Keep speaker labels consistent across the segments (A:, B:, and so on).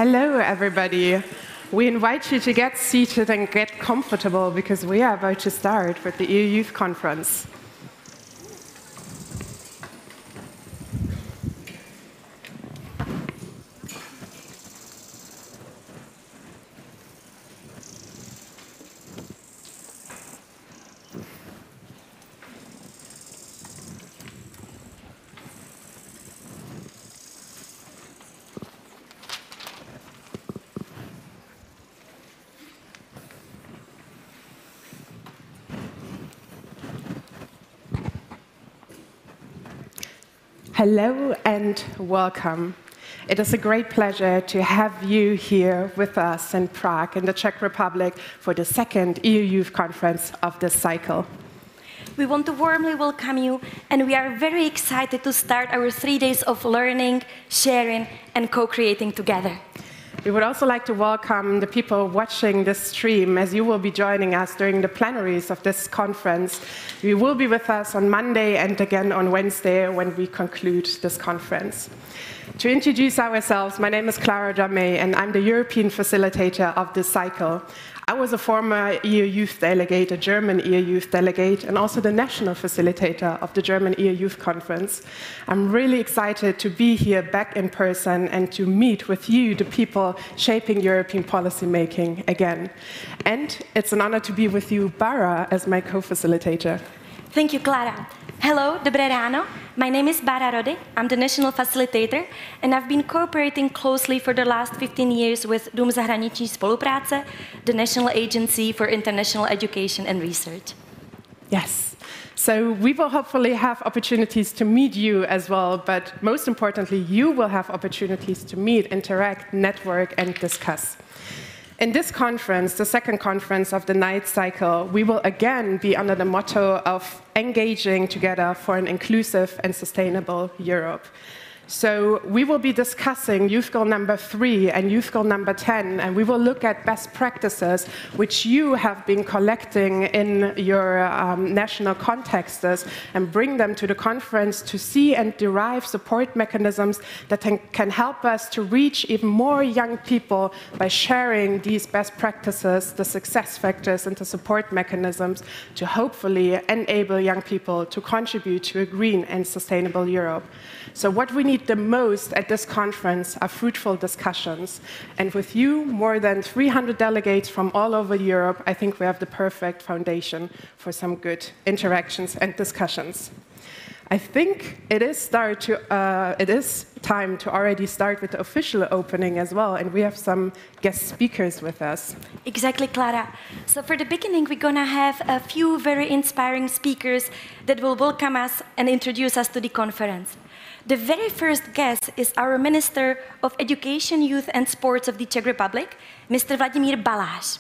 A: Hello, everybody. We invite you to get seated and get comfortable because we are about to start with the EU Youth Conference. Hello and welcome. It is a great pleasure to have you here with us in Prague, in the Czech Republic, for the second EU Youth Conference of this cycle.
B: We want to warmly welcome you, and we are very excited to start our 3 days of learning, sharing, and co-creating together.
A: We would also like to welcome the people watching this stream, as you will be joining us during the plenaries of this conference. You will be with us on Monday and again on Wednesday when we conclude this conference. To introduce ourselves, my name is Clara Jamé, and I'm the European facilitator of this cycle. I was a former EU Youth Delegate, a German EU Youth Delegate, and also the national facilitator of the German EU Youth Conference. I'm really excited to be here back in person and to meet with you, the people shaping European policy making again. And it's an honor to be with you, Bara, as my co-facilitator.
B: Thank you, Clara. Hello, dobré ráno. My name is Bara Rody. I'm the national facilitator, and I've been cooperating closely for the last 15 years with Dům zahraniční spolupráce, the National Agency for International Education and Research.
A: Yes. So we will hopefully have opportunities to meet you as well, but most importantly, you will have opportunities to meet, interact, network, and discuss. In this conference, the second conference of the night cycle, we will again be under the motto of engaging together for an inclusive and sustainable Europe. So we will be discussing Youth Goal number 3 and Youth Goal number 10, and we will look at best practices which you have been collecting in your national contexts and bring them to the conference to see and derive support mechanisms that can help us to reach even more young people by sharing these best practices, the success factors, and the support mechanisms to hopefully enable young people to contribute to a green and sustainable Europe. So what we need the most at this conference are fruitful discussions. And with you, more than 300 delegates from all over Europe, I think we have the perfect foundation for some good interactions and discussions. I think it is time to already start with the official opening as well, and we have some guest speakers with us.
B: Exactly, Clara. So for the beginning, we're going to have a few very inspiring speakers that will welcome us and introduce us to the conference. The very first guest is our Minister of Education, Youth and Sports of the Czech Republic, Mr. Vladimír Baláž.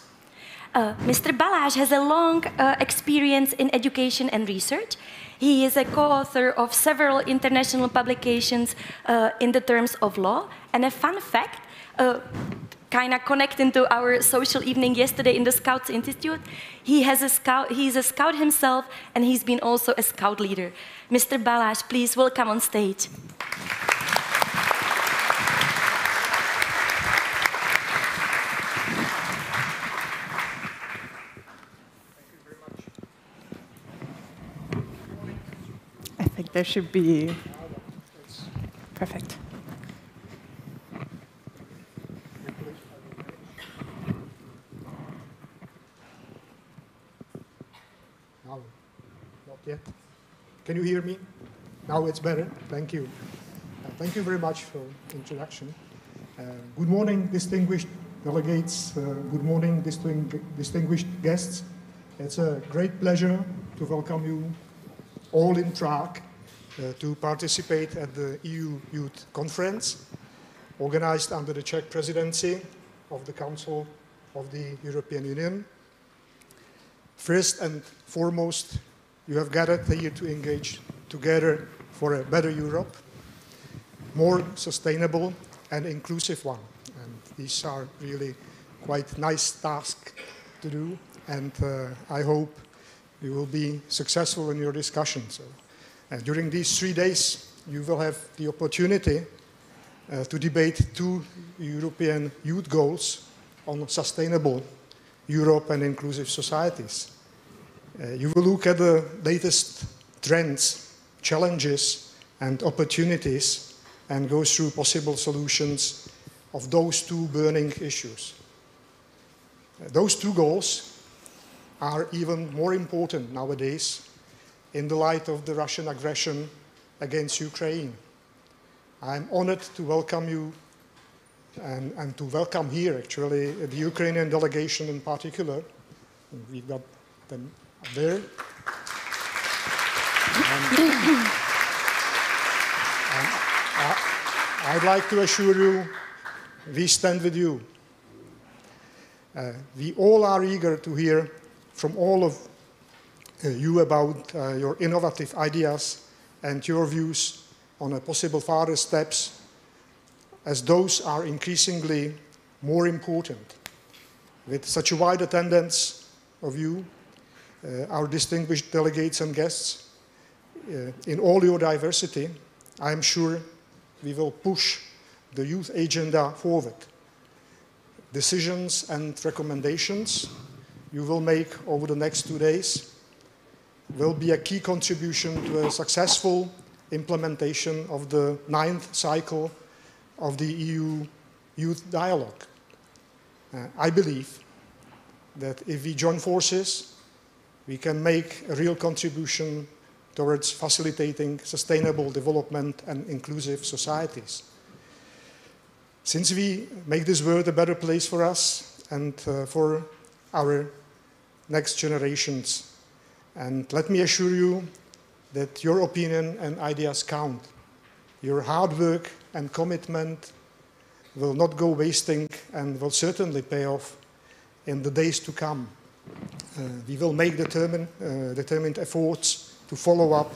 B: Mr. Baláž has a long experience in education and research. He is a co-author of several international publications in the terms of law. And a fun fact, kind of connecting to our social evening yesterday in the Scouts Institute, he's a scout himself, and he's been also a scout leader. Mr. Baláž, please welcome on stage.
A: I think there should be perfect.
C: Yet. Can you hear me? Now it's better. Thank you. Thank you very much for the introduction. Good morning, distinguished delegates. Good morning, distinguished guests. It's a great pleasure to welcome you all in Prague to participate at the EU Youth Conference, organized under the Czech presidency of the Council of the European Union. First and foremost, you have gathered here to engage together for a better Europe, more sustainable and inclusive one. And these are really quite nice tasks to do, and I hope you will be successful in your discussion. So, during these 3 days, you will have the opportunity to debate two European youth goals on sustainable Europe and inclusive societies. You will look at the latest trends, challenges, and opportunities, and go through possible solutions of those two burning issues. Those two goals are even more important nowadays in the light of the Russian aggression against Ukraine. I'm honored to welcome you and to welcome here, actually, the Ukrainian delegation in particular. We've got them up there. I'd like to assure you, we stand with you. We all are eager to hear from all of you about your innovative ideas and your views on possible further steps, as those are increasingly more important. With such a wide attendance of you, our distinguished delegates and guests, in all your diversity, I am sure we will push the youth agenda forward. Decisions and recommendations you will make over the next 2 days will be a key contribution to a successful implementation of the 9th cycle of the EU Youth Dialogue. I believe that if we join forces, we can make a real contribution towards facilitating sustainable development and inclusive societies. Since we make this world a better place for us and for our next generations, and let me assure you that your opinion and ideas count. Your hard work and commitment will not go wasting and will certainly pay off in the days to come. We will make determined efforts to follow up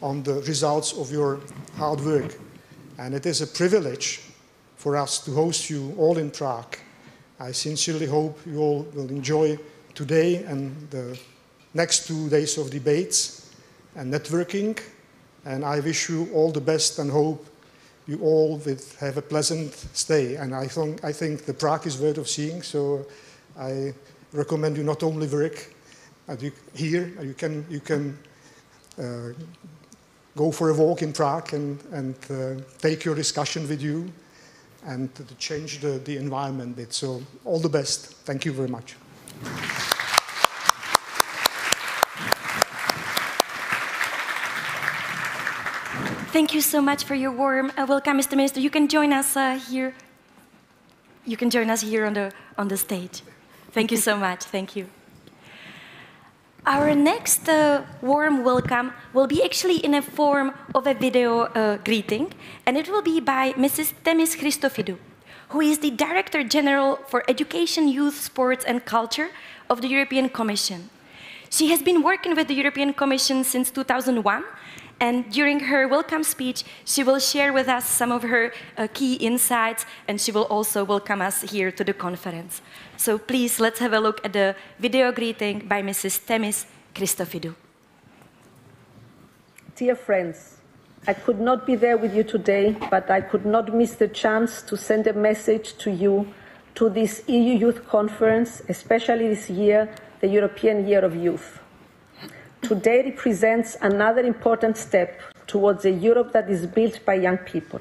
C: on the results of your hard work. And it is a privilege for us to host you all in Prague. I sincerely hope you all will enjoy today and the next 2 days of debates and networking. And I wish you all the best and hope you all will have a pleasant stay. And I think the Prague is worth of seeing, so I recommend you not only work here, you can go for a walk in Prague and take your discussion with you and to change the environment a bit. So all the best. Thank you very much.
B: Thank you so much for your warm welcome, Mr. Minister. You can join us here. You can join us here on the stage. Thank you so much. Thank you. Our next warm welcome will be actually in a form of a video greeting, and it will be by Mrs. Themis Christophidou, who is the Director General for Education, Youth, Sports and Culture of the European Commission. She has been working with the European Commission since 2001, and during her welcome speech, she will share with us some of her key insights, and she will also welcome us here to the conference. So please, let's have a look at the video greeting by Mrs. Themis Christophidou.
D: Dear friends, I could not be there with you today, but I could not miss the chance to send a message to you to this EU Youth Conference, especially this year, the European Year of Youth. Today represents another important step towards a Europe that is built by young people.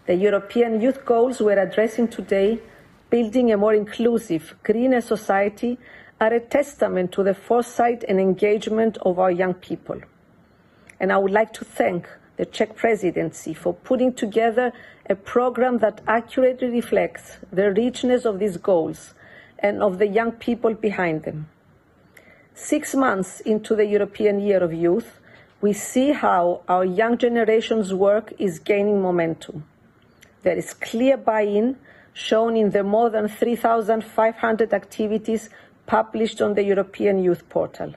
D: The European youth goals we're addressing today, building a more inclusive, greener society, are a testament to the foresight and engagement of our young people. And I would like to thank the Czech presidency for putting together a program that accurately reflects the richness of these goals and of the young people behind them. 6 months into the European Year of Youth, we see how our young generation's work is gaining momentum. There is clear buy-in shown in the more than 3,500 activities published on the European Youth Portal.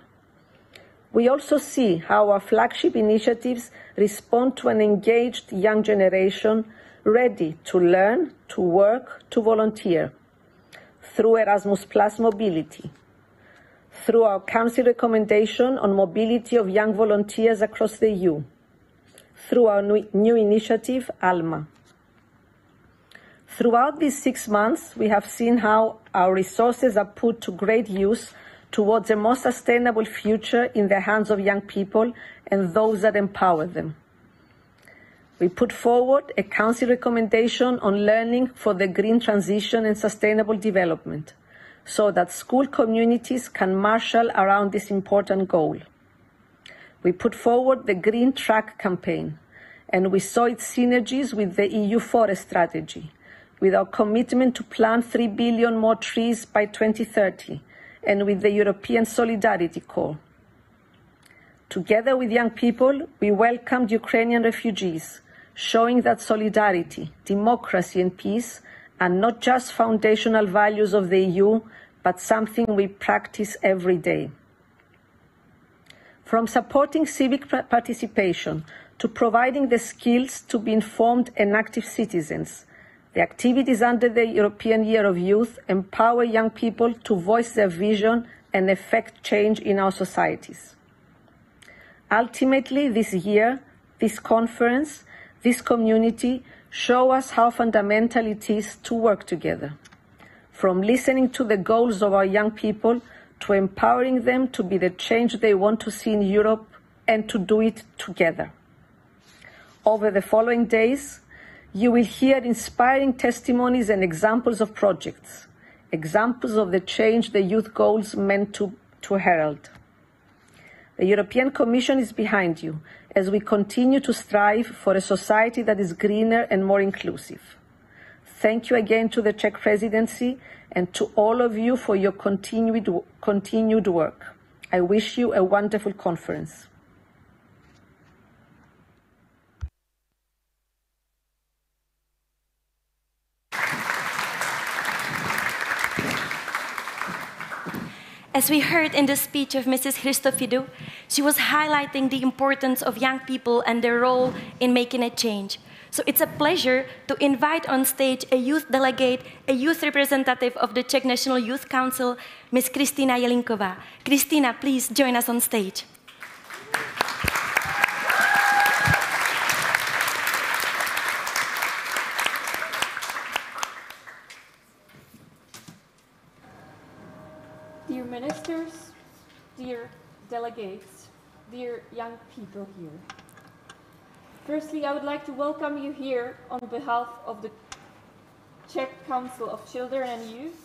D: We also see how our flagship initiatives respond to an engaged young generation ready to learn, to work, to volunteer. Through Erasmus Plus Mobility, through our Council recommendation on mobility of young volunteers across the EU, through our new initiative, ALMA. Throughout these 6 months, we have seen how our resources are put to great use towards a more sustainable future in the hands of young people and those that empower them. We put forward a Council recommendation on learning for the green transition and sustainable development, so that school communities can marshal around this important goal. We put forward the Green Track campaign, and we saw its synergies with the EU Forest Strategy, with our commitment to plant 3 billion more trees by 2030, and with the European Solidarity Corps. Together with young people, we welcomed Ukrainian refugees, showing that solidarity, democracy and peace are not just foundational values of the EU, but something we practice every day. From supporting civic participation to providing the skills to be informed and active citizens, the activities under the European Year of Youth empower young people to voice their vision and effect change in our societies. Ultimately, this year, this conference, this community show us how fundamental it is to work together. From listening to the goals of our young people to empowering them to be the change they want to see in Europe and to do it together. Over the following days, you will hear inspiring testimonies and examples of projects, examples of the change the youth goals meant to herald. The European Commission is behind you as we continue to strive for a society that is greener and more inclusive. Thank you again to the Czech presidency and to all of you for your continued work. I wish you a wonderful conference.
B: As we heard in the speech of Mrs. Christofoulou, she was highlighting the importance of young people and their role in making a change. So it's a pleasure to invite on stage a youth delegate, a youth representative of the Czech National Youth Council, Ms. Christina Jelinková. Christina, please join us on stage.
E: Dear ministers, dear delegates, dear young people here. Firstly, I would like to welcome you here on behalf of the Czech Council of Children and Youth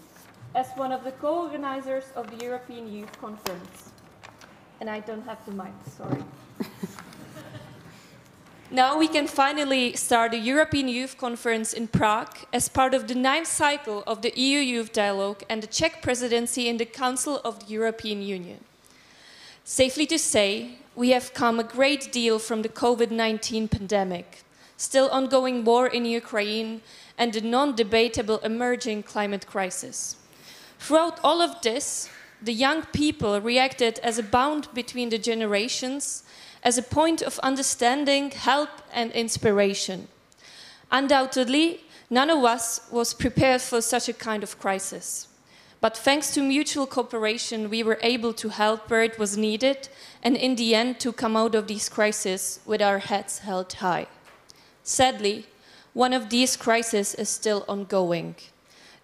E: as one of the co-organizers of the European Youth Conference. And I don't have the mic, sorry. Now we can finally start the European Youth Conference in Prague as part of the 9th cycle of the EU Youth Dialogue and the Czech presidency in the Council of the European Union. Safely to say, we have come a great deal from the COVID-19 pandemic, still ongoing war in Ukraine, and the non-debatable emerging climate crisis. Throughout all of this, the young people reacted as a bond between the generations, as a point of understanding, help, and inspiration. Undoubtedly, none of us was prepared for such a kind of crisis. But thanks to mutual cooperation, we were able to help where it was needed, and in the end to come out of these crises with our heads held high. Sadly, one of these crises is still ongoing.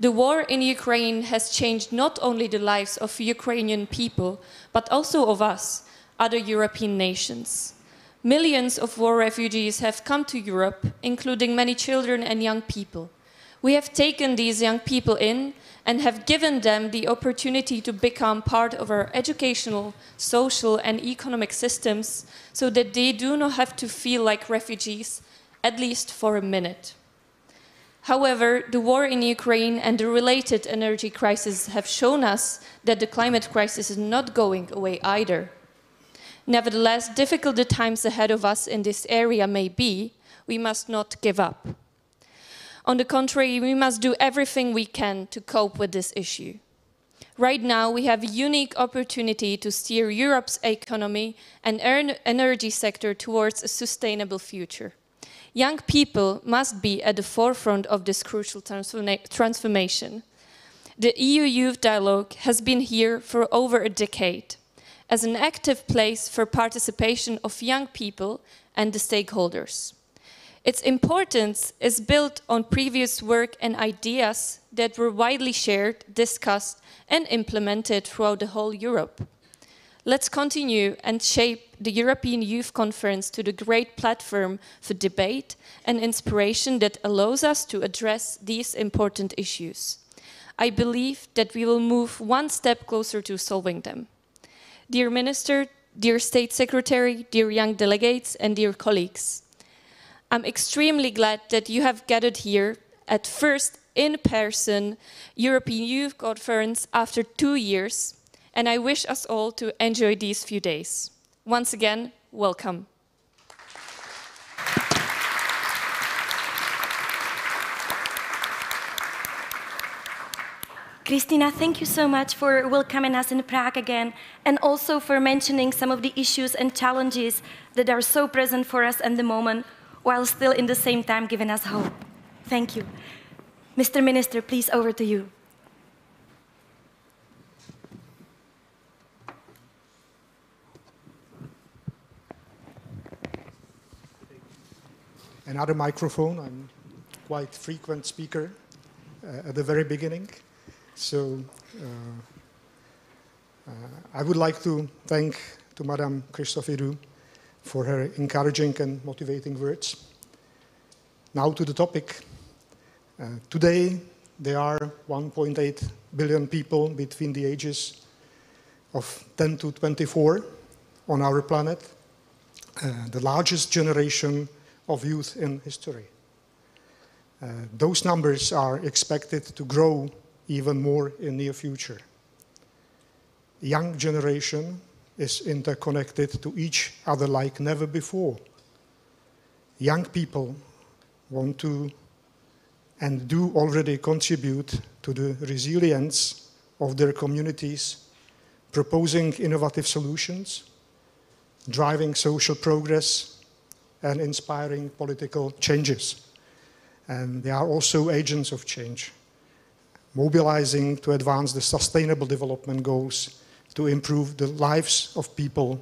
E: The war in Ukraine has changed not only the lives of Ukrainian people, but also of us, other European nations. Millions of war refugees have come to Europe, including many children and young people. We have taken these young people in and have given them the opportunity to become part of our educational, social, and economic systems so that they do not have to feel like refugees, at least for a minute. However, the war in Ukraine and the related energy crisis have shown us that the climate crisis is not going away either. Nevertheless, difficult the times ahead of us in this area may be, we must not give up. On the contrary, we must do everything we can to cope with this issue. Right now, we have a unique opportunity to steer Europe's economy and energy sector towards a sustainable future. Young people must be at the forefront of this crucial transformation. The EU Youth Dialogue has been here for over a decade as an active place for participation of young people and the stakeholders. Its importance is built on previous work and ideas that were widely shared, discussed, and implemented throughout the whole Europe. Let's continue and shape the European Youth Conference to the great platform for debate and inspiration that allows us to address these important issues. I believe that we will move one step closer to solving them. Dear Minister, dear State Secretary, dear young delegates, and dear colleagues, I'm extremely glad that you have gathered here at first in-person European Youth Conference after 2 years, and I wish us all to enjoy these few days. Once again, welcome.
B: Christina, thank you so much for welcoming us in Prague again, and also for mentioning some of the issues and challenges that are so present for us at the moment, while still in the same time giving us hope. Thank you. Mr. Minister, please, over to you.
C: Another microphone. I'm quite frequent speaker at the very beginning. So I would like to thank to Madame Christophidou for her encouraging and motivating words. Now to the topic. Today, there are 1.8 billion people between the ages of 10 to 24 on our planet, the largest generation of youth in history. Those numbers are expected to grow even more in the near future. The young generation is interconnected to each other like never before. Young people want to and do already contribute to the resilience of their communities, proposing innovative solutions, driving social progress, and inspiring political changes. And they are also agents of change, mobilizing to advance the sustainable development goals to improve the lives of people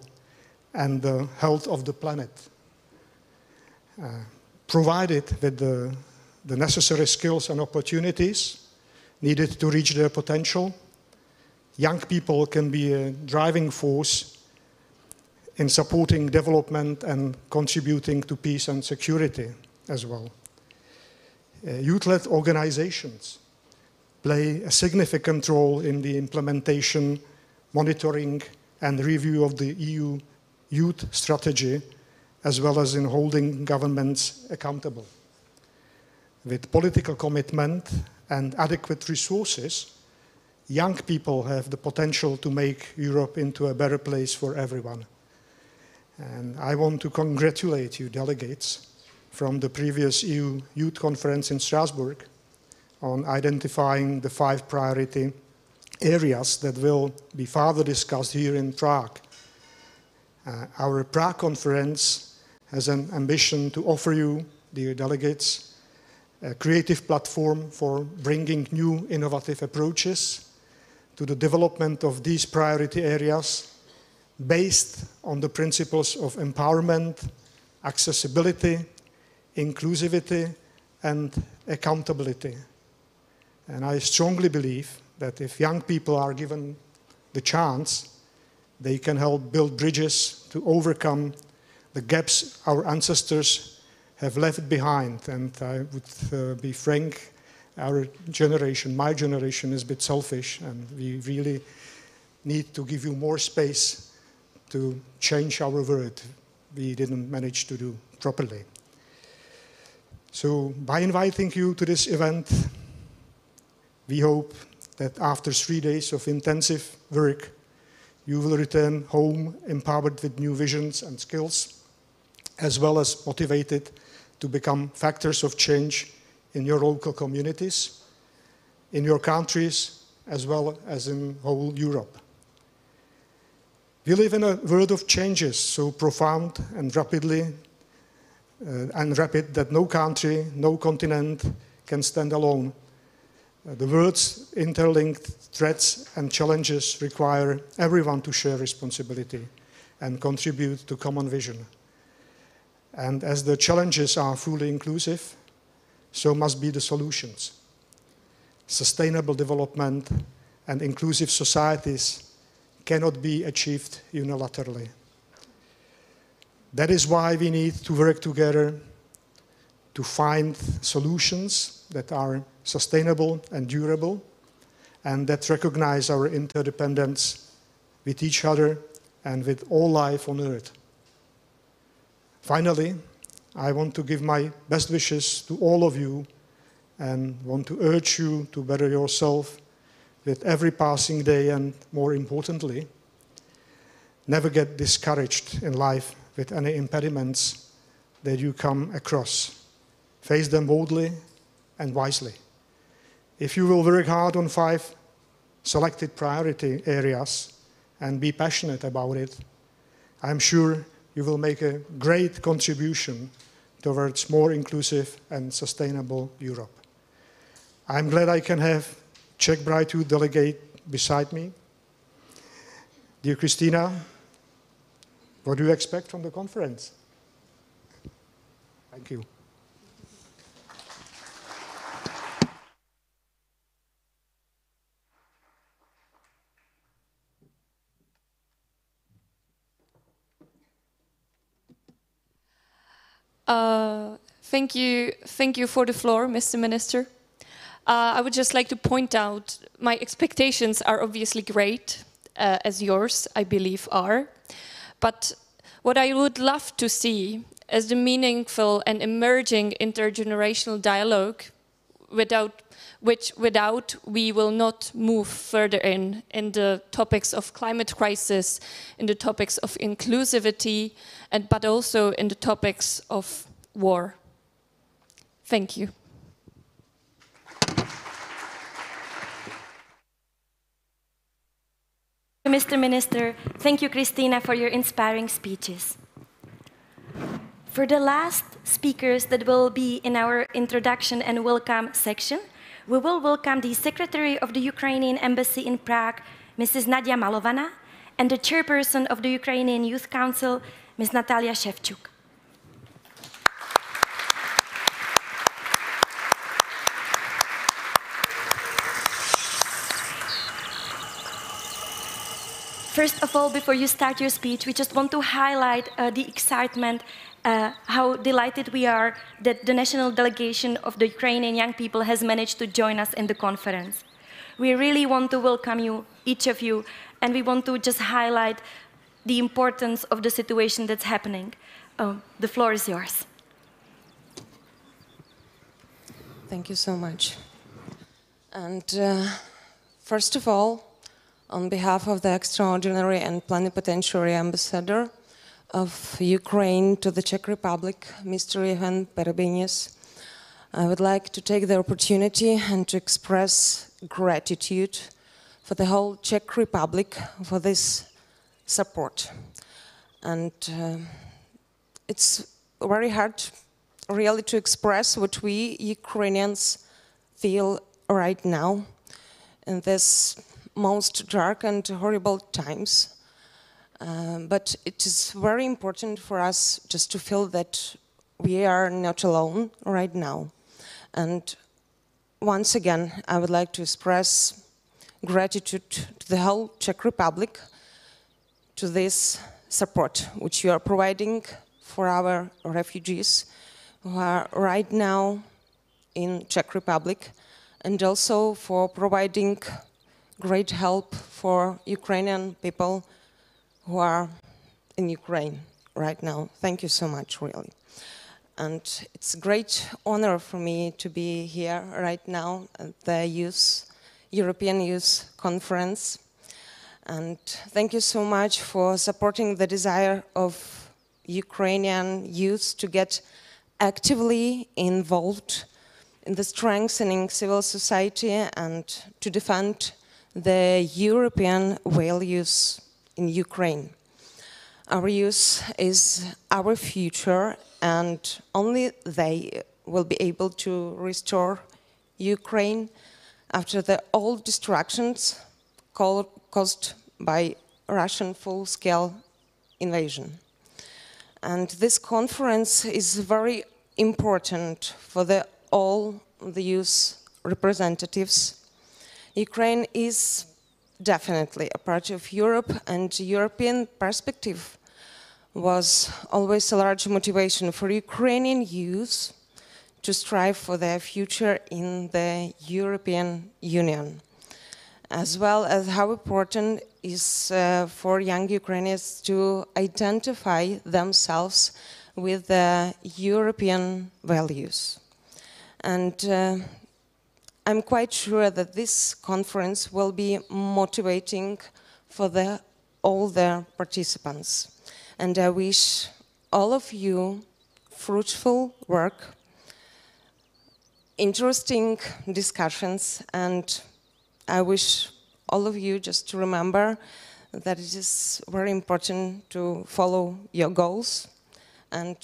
C: and the health of the planet. Provided with the necessary skills and opportunities needed to reach their potential, young people can be a driving force in supporting development and contributing to peace and security as well. Youth-led organizations play a significant role in the implementation, monitoring, and review of the EU youth strategy, as well as in holding governments accountable. With political commitment and adequate resources, young people have the potential to make Europe into a better place for everyone. And I want to congratulate you, delegates, from the previous EU Youth Conference in Strasbourg on identifying the 5 priority areas that will be further discussed here in Prague. Our Prague conference has an ambition to offer you, dear delegates, a creative platform for bringing new innovative approaches to the development of these priority areas based on the principles of empowerment, accessibility, inclusivity, and accountability. And I strongly believe that if young people are given the chance, they can help build bridges to overcome the gaps our ancestors have left behind. And I would be frank, our generation, my generation, is a bit selfish, and we really need to give you more space to change our world we didn't manage to do properly. So by inviting you to this event, we hope that after 3 days of intensive work, you will return home empowered with new visions and skills, as well as motivated to become factors of change in your local communities, in your countries, as well as in whole Europe. We live in a world of changes so profound and rapid that no country, no continent can stand alone. The world's interlinked threats and challenges require everyone to share responsibility and contribute to common vision. And as the challenges are fully inclusive, so must be the solutions. Sustainable development and inclusive societies cannot be achieved unilaterally. That is why we need to work together to find solutions that are sustainable and durable and that recognize our interdependence with each other and with all life on Earth. Finally, I want to give my best wishes to all of you and want to urge you to better yourself with every passing day and, more importantly, never get discouraged in life with any impediments that you come across. Face them boldly and wisely. If you will work hard on 5 selected priority areas and be passionate about it, I'm sure you will make a great contribution towards more inclusive and sustainable Europe. I'm glad I can have Czech Bride Youth delegate beside me. Dear Christina, what do you expect from the conference? Thank you.
E: Thank you for the floor, Mr. Minister. I would just like to point out my expectations are obviously great, as yours, I believe, are. But what I would love to see is the meaningful and emerging intergenerational dialogue without we will not move further in the topics of climate crisis, in the topics of inclusivity, but also in the topics of war. Thank you.
B: Mr. Minister, thank you, Christina, for your inspiring speeches. For the last speakers that will be in our introduction and welcome section, we will welcome the Secretary of the Ukrainian Embassy in Prague, Mrs. Nadia Malovana, and the Chairperson of the Ukrainian Youth Council, Ms. Natalia Shevchuk. First of all, before you start your speech, we just want to highlight the excitement, how delighted we are that the national delegation of the Ukrainian young people has managed to join us in the conference. We really want to welcome you, each of you, and we want to just highlight the importance of the situation that's happening. The floor is yours.
F: Thank you so much. And first of all, on behalf of the extraordinary and plenipotentiary ambassador of Ukraine to the Czech Republic, Mr. Ivan Perebinis, I would like to take the opportunity and to express gratitude for the whole Czech Republic for this support. And it's very hard really to express what we Ukrainians feel right now in this most dark and horrible times. But it is very important for us just to feel that we are not alone right now. And once again, I would like to express gratitude to the whole Czech Republic to this support which you are providing for our refugees who are right now in Czech Republic, and also for providing great help for Ukrainian people who are in Ukraine right now. Thank you so much, really. And it's a great honor for me to be here right now at the European Youth Conference. And thank you so much for supporting the desire of Ukrainian youth to get actively involved in the strengthening civil society and to defend the European values in Ukraine. Our youth is our future, and only they will be able to restore Ukraine after the old destructions caused by Russian full-scale invasion. And this conference is very important for all the youth representatives. Ukraine is definitely a part of Europe, and European perspective was always a large motivation for Ukrainian youth to strive for their future in the European Union, as well as how important is for young Ukrainians to identify themselves with the European values. And I'm quite sure that this conference will be motivating for all the participants. And I wish all of you fruitful work, interesting discussions, and I wish all of you just to remember that it is very important to follow your goals and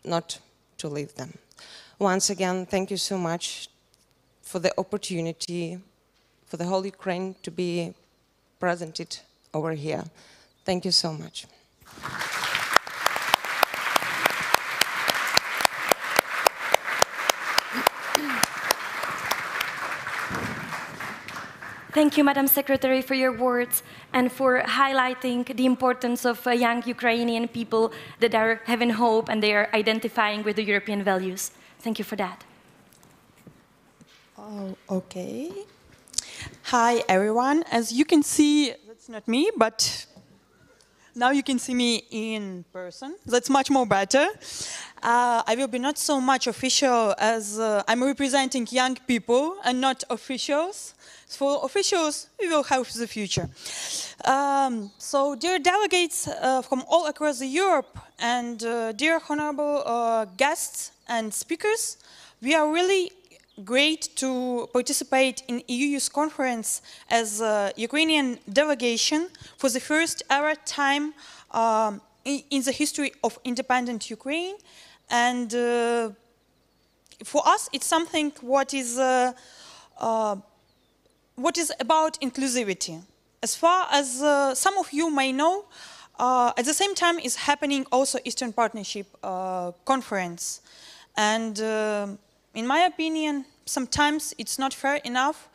F: not to leave them. Once again, thank you so much for the opportunity for the whole Ukraine to be presented over here. Thank you so much.
B: Thank you, Madam Secretary, for your words and for highlighting the importance of young Ukrainian people that are having hope and they are identifying with the European values. Thank you for that.
G: Oh, okay. Hi, everyone. As you can see, that's not me, but now you can see me in person. That's much more better. I will be not so much official as I'm representing young people and not officials. For officials, we will have the future. So, dear delegates from all across Europe and dear honorable guests and speakers, we are really great to participate in EU Youth Conference as a Ukrainian delegation for the first ever time in the history of independent Ukraine. And for us, it's something what is about inclusivity. As far as some of you may know, at the same time is happening also Eastern Partnership Conference. And in my opinion, sometimes it's not fair enough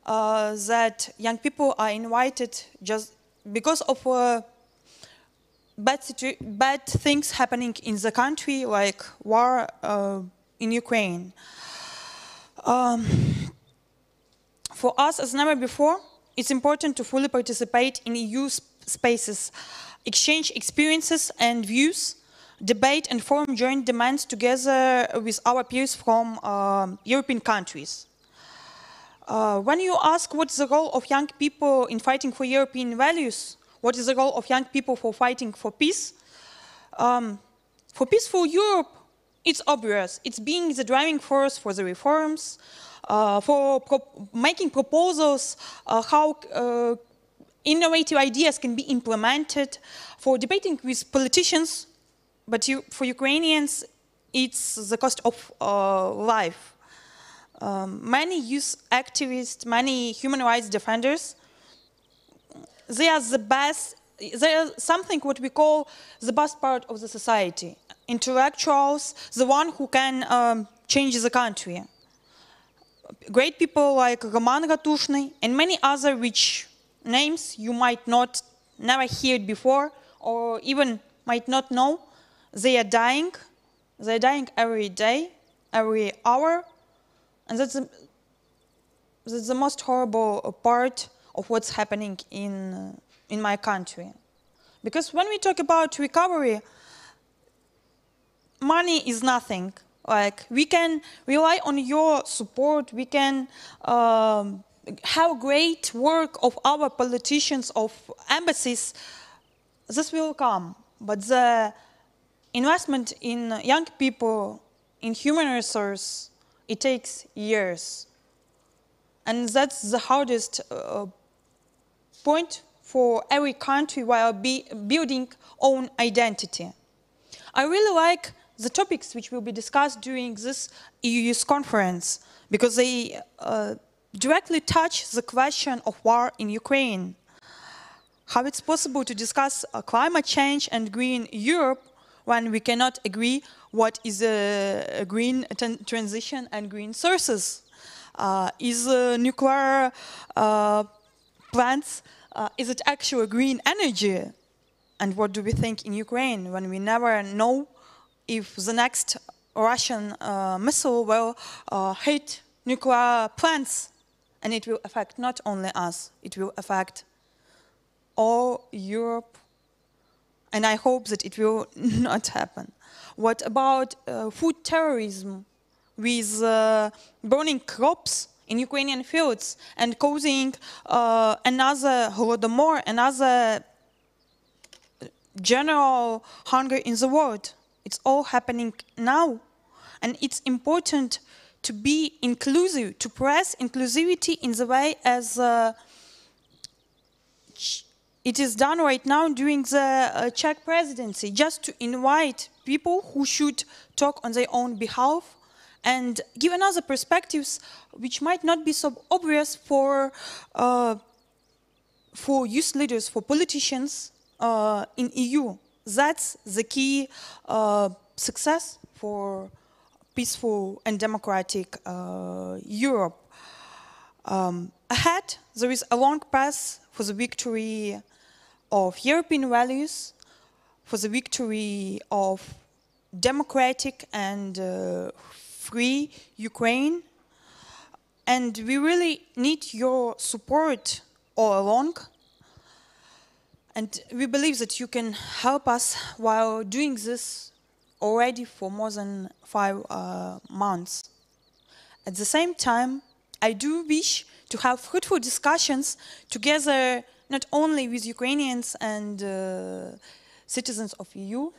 G: that young people are invited just because of bad things happening in the country, like war in Ukraine. For us, as never before, it's important to fully participate in EU spaces, exchange experiences and views, debate and form joint demands together with our peers from European countries. When you ask what's the role of young people in fighting for European values, what is the role of young people for fighting for peace? For peaceful Europe, it's obvious. It's being the driving force for the reforms, for making proposals, how innovative ideas can be implemented, for debating with politicians, but for Ukrainians, it's the cost of life. Many youth activists, many human rights defenders, they are the best, they are something what we call the best part of the society. Intellectuals, the one who can change the country. Great people like Roman Ratushny and many other which names you might not never heard before or even might not know. They are dying. They are dying every day, every hour, and that's the most horrible part of what's happening in my country. Because when we talk about recovery, money is nothing. Like, we can rely on your support, we can have great work of our politicians, of embassies, this will come. But the investment in young people, in human resource, it takes years. And that's the hardest point for every country while building own identity. I really like the topics which will be discussed during this EU Youth Conference, because they directly touch the question of war in Ukraine. How it's possible to discuss climate change and green Europe when we cannot agree what is a green transition and green sources. Is nuclear plants, is it actual green energy? And what do we think in Ukraine when we never know if the next Russian missile will hit nuclear plants? And it will affect not only us, it will affect all Europe. And I hope that it will not happen. What about food terrorism with burning crops in Ukrainian fields and causing another Holodomor, another general hunger in the world? It's all happening now. And it's important to be inclusive, to press inclusivity in the way as it is done right now during the Czech presidency, just to invite people who should talk on their own behalf and give another perspectives which might not be so obvious for youth leaders, for politicians in EU. That's the key success for peaceful and democratic Europe. Ahead, there is a long path for the victory of European values, for the victory of democratic and free Ukraine. And we really need your support all along. And we believe that you can help us while doing this already for more than 5 months. At the same time, I do wish to have fruitful discussions together, not only with Ukrainians and citizens of EU,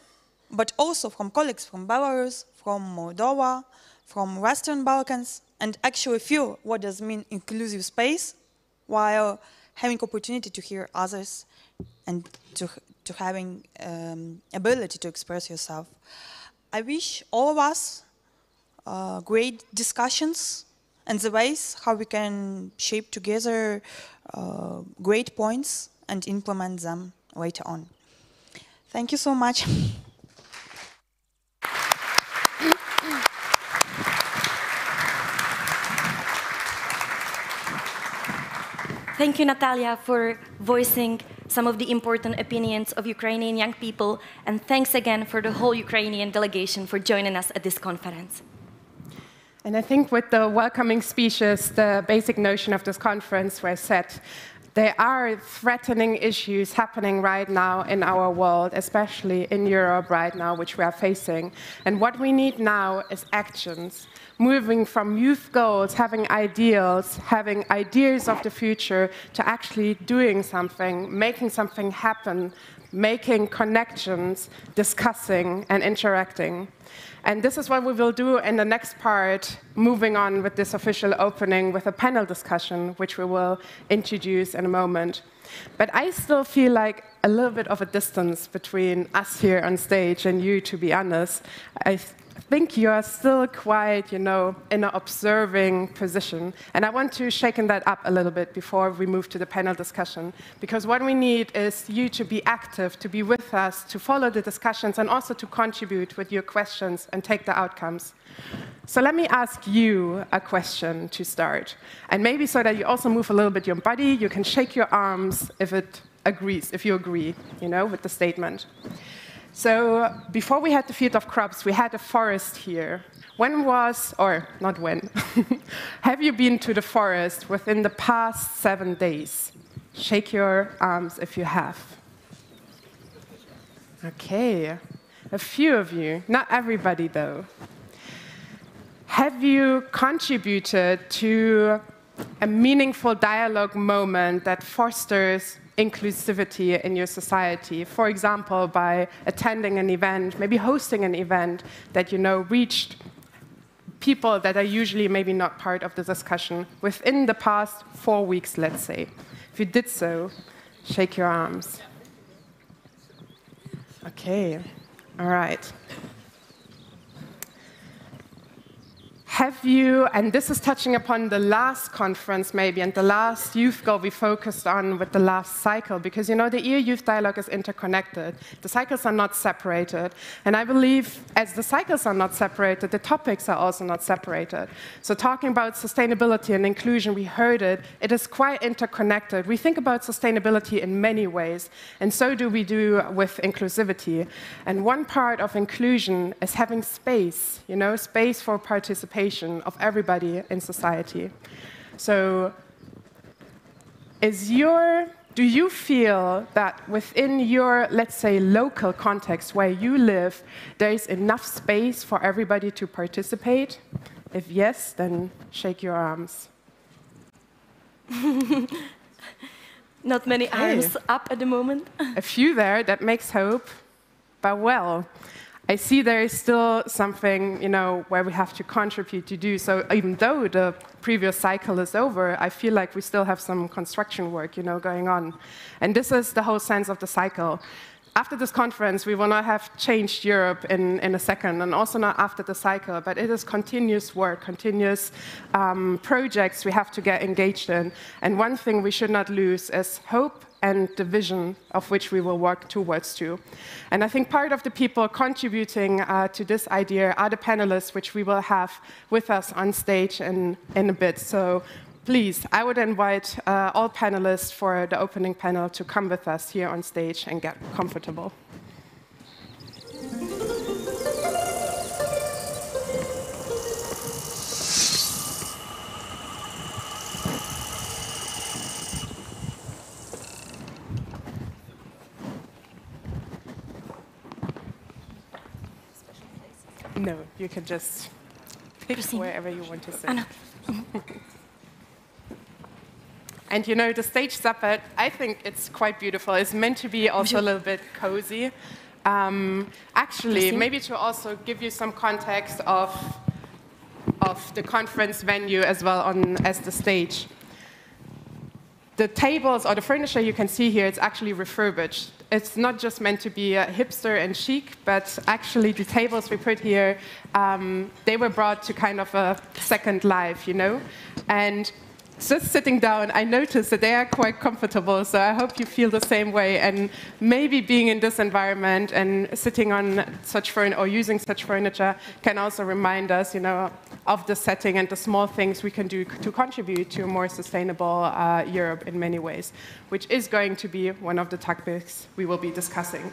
G: but also from colleagues from Belarus, from Moldova, from Western Balkans, and actually feel what does mean inclusive space, while having opportunity to hear others and to having ability to express yourself. I wish all of us great discussions and the ways how we can shape together great points and implement them later on. Thank you so much.
B: Thank you, Natalia, for voicing some of the important opinions of Ukrainian young people, and thanks again for the whole Ukrainian delegation for joining us at this conference.
A: And I think with the welcoming speeches, the basic notion of this conference was set. There are threatening issues happening right now in our world, especially in Europe right now, which we are facing. And what we need now is actions. Moving from youth goals, having ideals of the future, to actually doing something, making something happen, making connections, discussing and interacting. And this is what we will do in the next part, moving on with this official opening with a panel discussion, which we will introduce in a moment. But I still feel like a little bit of a distance between us here on stage and you, to be honest. I think you are still quite, in an observing position. And I want to shake that up a little bit before we move to the panel discussion. Because what we need is you to be active, to be with us, to follow the discussions, and also to contribute with your questions and take the outcomes. So let me ask you a question to start. And maybe so that you also move a little bit your body, you can shake your arms if you agree, with the statement. So before we had the field of crops, we had a forest here. Have you been to the forest within the past 7 days? Shake your arms if you have. Okay, a few of you, not everybody though. Have you contributed to a meaningful dialogue moment that fosters inclusivity in your society? For example, by attending an event, maybe hosting an event that reached people that are usually maybe not part of the discussion within the past 4 weeks, let's say. If you did so, shake your arms. Okay, all right. have you, and this is touching upon the last conference maybe, and the last youth goal we focused on with the last cycle, because you know the EU Youth Dialogue is interconnected. The cycles are not separated. And I believe as the cycles are not separated, the topics are also not separated. So talking about sustainability and inclusion, we heard it, it is quite interconnected. We think about sustainability in many ways, and so do we do with inclusivity. And one part of inclusion is having space, you know, space for participation of everybody in society. So do you feel that within your, let's say, local context where you live, there is enough space for everybody to participate? If yes, then shake your arms.
B: Not many arms up at the moment.
A: A few there, that makes hope. But well, I see there is still something, you know, where we have to contribute to do. So even though the previous cycle is over, I feel like we still have some construction work, you know, going on. And this is the whole sense of the cycle. After this conference, we will not have changed Europe in a second, and also not after the cycle, but it is continuous work, continuous projects we have to get engaged in. And one thing we should not lose is hope and the vision of which we will work towards too. And I think part of the people contributing to this idea are the panelists, which we will have with us on stage in a bit. So please, I would invite all panelists for the opening panel to come with us here on stage and get comfortable. No, you can just pick wherever you want to sit. And you know, the stage setup, I think it's quite beautiful. It's meant to be also a little bit cozy. Actually, maybe to also give you some context of the conference venue as well as the stage. The tables or the furniture you can see here, it's actually refurbished. It's not just meant to be hipster and chic, but actually the tables we put here, they were brought to kind of a second life, you know? And just sitting down, I noticed that they are quite comfortable, so I hope you feel the same way. And maybe being in this environment and sitting on such furniture or using such furniture can also remind us, you know, of the setting and the small things we can do to contribute to a more sustainable Europe in many ways, which is going to be one of the topics we will be discussing.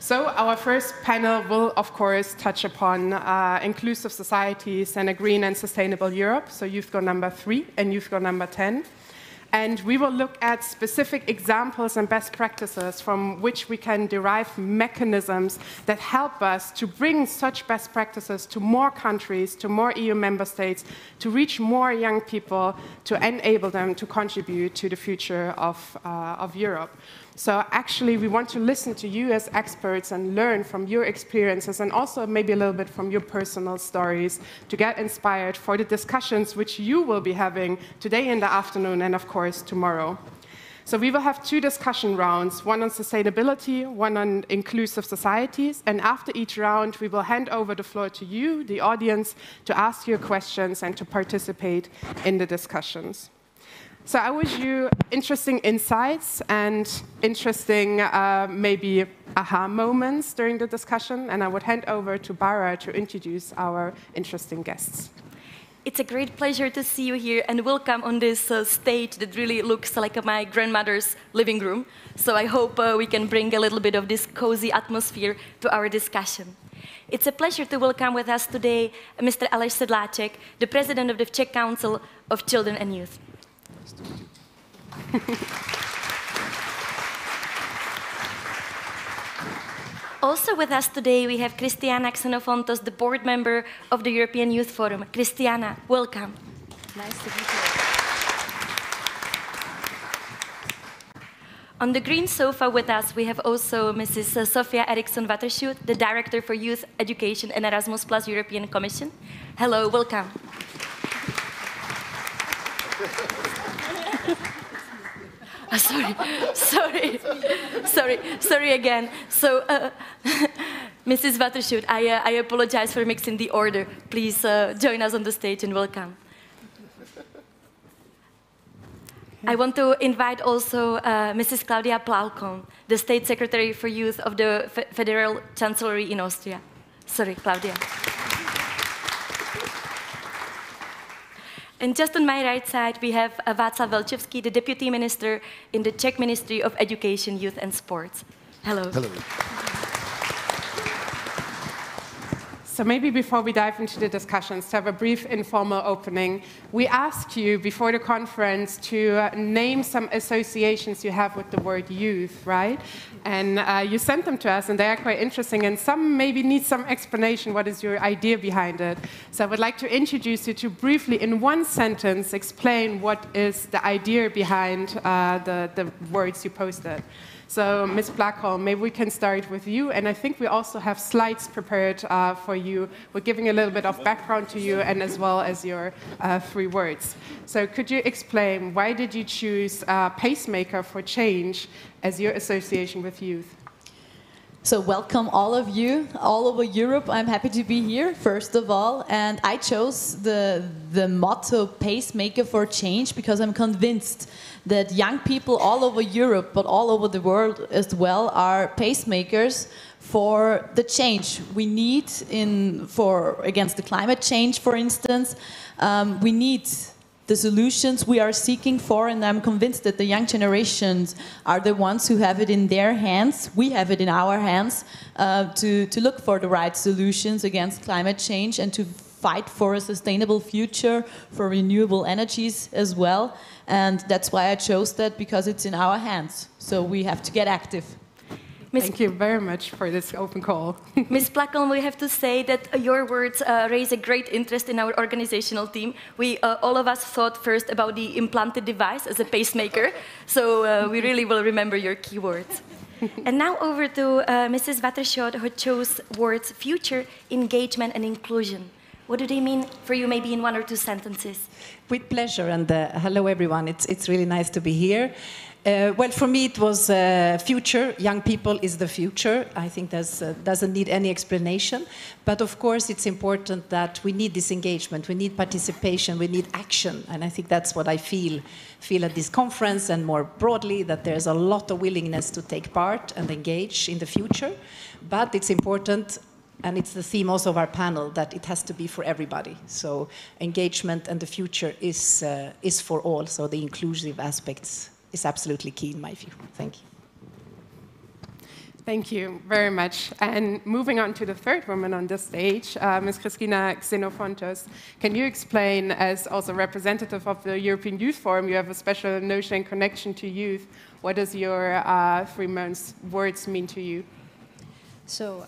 A: So our first panel will, of course, touch upon inclusive societies and a green and sustainable Europe, so youth goal number 3 and youth goal number 10. And we will look at specific examples and best practices from which we can derive mechanisms that help us to bring such best practices to more countries, to more EU member states, to reach more young people, to enable them to contribute to the future of Europe. So actually, we want to listen to you as experts and learn from your experiences and also maybe a little bit from your personal stories to get inspired for the discussions which you will be having today in the afternoon and, of course, tomorrow. So we will have 2 discussion rounds, one on sustainability, one on inclusive societies. And after each round, we will hand over the floor to you, the audience, to ask your questions and to participate in the discussions. So I wish you interesting insights and interesting maybe aha moments during the discussion, and I would hand over to Bara to introduce our interesting guests.
B: It's a great pleasure to see you here and welcome on this stage that really looks like my grandmother's living room. So I hope we can bring a little bit of this cozy atmosphere to our discussion. It's a pleasure to welcome with us today Mr. Aleš Zedlaczyk, the President of the Czech Council of Children and Youth. Also with us today we have Christina Exinofontos, the board member of the European Youth Forum. Christiana, welcome.
H: Nice to meet you.
B: On the green sofa with us we have also Mrs. Sofia Eriksson-Watershoot, the Director for Youth Education and Erasmus Plus European Commission. Hello, welcome. Sorry again. So Mrs. Watershoot, I apologize for mixing the order. Please join us on the stage and welcome. I want to invite also Mrs. Claudia Plaucon, the State Secretary for Youth of the Federal Chancellery in Austria. Sorry, Claudia. And just on my right side, we have Václav Velčevský, the Deputy Minister in the Czech Ministry of Education, Youth and Sports. Hello.
H: Hello.
A: So maybe before we dive into the discussions, to have a brief informal opening, we asked you before the conference to name some associations you have with the word youth, right? And you sent them to us, and they are quite interesting, and some maybe need some explanation. What is your idea behind it? So I would like to introduce you to briefly, in one sentence, explain what is the idea behind the words you posted. So, Ms. Blackholm, maybe we can start with you, and I think we also have slides prepared for you. We're giving a little bit of background to you, and as well as your 3 words. So, could you explain why did you choose Pacemaker for Change as your association with youth?
I: So welcome all of you, all over Europe. I'm happy to be here, first of all. And I chose the motto Pacemaker for Change because I'm convinced that young people all over Europe, but all over the world as well, are pacemakers for the change we need against the climate change, for instance. We need the solutions we are seeking for, and I'm convinced that the young generations are the ones who have it in their hands. We have it in our hands to look for the right solutions against climate change and to fight for a sustainable future, for renewable energies as well. And that's why I chose that, because it's in our hands. So we have to get active.
A: Thank you very much for this open call.
B: Ms. Plakon, we have to say that your words raise a great interest in our organizational team. We, all of us, thought first about the implanted device as a pacemaker, so we really will remember your keywords. And now over to Mrs. Watershoot, who chose words future, engagement, and inclusion. What do they mean for you, maybe in 1 or 2 sentences?
J: With pleasure, and hello everyone. It's really nice to be here. Well, for me it was future. Young people is the future. I think that doesn't need any explanation. But of course it's important that we need this engagement, we need participation, we need action. And I think that's what I feel at this conference, and more broadly, that there's a lot of willingness to take part and engage in the future. But it's important, and it's the theme also of our panel, that it has to be for everybody. So engagement and the future is for all. So the inclusive aspects is absolutely key in my view. Thank you.
A: Thank you very much. And moving on to the 3rd woman on this stage, Ms. Christina Exinofontos, can you explain, as also representative of the European Youth Forum, you have a special notion and connection to youth. What does your 3 words mean to you?
K: So,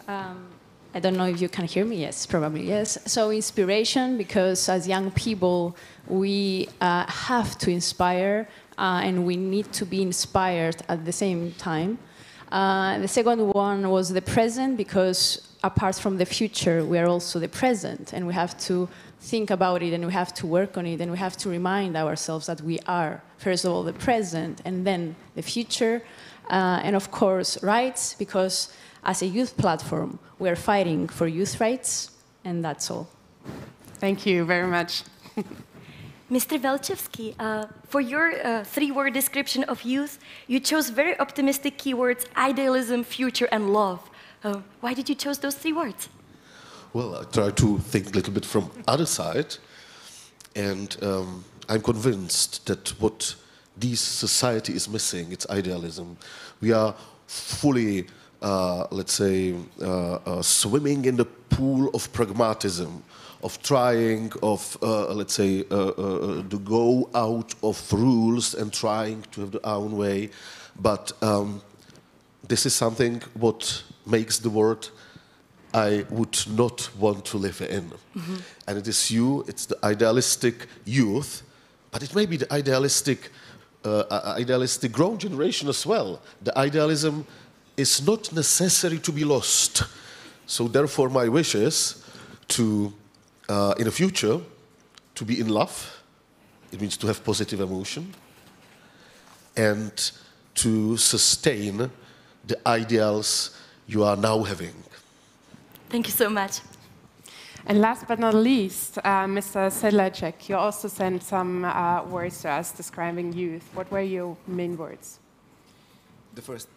K: I don't know if you can hear me. Yes, probably yes. So inspiration, because as young people, we have to inspire and we need to be inspired at the same time. The second one was the present, because apart from the future, we are also the present, and we have to think about it, and we have to work on it, and we have to remind ourselves that we are, first of all, the present, and then the future, and of course, rights, because as a youth platform, we are fighting for youth rights, and that's all.
A: Thank you very much.
B: Mr. Velčevský, for your 3-word description of youth, you chose very optimistic keywords: idealism, future, and love. Why did you choose those 3 words?
H: Well, I try to think a little bit from other side, and I'm convinced that what this society is missing, it's idealism. We are fully, let's say, swimming in the pool of pragmatism, of trying, let's say, to go out of rules and trying to have their own way. But this is something what makes the world I would not want to live in. Mm-hmm. And it is you, it's the idealistic youth, but it may be the idealistic grown generation as well. The idealism is not necessary to be lost. So therefore my wish is to, in the future, to be in love. It means to have positive emotion and to sustain the ideals you are now having.
B: Thank you so much.
A: And last but not least, Mr. Zedlaczyk, you also sent some words to us describing youth. What were your main words?
L: The first,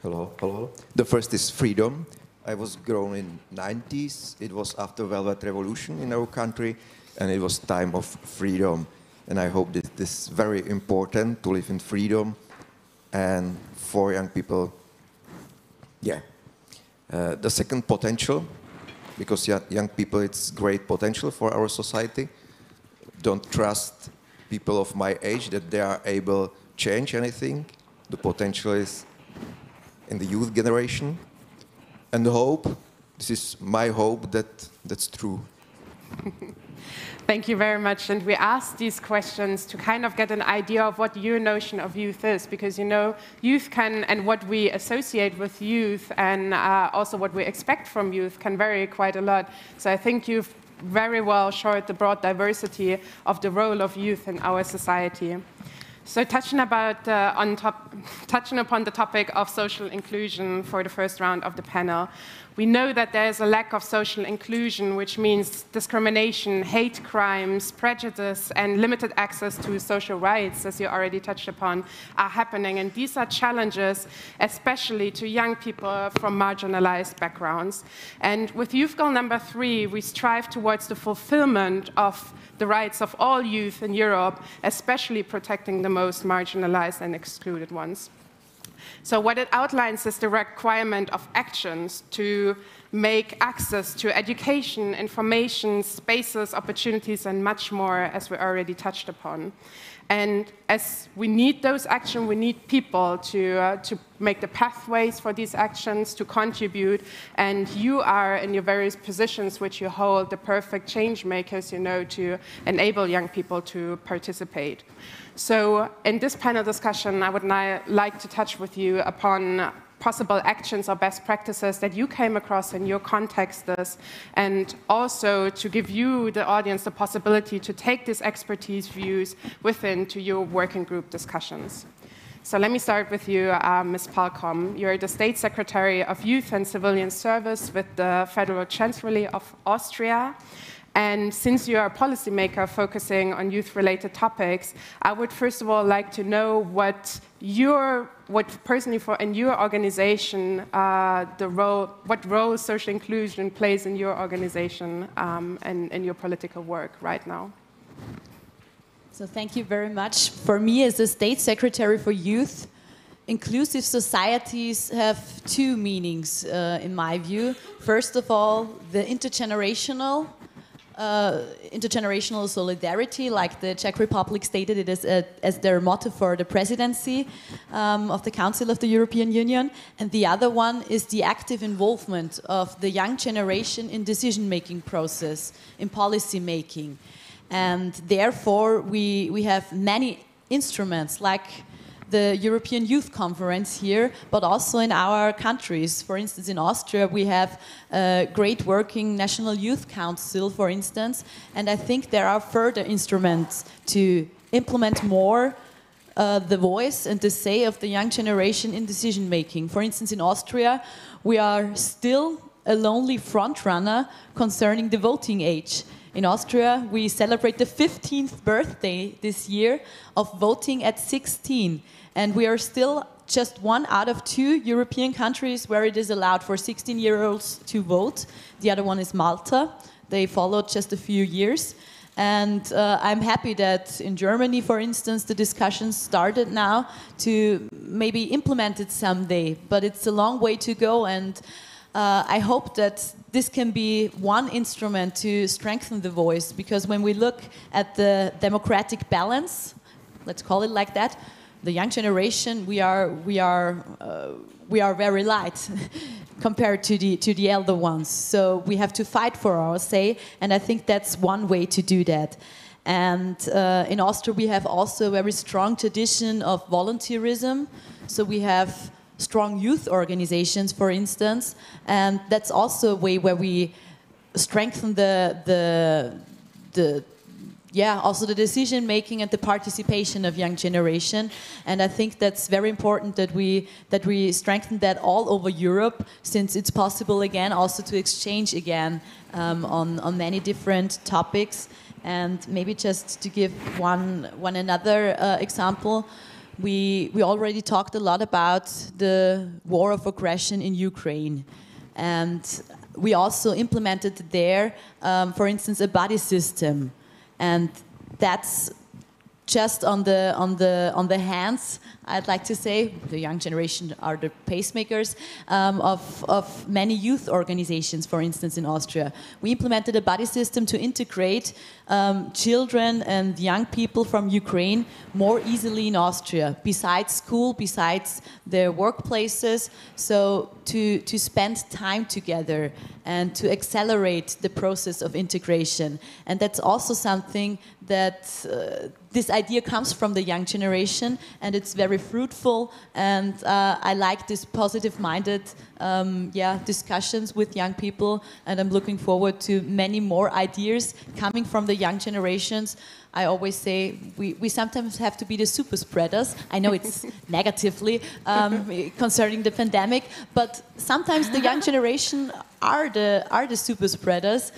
L: hello. The first is freedom. I was grown in 90s. It was after Velvet Revolution in our country, and it was time of freedom. And I hope that this is very important to live in freedom. And for young people, yeah. The second, potential, because young people, it's great potential for our society. Don't trust people of my age that they are able to change anything. The potential is in the youth generation. And the hope, this is my hope that that's true.
A: Thank you very much. And we asked these questions to kind of get an idea of what your notion of youth is, because, you know, youth can, and what we associate with youth and also what we expect from youth can vary quite a lot. So I think you've very well showed the broad diversity of the role of youth in our society. So touching upon the topic of social inclusion for the first round of the panel, we know that there is a lack of social inclusion, which means discrimination, hate crimes, prejudice, and limited access to social rights, as you already touched upon, are happening. And these are challenges, especially to young people from marginalized backgrounds. And with Youth Goal number 3, we strive towards the fulfillment of the rights of all youth in Europe, especially protecting the most marginalized and excluded ones. So what it outlines is the requirement of actions to make access to education, information, spaces, opportunities, and much more, as we already touched upon. And as we need those actions, we need people to make the pathways for these actions, to contribute. And you are, in your various positions which you hold, the perfect change makers, you know, to enable young people to participate. So in this panel discussion, I would now like to touch with you upon possible actions or best practices that you came across in your contexts, and also to give you, the audience, the possibility to take these expertise views within to your working group discussions. So let me start with you, Ms. Palkom. You're the State Secretary of Youth and Civilian Service with the Federal Chancellery of Austria. And since you are a policymaker focusing on youth-related topics, I would first of all like to know what personally in your organization, what role social inclusion plays in your organization and in your political work right now.
I: So thank you very much. For me, as the State Secretary for Youth, inclusive societies have two meanings in my view. First of all, the intergenerational solidarity, like the Czech Republic stated it as their motto for the presidency of the Council of the European Union. And the other one is the active involvement of the young generation in decision-making process, in policy making. And therefore, we have many instruments, like the European Youth Conference here, but also in our countries. For instance, in Austria, we have a great working National Youth Council, for instance, and I think there are further instruments to implement more the voice and the say of the young generation in decision making. For instance, in Austria, we are still a lonely front runner concerning the voting age. In Austria, we celebrate the 15th birthday this year of voting at 16. And we are still just 1 out of 2 European countries where it is allowed for 16-year-olds to vote. The other one is Malta. They followed just a few years. And I'm happy that in Germany, for instance, the discussions started now to maybe implement it someday. But it's a long way to go, and I hope that this can be one instrument to strengthen the voice, because when we look at the democratic balance, let's call it like that, the young generation, we are very light compared to the elder ones. So we have to fight for our say, and I think that's one way to do that. And in Austria, we have also a very strong tradition of volunteerism. So we have strong youth organizations, for instance, and that's also a way where we strengthen the yeah, also the decision making and the participation of young generation. And I think that's very important that we strengthen that all over Europe, since it's possible again also to exchange again on many different topics. And maybe just to give one another example, we already talked a lot about the war of aggression in Ukraine. And we also implemented there, for instance, a buddy system. And that's just on the hands, I'd like to say, the young generation are the pacemakers of many youth organizations, for instance, in Austria. We implemented a buddy system to integrate children and young people from Ukraine more easily in Austria, besides school, besides their workplaces, so to spend time together and to accelerate the process of integration. And that's also something that this idea comes from the young generation, and it's very fruitful, and I like this positive-minded discussions with young people, and I'm looking forward to many more ideas coming from the young generations. I always say we sometimes have to be the super spreaders. I know it's negatively concerning the pandemic, but sometimes the young generation are the super spreaders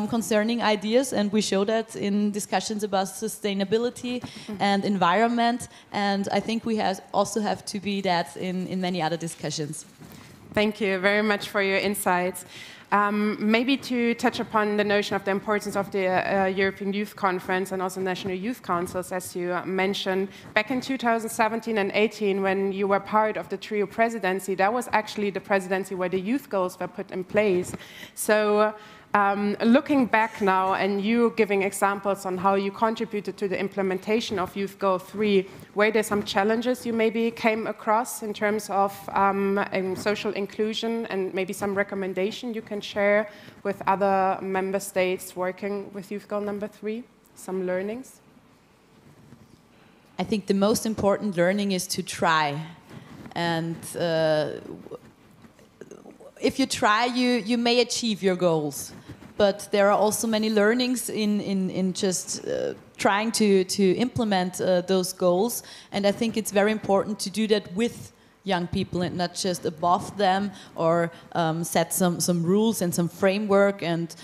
I: concerning ideas, and we show that in discussions about sustainability and environment. And I think we also have to be that in many other discussions.
A: Thank you very much for your insights. Maybe to touch upon the notion of the importance of the European Youth Conference and also national youth councils, as you mentioned, back in 2017 and 18, when you were part of the trio presidency, that was actually the presidency where the youth goals were put in place. So looking back now and you giving examples on how you contributed to the implementation of Youth Goal 3, were there some challenges you maybe came across in terms of social inclusion, and maybe some recommendation you can share with other member states working with Youth Goal number 3? Some learnings?
I: I think the most important learning is to try. And if you try, you may achieve your goals. But there are also many learnings in just trying to implement those goals. And I think it's very important to do that with young people and not just above them, or set some rules and some framework and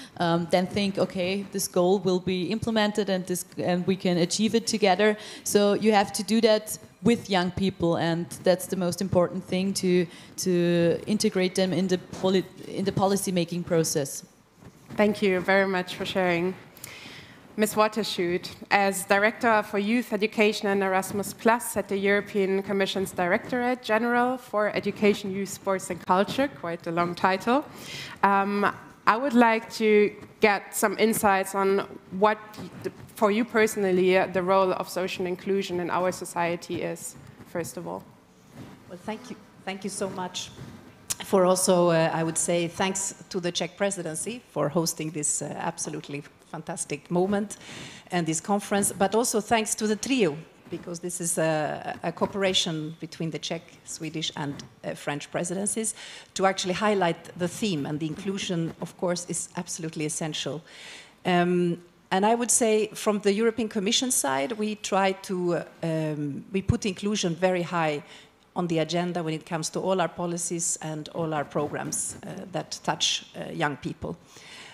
I: then think, okay, this goal will be implemented and we can achieve it together. So you have to do that with young people, and that's the most important thing, to integrate them in the policy-making process.
A: Thank you very much for sharing. Ms. Watershoot, as Director for Youth Education and Erasmus Plus at the European Commission's Directorate General for Education, Youth, Sports and Culture, quite a long title, I would like to get some insights on what, for you personally, the role of social inclusion in our society is, first of all.
J: Well, thank you so much. For also, I would say, thanks to the Czech presidency for hosting this absolutely fantastic moment and this conference, but also thanks to the trio, because this is a cooperation between the Czech, Swedish and French presidencies to actually highlight the theme, and the inclusion, of course, is absolutely essential. And I would say from the European Commission side, we try to, we put inclusion very high on the agenda when it comes to all our policies and all our programs that touch young people.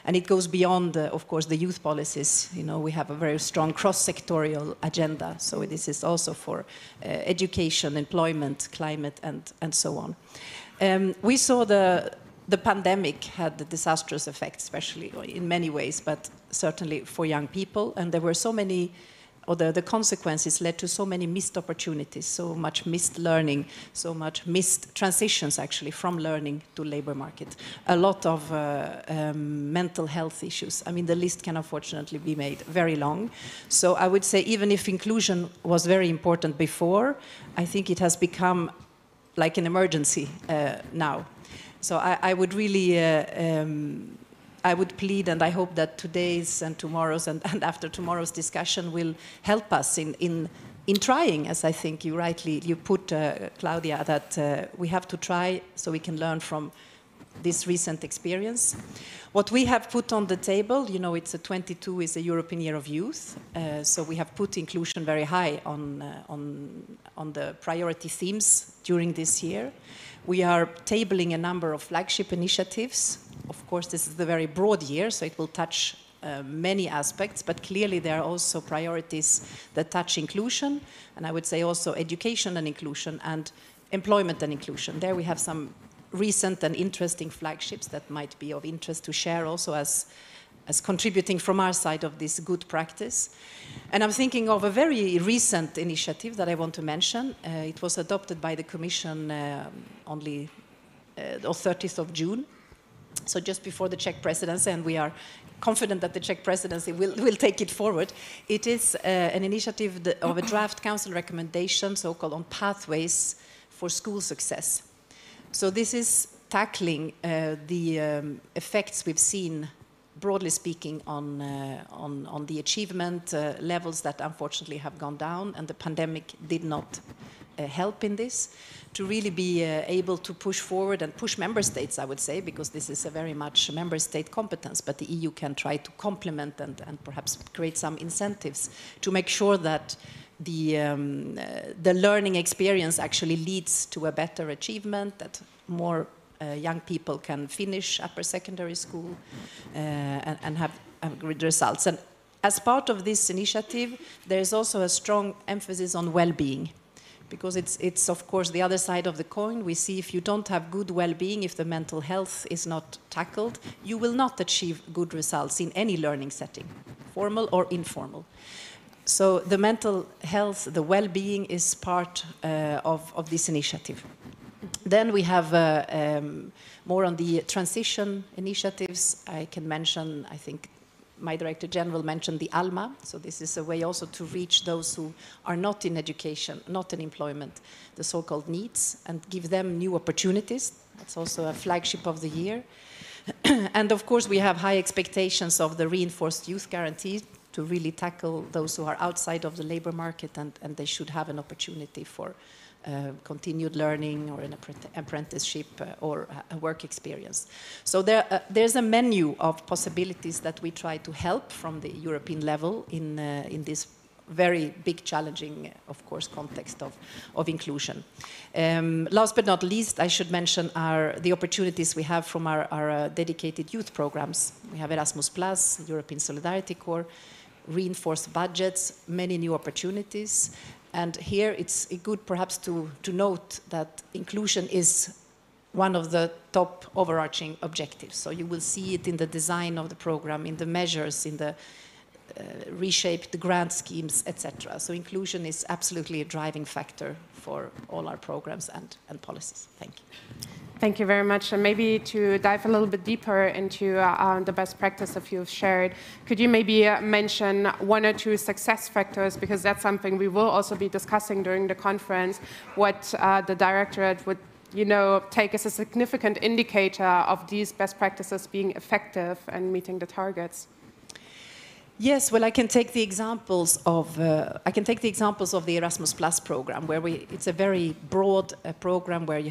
J: And it goes beyond, of course, the youth policies. You know, we have a very strong cross-sectorial agenda. So this is also for education, employment, climate, and so on. We saw the pandemic had a disastrous effect, especially in many ways, but certainly for young people. And there were so many, or the consequences led to so many missed opportunities, so much missed learning, so much missed transitions actually from learning to labor market. A lot of mental health issues. I mean, the list can unfortunately be made very long. So I would say even if inclusion was very important before, I think it has become like an emergency now. So I would really I would plead, and I hope that today's and tomorrow's and after tomorrow's discussion will help us in trying, as I think you put, Claudia, that we have to try so we can learn from this recent experience. What we have put on the table, you know, it's a 22 is a European Year of Youth, so we have put inclusion very high on the priority themes during this year. We are tabling a number of flagship initiatives. Of course, this is the very broad year, so it will touch many aspects, but clearly there are also priorities that touch inclusion, and I would say also education and inclusion, and employment and inclusion. There we have some recent and interesting flagships that might be of interest to share also as contributing from our side of this good practice. And I'm thinking of a very recent initiative that I want to mention. It was adopted by the Commission only on 30th of June, so just before the Czech presidency, and we are confident that the Czech presidency will take it forward. It is an initiative of a draft council recommendation, so-called on pathways for school success. So this is tackling the effects we've seen, broadly speaking, on the achievement levels that unfortunately have gone down, and the pandemic did not help in this, to really be able to push forward and push member states, I would say, because this is a very much member state competence, but the EU can try to complement and perhaps create some incentives to make sure that the learning experience actually leads to a better achievement, that more young people can finish upper secondary school and have good results. And as part of this initiative, there is also a strong emphasis on well-being, because it's of course the other side of the coin. We see if you don't have good well-being, if the mental health is not tackled, you will not achieve good results in any learning setting, formal or informal. So the mental health, the well-being is part of this initiative. Then we have more on the transition initiatives. I can mention, I think my Director General mentioned the ALMA. So this is a way also to reach those who are not in education, not in employment, the so-called needs, and give them new opportunities. That's also a flagship of the year. And of course, we have high expectations of the reinforced youth guarantee to really tackle those who are outside of the labor market, and they should have an opportunity for continued learning or an apprenticeship or a work experience. So there's a menu of possibilities that we try to help from the European level in this very big, challenging, of course, context of inclusion. Last but not least, I should mention the opportunities we have from our dedicated youth programs. We have Erasmus+, European Solidarity Corps, reinforced budgets, many new opportunities. And here it's good perhaps to note that inclusion is one of the top overarching objectives. So you will see it in the design of the program, in the measures, in the reshaped grant schemes, etc. So inclusion is absolutely a driving factor for all our programs and policies. Thank you.
A: Thank you very much. And maybe to dive a little bit deeper into the best practice that you've shared, could you maybe mention one or two success factors, because that's something we will also be discussing during the conference, what the Directorate would take as a significant indicator of these best practices being effective and meeting the targets?
J: Yes, well, I can take the examples of the Erasmus Plus program, where it's a very broad program where you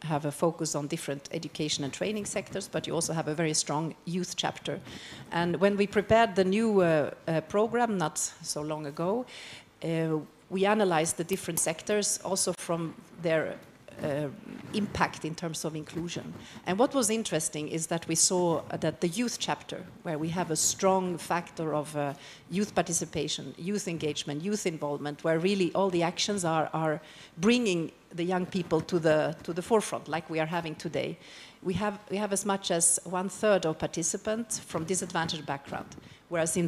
J: have a focus on different education and training sectors, but you also have a very strong youth chapter. And when we prepared the new program not so long ago, we analyzed the different sectors also from their impact in terms of inclusion. And what was interesting is that we saw that the youth chapter, where we have a strong factor of youth participation, youth engagement, youth involvement, where really all the actions are bringing the young people to the forefront, like we are having today. We have as much as 1/3 of participants from disadvantaged background, whereas in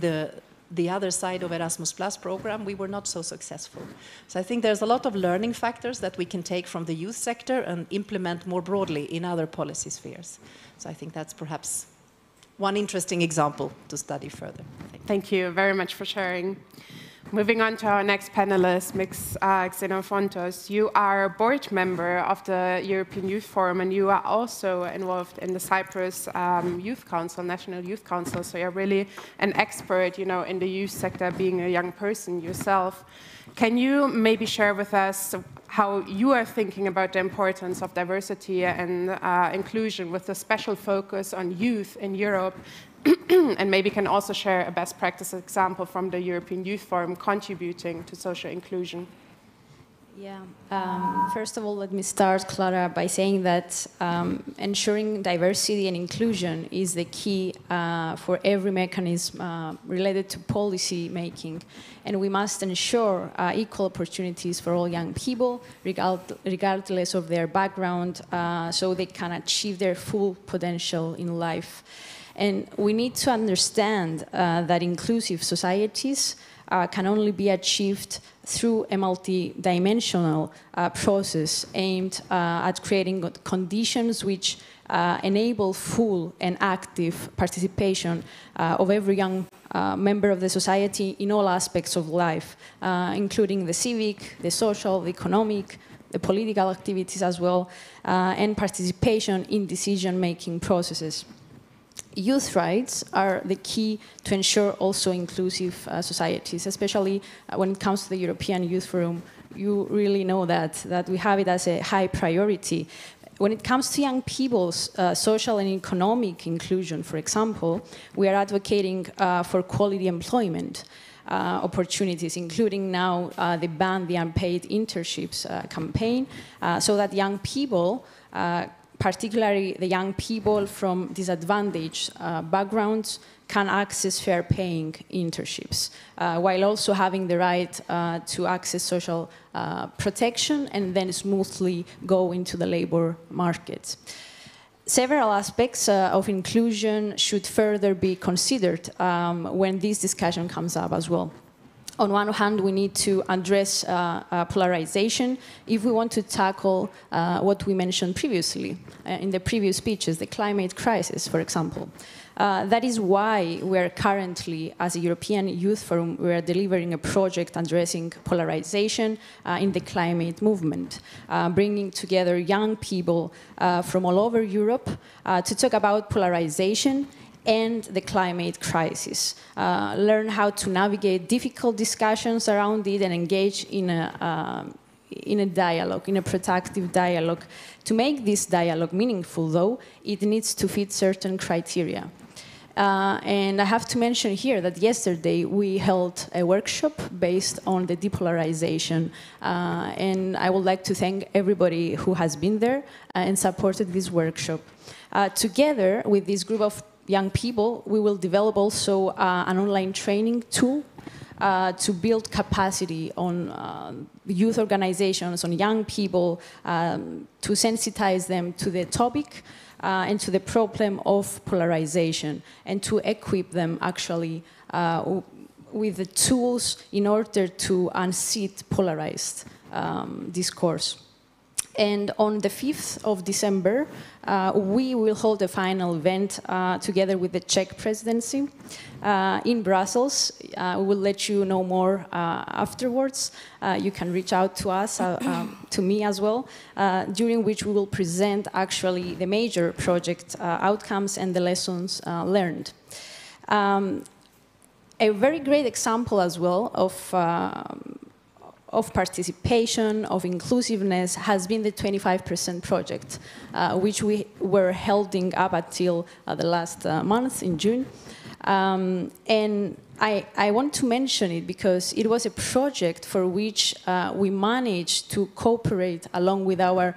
J: the other side of Erasmus Plus program, we were not so successful. So I think there's a lot of learning factors that we can take from the youth sector and implement more broadly in other policy spheres. So I think that's perhaps one interesting example to study further.
A: Thank you very much for sharing. Moving on to our next panelist, Ms. Exinofontos. You are a board member of the European Youth Forum, and you are also involved in the Cyprus Youth Council, National Youth Council. So you're really an expert, in the youth sector, being a young person yourself. Can you maybe share with us how you are thinking about the importance of diversity and inclusion with a special focus on youth in Europe, and maybe can also share a best practice example from the European Youth Forum contributing to social inclusion.
K: Yeah. First of all, let me start, Clara, by saying that ensuring diversity and inclusion is the key for every mechanism related to policy making. And we must ensure equal opportunities for all young people, regardless of their background, so they can achieve their full potential in life. And we need to understand that inclusive societies can only be achieved through a multi-dimensional process aimed at creating conditions which enable full and active participation of every young member of the society in all aspects of life, including the civic, the social, the economic, the political activities as well, and participation in decision-making processes. Youth rights are the key to ensure also inclusive societies, especially when it comes to the European Youth Forum. You really know that we have it as a high priority. When it comes to young people's social and economic inclusion, for example, we are advocating for quality employment opportunities, including now the Ban the Unpaid Internships campaign, so that young people, particularly the young people from disadvantaged backgrounds, can access fair-paying internships, while also having the right to access social protection and then smoothly go into the labor market. Several aspects of inclusion should further be considered when this discussion comes up as well. On one hand, we need to address polarization if we want to tackle what we mentioned previously in the previous speeches, the climate crisis, for example. That is why we are currently, as a European Youth Forum, we are delivering a project addressing polarization in the climate movement, bringing together young people from all over Europe to talk about polarization and the climate crisis, learn how to navigate difficult discussions around it and engage in a dialogue, in a productive dialogue. To make this dialogue meaningful, though, it needs to fit certain criteria. And I have to mention here that yesterday we held a workshop based on the depolarization, and I would like to thank everybody who has been there and supported this workshop. Together with this group of young people, we will develop also an online training tool to build capacity on youth organizations, on young people, to sensitize them to the topic and to the problem of polarization, and to equip them actually with the tools in order to unseat polarized discourse. And on the 5th of December, we will hold a final event together with the Czech presidency in Brussels. We will let you know more afterwards. You can reach out to us, to me as well, during which we will present actually the major project outcomes and the lessons learned. A very great example as well of participation, of inclusiveness, has been the 25% project, which we were holding up until the last month in June. And I want to mention it because it was a project for which we managed to cooperate along with our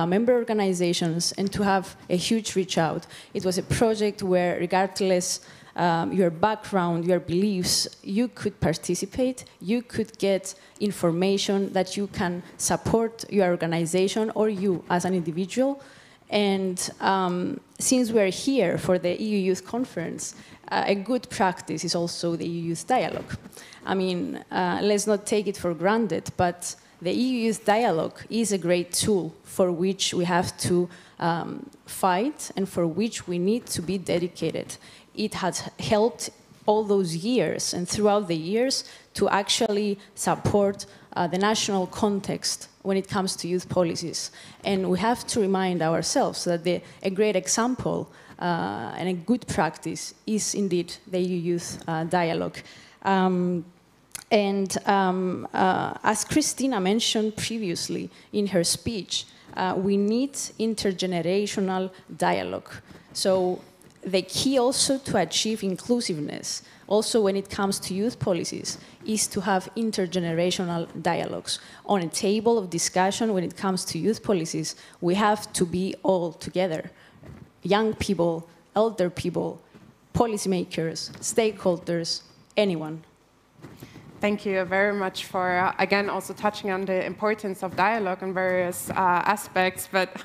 K: member organizations and to have a huge reach out. It was a project where, regardless your background, your beliefs, you could participate, you could get information that you can support your organization or you as an individual. And since we're here for the EU Youth Conference, a good practice is also the EU Youth Dialogue. I mean, let's not take it for granted, but the EU Youth Dialogue is a great tool for which we have to fight and for which we need to be dedicated. It has helped all those years and throughout the years to actually support the national context when it comes to youth policies. And we have to remind ourselves that a great example and a good practice is indeed the EU Youth Dialogue. And as Christina mentioned previously in her speech, we need intergenerational dialogue. So the key also to achieve inclusiveness, also when it comes to youth policies, is to have intergenerational dialogues. On a table of discussion when it comes to youth policies, we have to be all together. Young people, elder people, policymakers, stakeholders, anyone.
A: Thank you very much for, again, also touching on the importance of dialogue in various aspects, but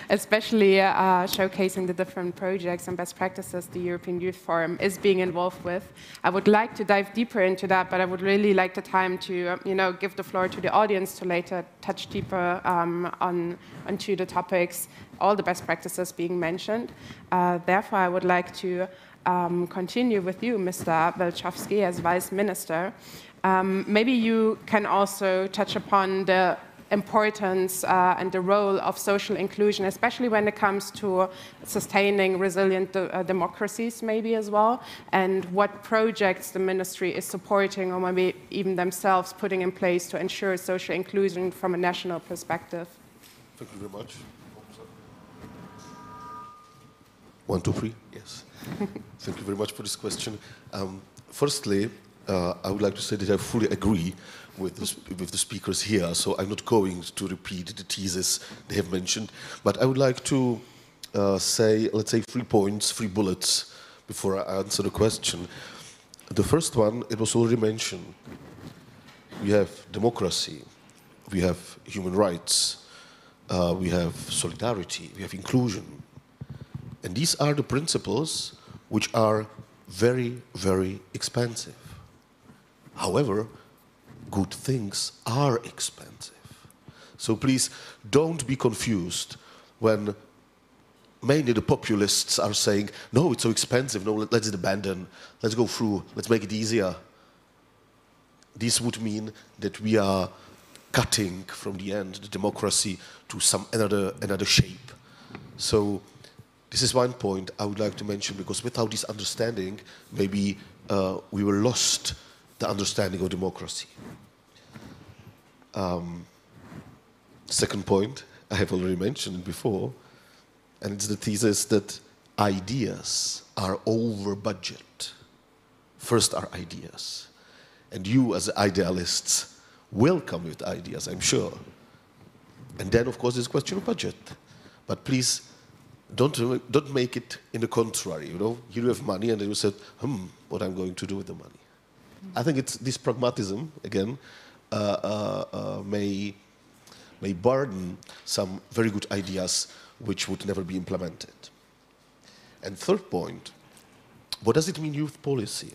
A: especially showcasing the different projects and best practices the European Youth Forum is being involved with. I would like to dive deeper into that, but I would really like the time to give the floor to the audience to later touch deeper onto the topics, all the best practices being mentioned. Therefore, I would like to continue with you, Mr. Welczowski, as Vice Minister. Maybe you can also touch upon the importance and the role of social inclusion, especially when it comes to sustaining resilient democracies, maybe as well, and what projects the ministry is supporting or maybe even themselves putting in place to ensure social inclusion from a national perspective.
H: Thank you very much. 1, 2, 3, yes. Thank you very much for this question. Firstly, I would like to say that I fully agree with the speakers here, so I'm not going to repeat the thesis they have mentioned, but I would like to say, let's say, 3 points, 3 bullets before I answer the question. The first one, it was already mentioned. We have democracy, we have human rights, we have solidarity, we have inclusion. And these are the principles which are very, very expensive. However, good things are expensive. So please don't be confused when mainly the populists are saying, no, it's so expensive, no, let's abandon, let's go through, let's make it easier. This would mean that we are cutting from the end the democracy to some another shape. So this is one point I would like to mention, because without this understanding, maybe we were lost the understanding of democracy. Second point, I have already mentioned it before, and it's the thesis that ideas are over budget. First are ideas. And you as idealists will come with ideas, I'm sure. And then, of course, there's a question of budget. But please, don't make it in the contrary, Here you have money, and then you said, what I'm going to do with the money. I think it's this pragmatism, again, may burden some very good ideas which would never be implemented. And third point, what does it mean, youth policy?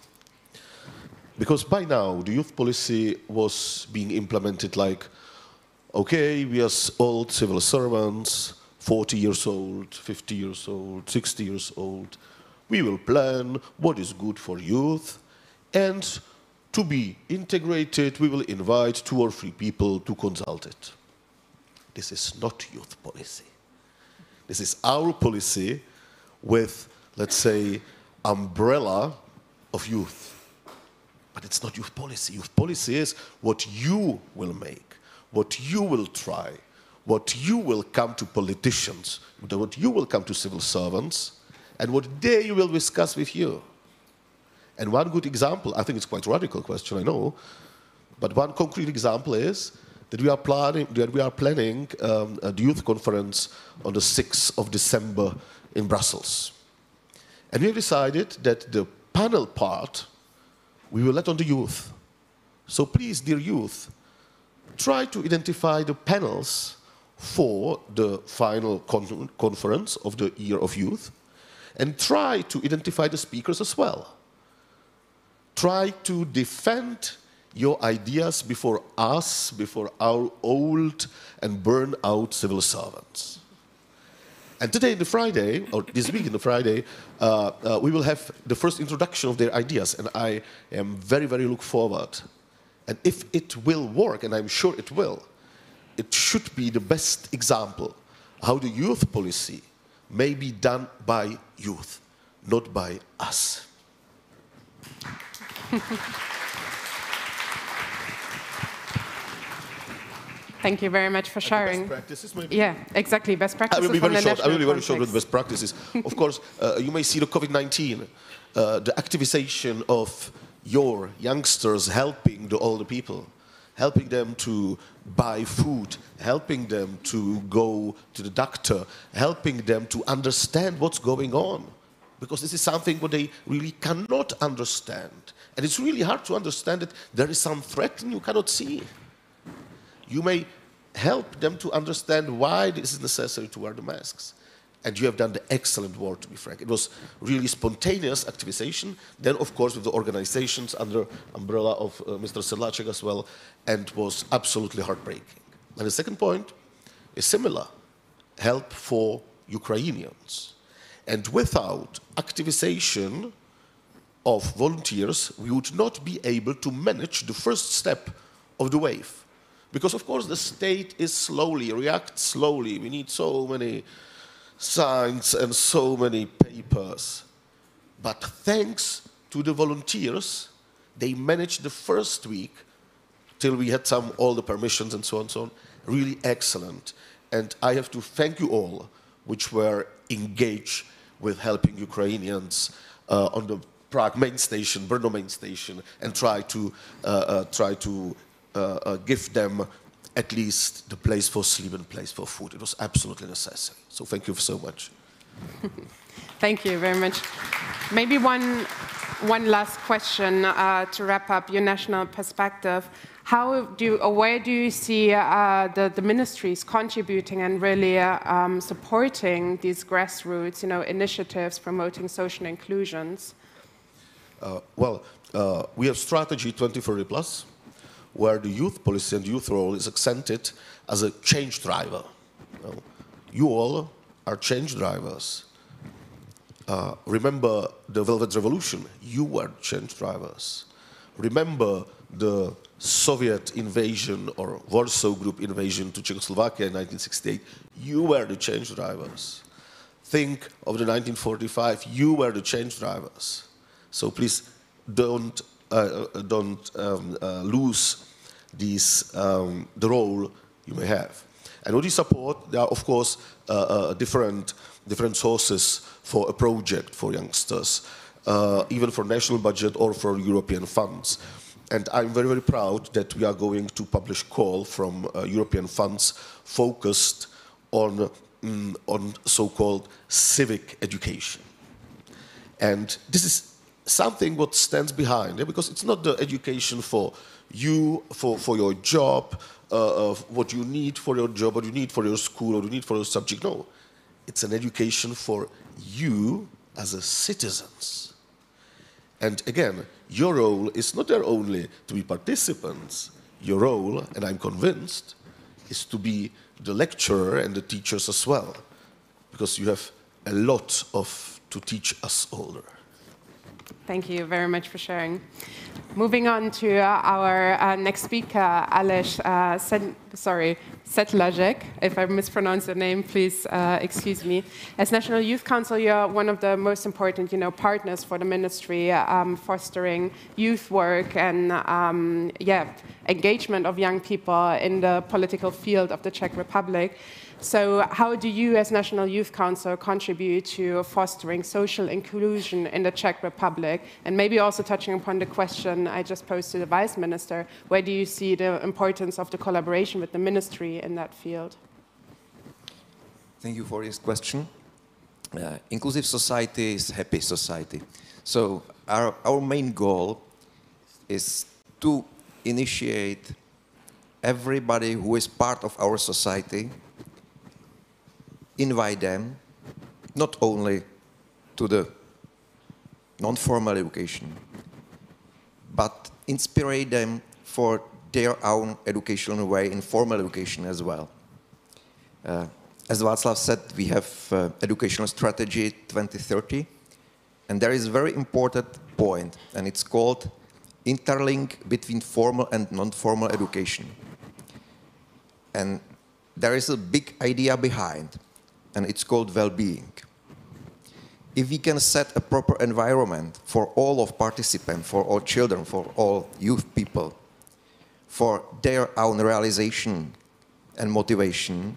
H: Because by now, the youth policy was being implemented like, okay, we are old civil servants, 40 years old, 50 years old, 60 years old. We will plan what is good for youth, and to be integrated, we will invite 2 or 3 people to consult it. This is not youth policy. This is our policy with, let's say, umbrella of youth. But it's not youth policy. Youth policy is what you will make, what you will try, what you will come to politicians, what you will come to civil servants, and what they will discuss with you. And one good example, I think it's quite a radical question, I know, but one concrete example is that we are planning a youth conference on the 6th of December in Brussels. And we have decided that the panel part we will let on the youth. So please, dear youth, try to identify the panels for the final conference of the Year of Youth, and try to identify the speakers as well. Try to defend your ideas before us, before our old and burned-out civil servants. And today, in the Friday, or this week in the Friday, we will have the first introduction of their ideas, and I am very, very look forward. And if it will work, and I'm sure it will, it should be the best example how the youth policy may be done by youth, not by us.
A: Thank you very much for sharing.
H: Best practices, maybe?
A: Yeah, exactly. Best practices.
H: I will be very short. I will be very short with
A: context.
H: best practices. Of course, you may see the COVID-19, the activization of your youngsters helping the older people, helping them to buy food, helping them to go to the doctor, helping them to understand what's going on. Because this is something what they really cannot understand. And it's really hard to understand that there is some threat and you cannot see. You may help them to understand why this is necessary to wear the masks. And you have done the excellent work, to be frank. It was really spontaneous activization. Then, of course, with the organizations under umbrella of Mr. Zedlaczyk as well, and was absolutely heartbreaking. And the second point is similar, help for Ukrainians. And without activization of volunteers, we would not be able to manage the first step of the wave. Because, of course, the state is reacts slowly. We need so many signs and so many papers. But thanks to the volunteers, they managed the first week, till we had all the permissions and so on, really excellent. And I have to thank you all, which were engaged with helping Ukrainians on the Prague main station, Brno main station, and try to give them at least the place for sleep and place for food. It was absolutely necessary. So thank you so much.
A: Thank you very much. Maybe one last question to wrap up your national perspective. Where do you see the ministries contributing and really supporting these grassroots, initiatives promoting social inclusions?
H: We have Strategy 2030+, where the youth policy and youth role is accented as a change driver. You all are change drivers. Remember the Velvet Revolution, you were change drivers. Remember the Soviet invasion or Warsaw Group invasion to Czechoslovakia in 1968, you were the change drivers. Think of the 1945, you were the change drivers. So please don't lose the role you may have. And what you support, there are of course different sources for a project for youngsters, even for national budget or for European funds. And I'm very, very proud that we are going to publish a call from European funds focused on so-called civic education. And this is something what stands behind, because it's not the education for you, for your job, what you need for your job, what you need for your school, or you need for your subject. No, it's an education for you as a citizens. And again, your role is not there only to be participants. Your role, and I'm convinced, is to be the lecturer and the teachers as well, because you have a lot to teach us older.
A: Thank you very much for sharing. Moving on to our next speaker, Aleš Zedlaczyk. If I mispronounce your name, please excuse me. As National Youth Council, you're one of the most important, partners for the ministry, fostering youth work and engagement of young people in the political field of the Czech Republic. So how do you, as National Youth Council, contribute to fostering social inclusion in the Czech Republic? And maybe also touching upon the question I just posed to the Vice Minister, where do you see the importance of the collaboration with the ministry in that field?
L: Thank you for this question. Inclusive society is happy society. So our main goal is to initiate everybody who is part of our society, invite them not only to the non-formal education, but inspire them for their own educational way in formal education as well. As Václav said, we have Educational Strategy 2030, and there is a very important point, and it's called Interlink between formal and non-formal education. And there is a big idea behind, and it's called well-being. If we can set a proper environment for all of participants, for all children, for all youth people, for their own realization, and motivation,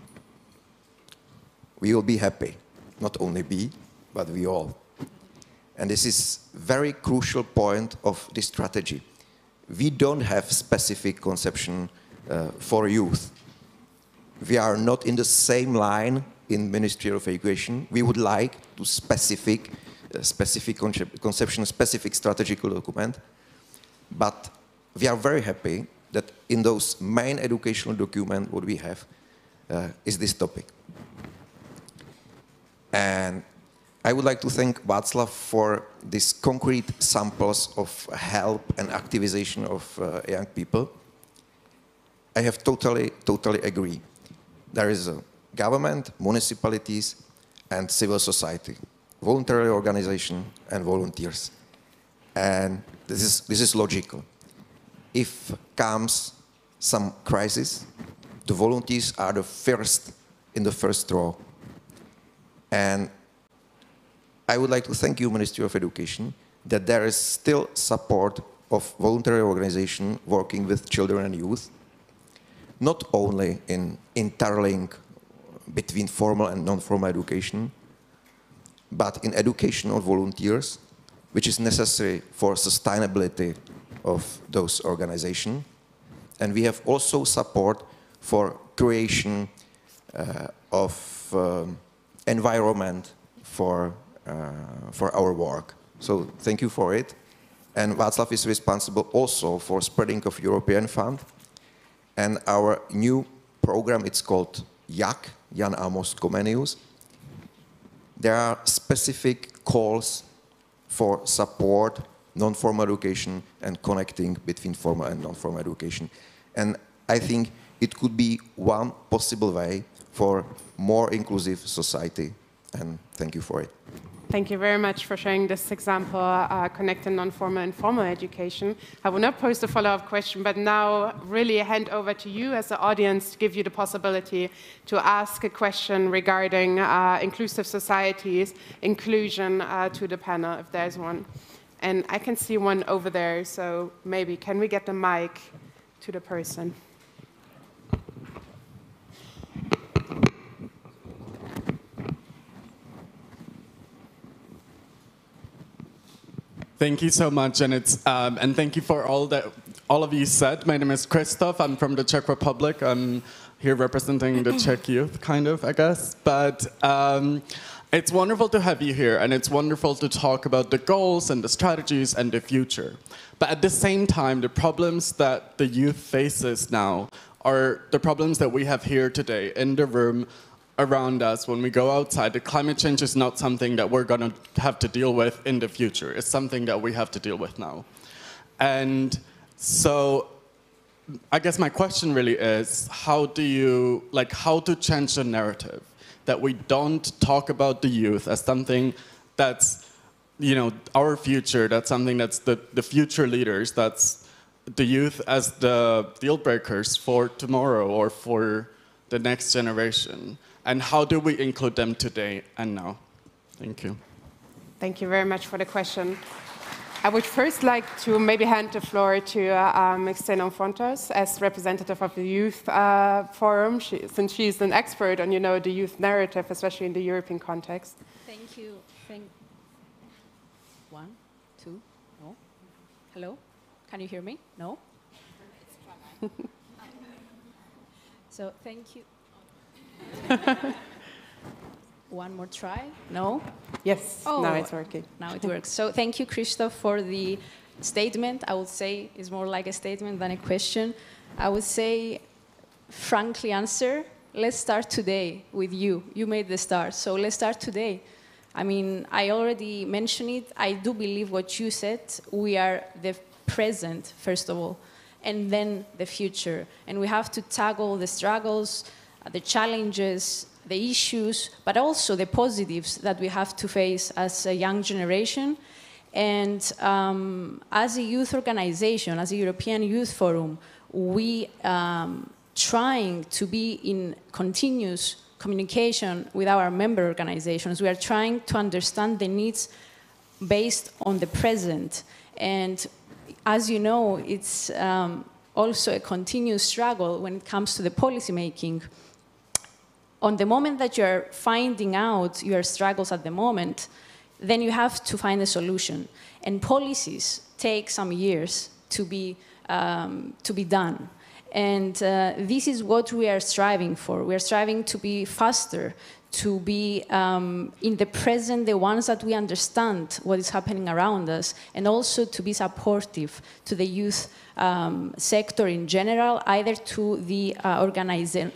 L: we will be happy. Not only we, but we all. And this is a very crucial point of this strategy. We don't have specific conception for youth. We are not in the same line in Ministry of Education. We would like to specific conception, specific strategical document. But we are very happy that in those main educational documents what we have is this topic. And I would like to thank Václav for these concrete samples of help and activization of young people. I have totally agree. There is a government, municipalities, and civil society, voluntary organization, and volunteers. And this is logical. If comes some crisis, the volunteers are the first in the first row. And I would like to thank you, Ministry of Education, that there is still support of voluntary organization working with children and youth, not only in Interlink between formal and non-formal education, but in educational volunteers, which is necessary for sustainability of those organizations. And we have also support for creation of environment for our work. So thank you for it. And Václav is responsible also for spreading of European Fund. And our new program, it's called JAK, Jan Amos Comenius. There are specific calls for support, non-formal education, and connecting between formal and non-formal education. And I think it could be one possible way for more inclusive society. And thank you for it.
A: Thank you very much for sharing this example, connecting non-formal and formal education. I will not pose the follow-up question, but now really hand over to you as the audience to give you the possibility to ask a question regarding inclusive societies, inclusion to the panel, if there's one. And I can see one over there, so maybe can we get the mic to the person?
M: Thank you so much, and and thank you for all of you said. My name is Christoph. I'm from the Czech Republic. I'm here representing the Czech youth, kind of, I guess. But it's wonderful to have you here, and it's wonderful to talk about the goals and the strategies and the future. But at the same time, the problems that the youth faces now are the problems that we have here today in the room around us when we go outside. The climate change is not something that we're going to have to deal with in the future. It's something that we have to deal with now. And so I guess my question really is, how to change the narrative that we don't talk about the youth as something that's, our future, that's something that's the future leaders, that's the youth as the deal breakers for tomorrow or for the next generation. And how do we include them today and now? Thank you.
A: Thank you very much for the question. I would first like to maybe hand the floor to Exinofontos as representative of the Youth Forum, since she's an expert on, the youth narrative, especially in the European context.
K: Thank you. One, two, no. Hello? Can you hear me? No? So thank you. One more try? No?
A: Yes, now it's working.
K: Now it works. So thank you, Christoph, for the statement. I would say it's more like a statement than a question. I would say, frankly answer, let's start today with you. You made the start, so let's start today. I mean, I already mentioned it. I do believe what you said. We are the present, first of all, and then the future. And we have to tackle the struggles, the challenges, the issues, but also the positives that we have to face as a young generation. And as a youth organization, as a European Youth Forum, we trying to be in continuous communication with our member organizations. We are trying to understand the needs based on the present. And as you know, it's also a continuous struggle when it comes to the policy making. On the moment that you're finding out your struggles at the moment, then you have to find a solution. And policies take some years to be done. And this is what we are striving for. We are striving to be faster, to be in the present, the ones that we understand what is happening around us, and also to be supportive to the youth sector in general, either to the organized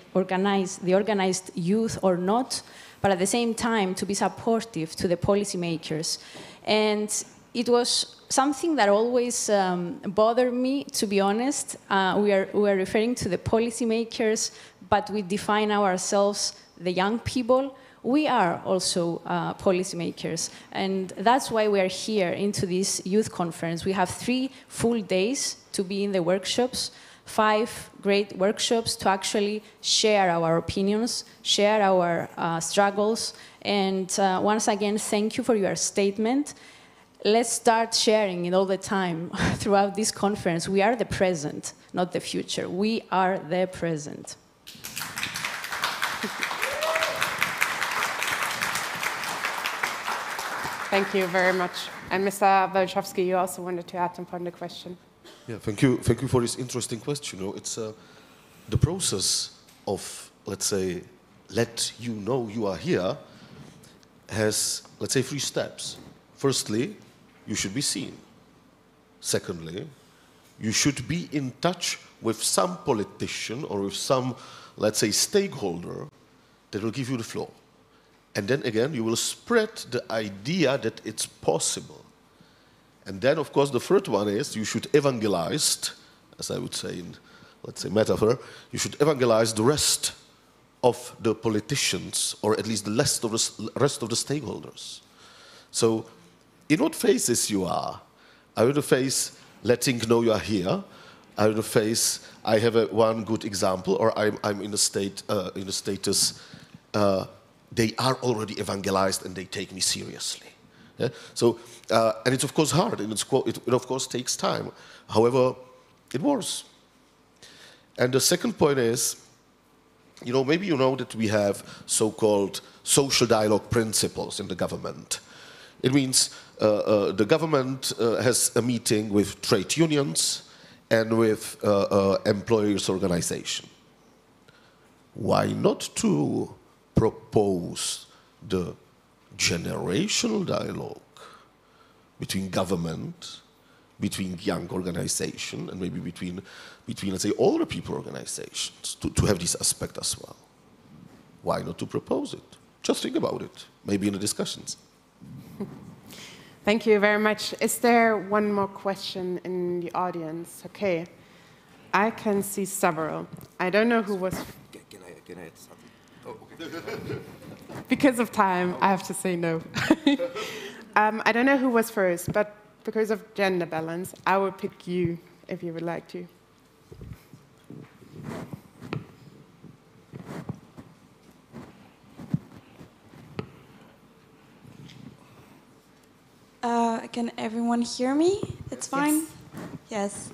K: youth or not, but at the same time to be supportive to the policymakers. And it was something that always bothered me, to be honest. We are referring to the policymakers, but we define ourselves the young people. We are also policymakers, and that's why we are here into this youth conference. We have 3 full days to be in the workshops, 5 great workshops to actually share our opinions, share our struggles, and once again, thank you for your statement. Let's start sharing it all the time throughout this conference. We are the present, not the future. We are the present.
A: Thank you very much. And Mr. Walczowski, you also wanted to add upon the question.
H: Yeah, thank you for this interesting question. You know, it's the process of, let's say, let you know you are here has, let's say, 3 steps. Firstly, you should be seen. Secondly, you should be in touch with some politician or with some, let's say, stakeholder that will give you the floor. And then again, you will spread the idea that it's possible. And then, of course, the third one is you should evangelize, as I would say in, let's say, metaphor, you should evangelize the rest of the politicians, or at least the rest of the stakeholders. So, in what phases you are? Are you the phase letting know you are here? Are you the phase I have one good example, or I'm in a status they are already evangelized and they take me seriously. Yeah? So, and it's of course hard, and it of course takes time. However, it works. And the second point is, you know, maybe you know that we have so-called social dialogue principles in the government. It means the government has a meeting with trade unions and with employers' organization. Why not to propose the generational dialogue between government, between young organization, and maybe between let's say, older people organizations, to have this aspect as well? Why not to propose it? Just think about it, maybe in the discussions.
A: Thank you very much. Is there one more question in the audience? Okay. I can see several. I don't know who was...
L: Can I add something? Oh, okay.
A: Because of time, I have to say no. I don't know who was first, but because of gender balance, I will pick you if you would like to.
N: Can everyone hear me? It's fine? Yes.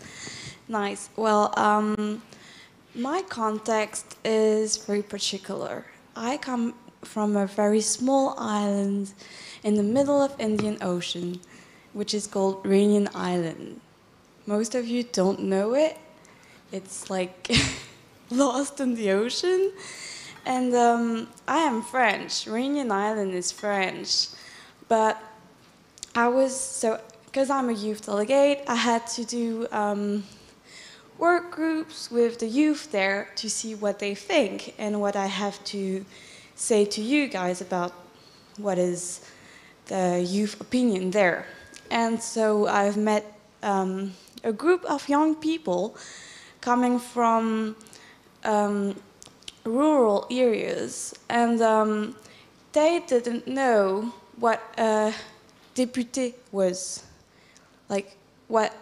N: Nice. Well, my context is very particular. I come from a very small island in the middle of Indian Ocean, which is called Réunion Island. Most of you don't know it. It's like lost in the ocean. And I am French. Réunion Island is French. But because I'm a youth delegate, I had to do work groups with the youth there to see what they think and what I have to say to you guys about what is the youth opinion there. And so I've met a group of young people coming from rural areas, and they didn't know what a député was. Like,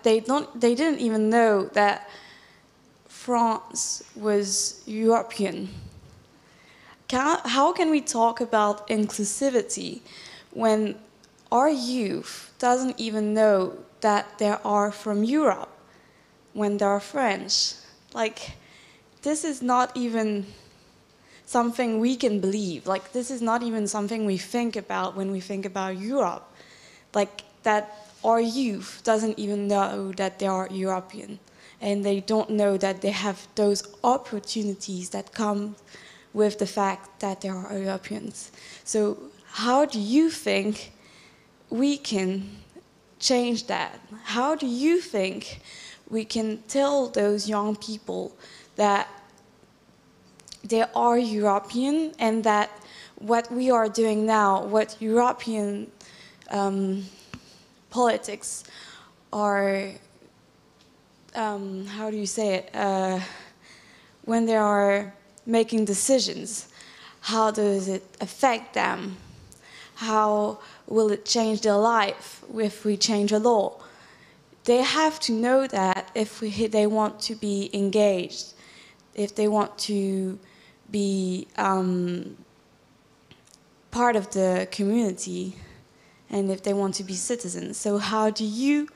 N: they didn't even know that France was European. How can we talk about inclusivity when our youth doesn't even know that they are from Europe? when they're French. Like, this is not even something we can believe. Like, this is not even something we think about when we think about Europe. Like, that our youth doesn't even know that they are European, and they don't know that they have those opportunities that come with the fact that they are Europeans. So how do you think we can change that? How do you think we can tell those young people that they are European, and that what we are doing now, what European politics are, how do you say it, when they are making decisions, how does it affect them? How will it change their life if we change a law? They have to know that if they want to be engaged, if they want to be part of the community, and if they want to be citizens. So how do you,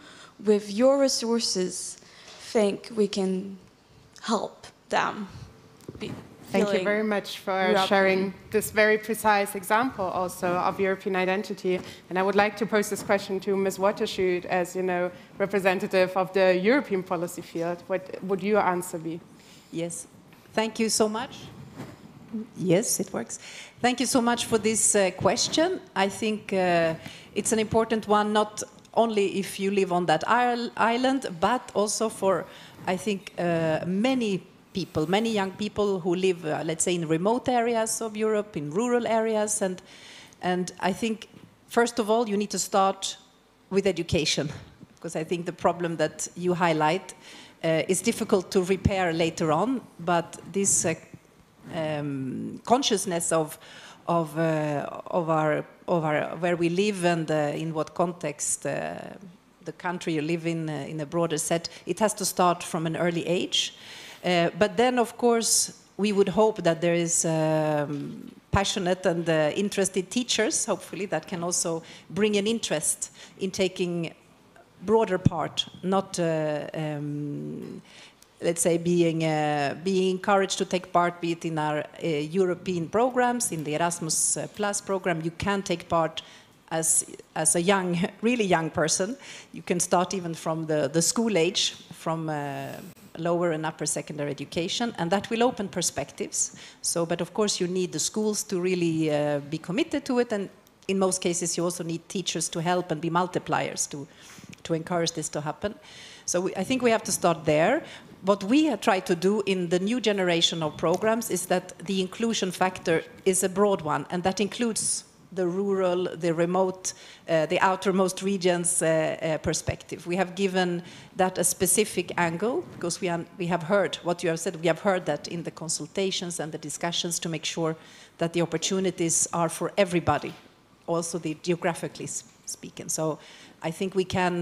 N: with your resources, think we can help them be
A: Thank you very much for
N: European.
A: sharing this very precise example also of European identity. And I would like to pose this question to Ms. Watershoot as, representative of the European policy field. What would your answer be?
J: Yes, thank you so much. Yes, it works. Thank you so much for this question. I think it's an important one, not only if you live on that island, but also for, I think, many people, many young people who live, let's say, in remote areas of Europe, in rural areas. And I think, first of all, you need to start with education, because I think the problem that you highlight is difficult to repair later on, but this consciousness of where we live and in what context the country you live in a broader set, it has to start from an early age. But then, of course, we would hope that there is passionate and interested teachers, hopefully, that can also bring an interest in taking broader part, not let's say, being encouraged to take part, be it in our European programs, in the Erasmus Plus program. You can take part as a young, really young person. You can start even from the school age, from lower and upper secondary education, and that will open perspectives. So, but of course, you need the schools to really be committed to it, and in most cases, you also need teachers to help and be multipliers to encourage this to happen. So I think we have to start there. What we try to do in the new generation of programs is that the inclusion factor is a broad one, and that includes the rural, the remote, the outermost regions perspective. We have given that a specific angle because we have heard what you have said. We have heard that in the consultations and the discussions to make sure that the opportunities are for everybody, also the geographically speaking. So I think we can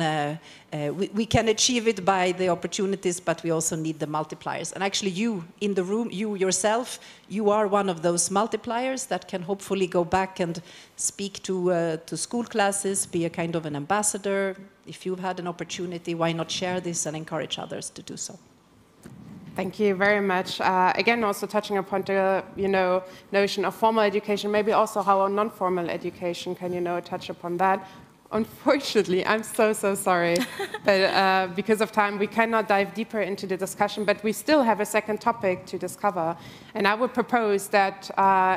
J: achieve it by the opportunities, but we also need the multipliers. And actually you in the room, you yourself, you are one of those multipliers that can hopefully go back and speak to school classes, be a kind of an ambassador. If you've had an opportunity, why not share this and encourage others to do so?
A: Thank you very much. Again, also touching upon the notion of formal education, maybe also how non-formal education can touch upon that. Unfortunately, I'm so sorry, but because of time, we cannot dive deeper into the discussion, but we still have a second topic to discover. And I would propose that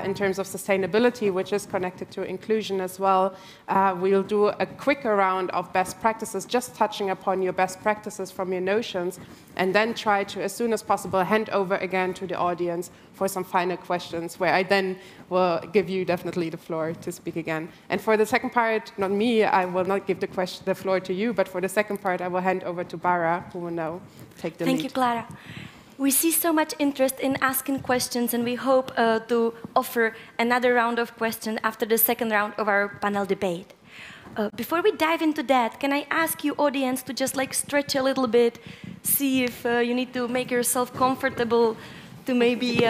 A: in terms of sustainability, which is connected to inclusion as well, we'll do a quicker round of best practices, just touching upon your best practices from your notions, and then try to, as soon as possible, hand over again to the audience for some final questions, where I then will give you definitely the floor to speak again. And for the second part, not me, I will not give the floor to you, but for the second part, I will hand over to Bara, who will now take the lead.
B: Thank you, Clara. We see so much interest in asking questions, and we hope to offer another round of questions after the second round of our panel debate. Before we dive into that, can I ask you, audience, to just stretch a little bit, see if you need to make yourself comfortable, to maybe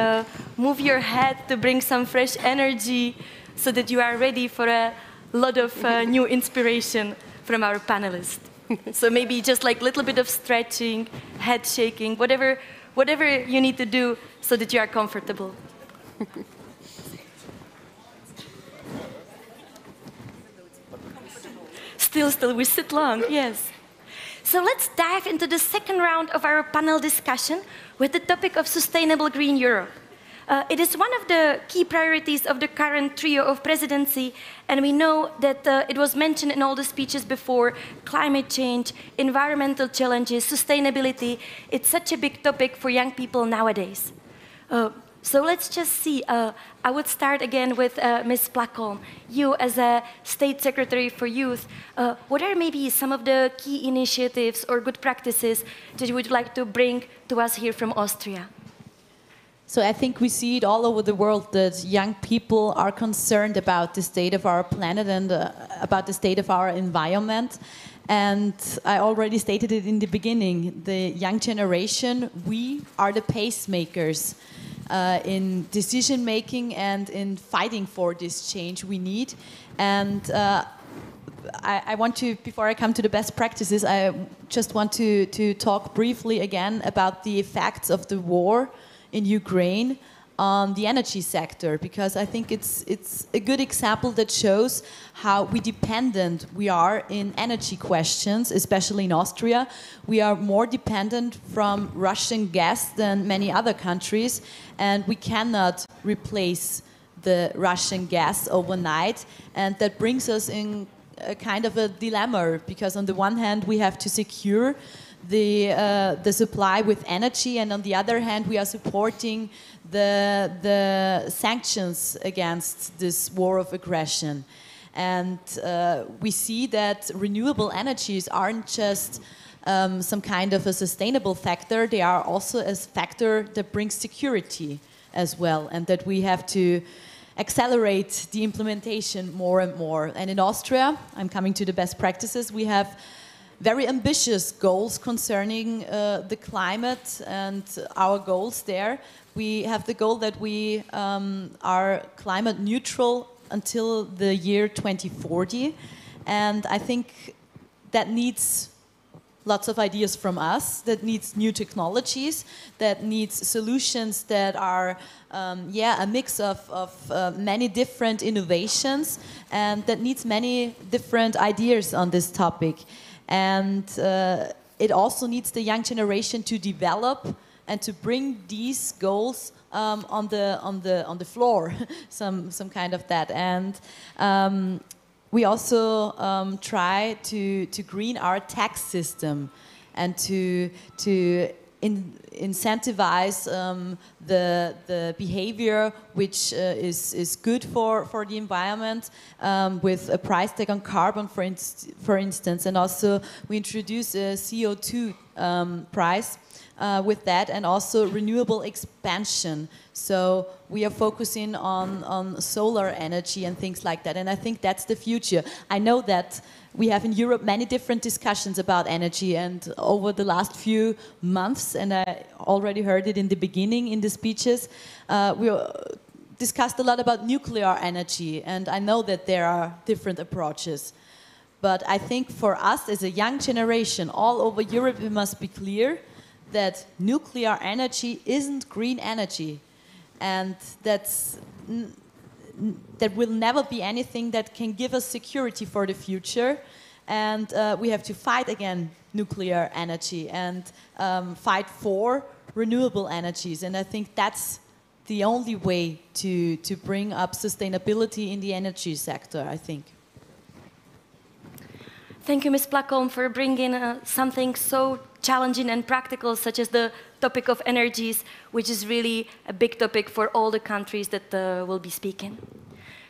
B: move your head to bring some fresh energy so that you are ready for a lot of new inspiration from our panelists. So maybe just like a little bit of stretching, head shaking, whatever you need to do so that you are comfortable. Still, we sit long, yes. So let's dive into the second round of our panel discussion with the topic of sustainable green Europe. It is one of the key priorities of the current trio of presidency, and we know that it was mentioned in all the speeches before: climate change, environmental challenges, sustainability. It's such a big topic for young people nowadays. So let's just see. I would start again with Ms. Placon. You, as a State Secretary for Youth, what are maybe some of the key initiatives or good practices that you would like to bring to us here from Austria?
I: So I think we see it all over the world that young people are concerned about the state of our planet and about the state of our environment. And I already stated it in the beginning, the young generation, we are the pacemakers in decision making and in fighting for this change we need. And I want to, before I come to the best practices, I just want to talk briefly again about the effects of the war in Ukraine on the energy sector, because I think it's a good example that shows how dependent we are in energy questions, especially in Austria. We are more dependent from Russian gas than many other countries, and we cannot replace the Russian gas overnight, and that brings us in a kind of a dilemma, because on the one hand we have to secure the supply with energy, and on the other hand we are supporting the sanctions against this war of aggression. And we see that renewable energies aren't just some kind of a sustainable factor, they are also a factor that brings security as well, and that we have to accelerate the implementation more and more. And in Austria, I'm coming to the best practices, we have very ambitious goals concerning the climate and our goals there. We have the goal that we are climate neutral until the year 2040, and I think that needs lots of ideas from us, that needs new technologies, that needs solutions that are a mix of many different innovations, and that needs many different ideas on this topic. And it also needs the young generation to develop and to bring these goals on the floor, some kind of that. And we also try to green our tax system and to incentivize the behavior which is good for the environment, with a price tag on carbon, for instance, and also we introduce a CO2 price with that, and also renewable expansion. So we are focusing on solar energy and things like that, and I think that's the future. I know that we have in Europe many different discussions about energy, and over the last few months, and I already heard it in the beginning in the speeches, we discussed a lot about nuclear energy, and I know that there are different approaches. But I think for us as a young generation all over Europe, we must be clear that nuclear energy isn't green energy, and that will never be anything that can give us security for the future. And we have to fight against nuclear energy and fight for renewable energies. And I think that's the only way to bring up sustainability in the energy sector, I think.
B: Thank you, Ms. Placon, for bringing something so challenging and practical, such as the topic of energies, which is really a big topic for all the countries that will be speaking.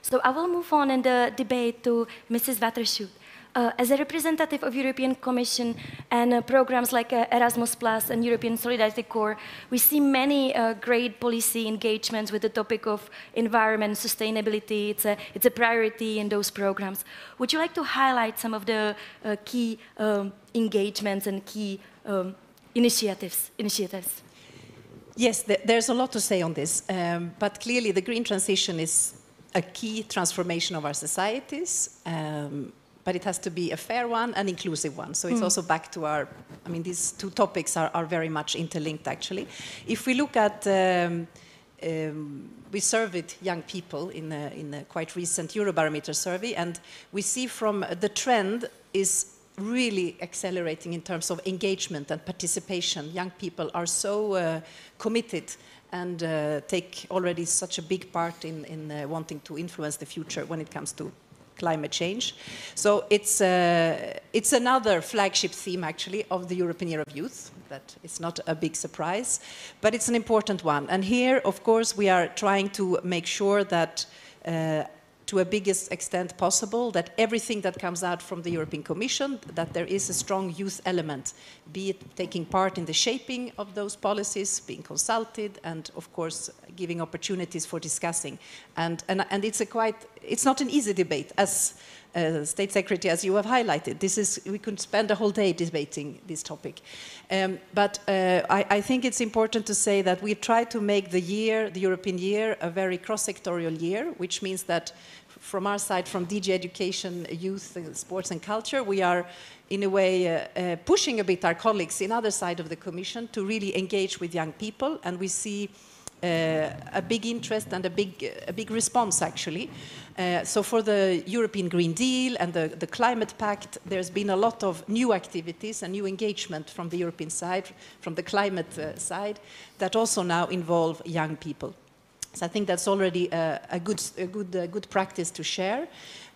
B: So I will move on in the debate to Mrs. Watershoot. As a representative of European Commission and programs like Erasmus Plus and European Solidarity Corps, we see many great policy engagements with the topic of environment, sustainability. It's a priority in those programs. Would you like to highlight some of the key engagements and key initiatives?
J: Yes, there's a lot to say on this, but clearly the green transition is a key transformation of our societies. but it has to be a fair one and inclusive one. So it's also back to our, I mean, these two topics are very much interlinked, actually. If we look at, we surveyed young people in a quite recent Eurobarometer survey, and we see from the trend is really accelerating in terms of engagement and participation. Young people are so committed and take already such a big part in wanting to influence the future when it comes to climate change. So it's another flagship theme, actually, of the European Year of Youth. That is not a big surprise, but it's an important one. And here, of course, we are trying to make sure that to a biggest extent possible, that everything that comes out from the European Commission, that there is a strong youth element, be it taking part in the shaping of those policies, being consulted, and of course giving opportunities for discussing. And it's not an easy debate, as State Secretary, as you have highlighted. We could spend a whole day debating this topic. But I think it's important to say that we try to make the European year, a very cross-sectorial year, which means that from our side, from DG Education, Youth, Sports and Culture, we are in a way pushing a bit our colleagues in other side of the Commission to really engage with young people, and we see a big interest and a big response, actually. So for the European Green Deal and the Climate Pact, there's been a lot of new activities and new engagement from the European side, from the climate side, that also now involve young people. So I think that's already a good practice to share.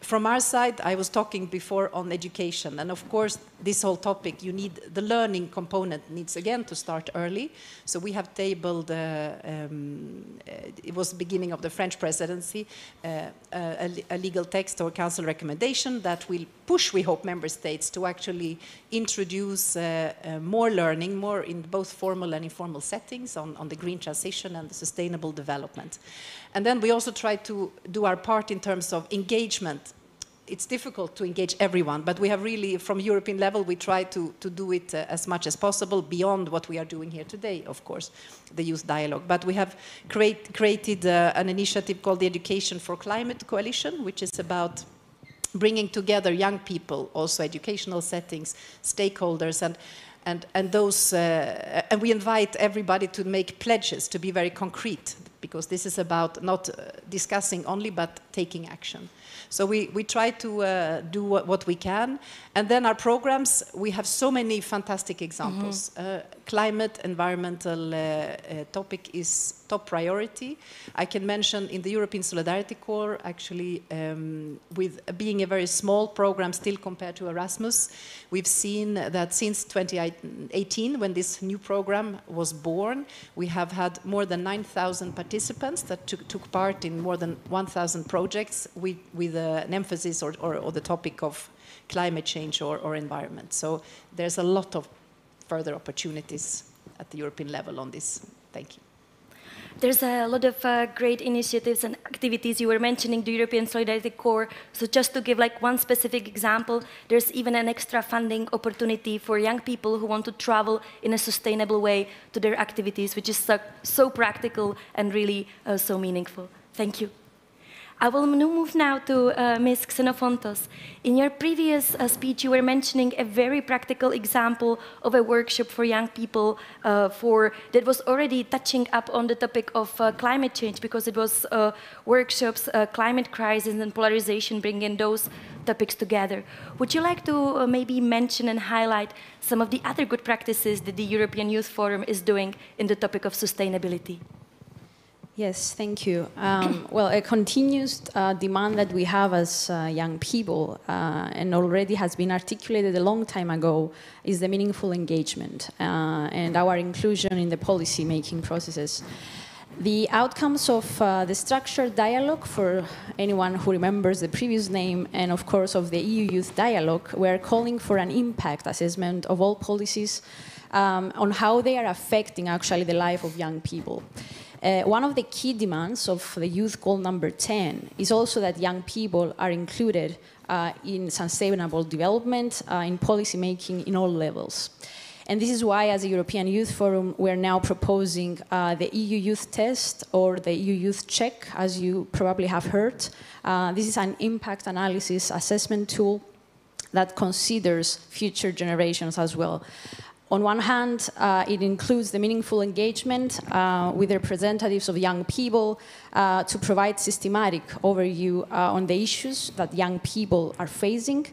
J: From our side, I was talking before on education, and of course, this whole topic, you need the learning component needs again to start early. So we have tabled, it was the beginning of the French presidency, a legal text or council recommendation that will push, we hope, member states to actually introduce more learning, more in both formal and informal settings on the green transition and the sustainable development. And then we also try to do our part in terms of engagement. It's difficult to engage everyone, but we have really, from European level, we try to do it as much as possible beyond what we are doing here today, of course, the youth dialogue. But we have created an initiative called the Education for Climate Coalition, which is about bringing together young people, also educational settings, stakeholders, and those, and we invite everybody to make pledges, to be very concrete, because this is about not discussing only, but taking action. So we try to do what we can. And then our programs, we have so many fantastic examples. Climate, environmental topic is top priority. I can mention in the European Solidarity Corps, actually, with being a very small program still compared to Erasmus, we've seen that since 2018, when this new program was born, we have had more than 9,000 participants that took part in more than 1,000 projects with an emphasis or the topic of climate change or environment. So there's a lot of further opportunities at the European level on this. Thank you.
B: There's a lot of great initiatives and activities. You were mentioning the European Solidarity Corps. So just to give like one specific example, there's even an extra funding opportunity for young people who want to travel in a sustainable way to their activities, which is so practical and really so meaningful. Thank you. I will move now to Ms. Exinofontos. In your previous speech, you were mentioning a very practical example of a workshop for young people that was already touching up on the topic of climate change, because it was workshops, climate crisis and polarization, bringing those topics together. Would you like to maybe mention and highlight some of the other good practices that the European Youth Forum is doing in the topic of sustainability?
K: Yes, thank you. Well, a continuous demand that we have as young people, and already has been articulated a long time ago, is the meaningful engagement and our inclusion in the policy-making processes. The outcomes of the structured dialogue, for anyone who remembers the previous name, and of course of the EU Youth Dialogue, we're calling for an impact assessment of all policies on how they are affecting actually the life of young people. One of the key demands of the Youth Goal number 10 is also that young people are included in sustainable development, in policy making in all levels. And this is why, as a European Youth Forum, we're now proposing the EU Youth Test, or the EU Youth Check, as you probably have heard. This is an impact analysis assessment tool that considers future generations as well. On one hand, it includes the meaningful engagement with representatives of young people to provide systematic overview on the issues that young people are facing.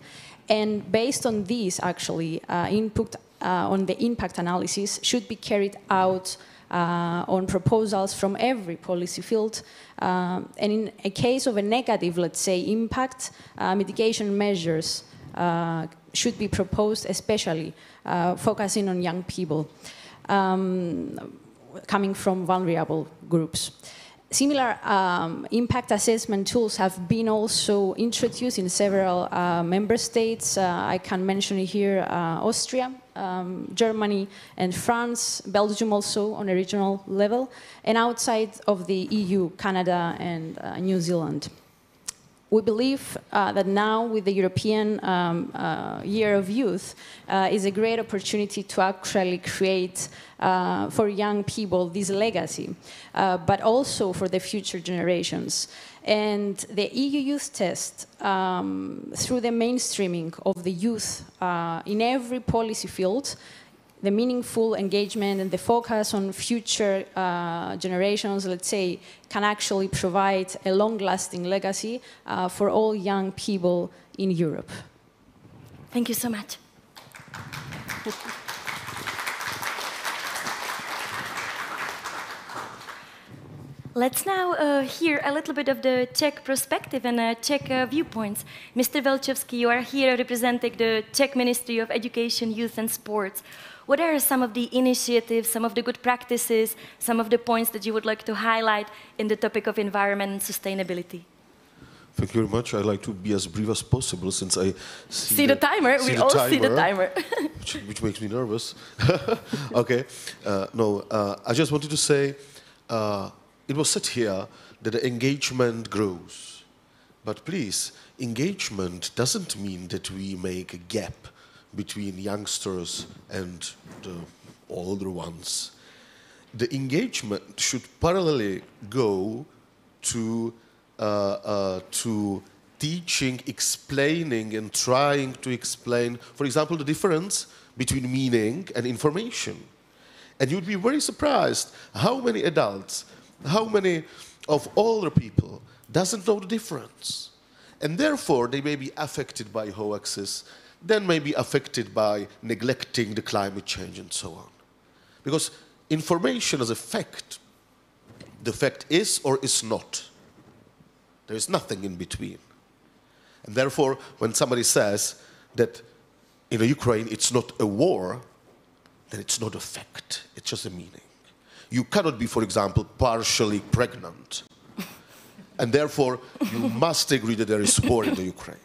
K: And based on this, actually, input on the impact analysis should be carried out on proposals from every policy field. And in a case of a negative, let's say, impact, mitigation measures should be proposed, especially focusing on young people coming from vulnerable groups. Similar impact assessment tools have been also introduced in several member states. I can mention here Austria, Germany and France, Belgium also on a regional level, and outside of the EU, Canada and New Zealand. We believe that now with the European Year of Youth is a great opportunity to actually create for young people this legacy, but also for the future generations. And the EU Youth Test, through the mainstreaming of the youth in every policy field, the meaningful engagement and the focus on future generations, let's say, can actually provide a long-lasting legacy for all young people in Europe.
B: Thank you so much. Let's now hear a little bit of the Czech perspective and Czech viewpoints. Mr. Velchovský, you are here representing the Czech Ministry of Education, Youth and Sports. What are some of the initiatives, some of the good practices, some of the points that you would like to highlight in the topic of environment and sustainability?
H: Thank you very much. I'd like to be as brief as possible since I
B: see the timer. We all see the timer.
H: which makes me nervous. Okay. I just wanted to say, it was said here that the engagement grows. But please, engagement doesn't mean that we make a gap between youngsters and the older ones. The engagement should parallelly go to teaching, explaining, and trying to explain, for example, the difference between meaning and information. And you'd be very surprised how many adults, how many of older people doesn't know the difference. And therefore, they may be affected by hoaxes, then may be affected by neglecting the climate change and so on. Because information is a fact. The fact is or is not. There is nothing in between. And therefore, when somebody says that in Ukraine it's not a war, then it's not a fact. It's just a meaning. You cannot be, for example, partially pregnant. And therefore, you must agree that there is war in the Ukraine.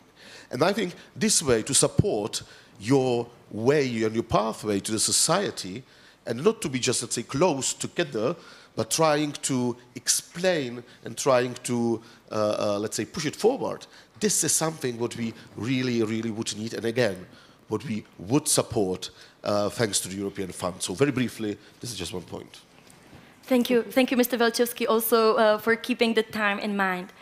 H: And I think this way to support your way and your pathway to the society, and not to be just, let's say, close together, but trying to explain and trying to, let's say, push it forward. This is something what we really, really would need, and again, what we would support thanks to the European Fund. So very briefly, this is just one point.
B: Thank you, Mr. Velchovský, also for keeping the time in mind.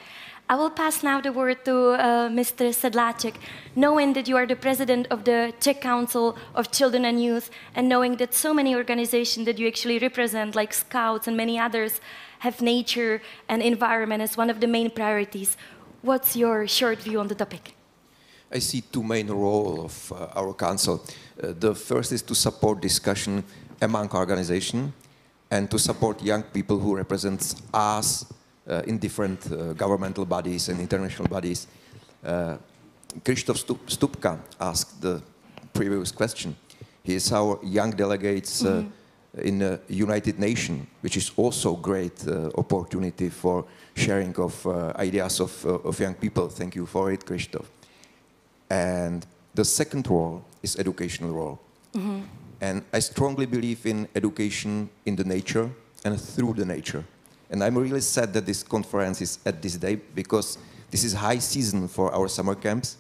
B: I will pass now the word to Mr. Zedlaczyk. Knowing that you are the president of the Czech Council of Children and Youth, and knowing that so many organizations that you actually represent, like Scouts and many others, have nature and environment as one of the main priorities, what's your short view on the topic?
L: I see two main roles of our council. The first is to support discussion among organizations and to support young people who represent us in different governmental bodies and international bodies. Krzysztof Stupka asked the previous question. He is our young delegates in the United Nations, which is also a great opportunity for sharing of ideas of young people. Thank you for it, Krzysztof. And the second role is educational role. And I strongly believe in education in the nature and through the nature. And I'm really sad that this conference is at this day, because this is high season for our summer camps.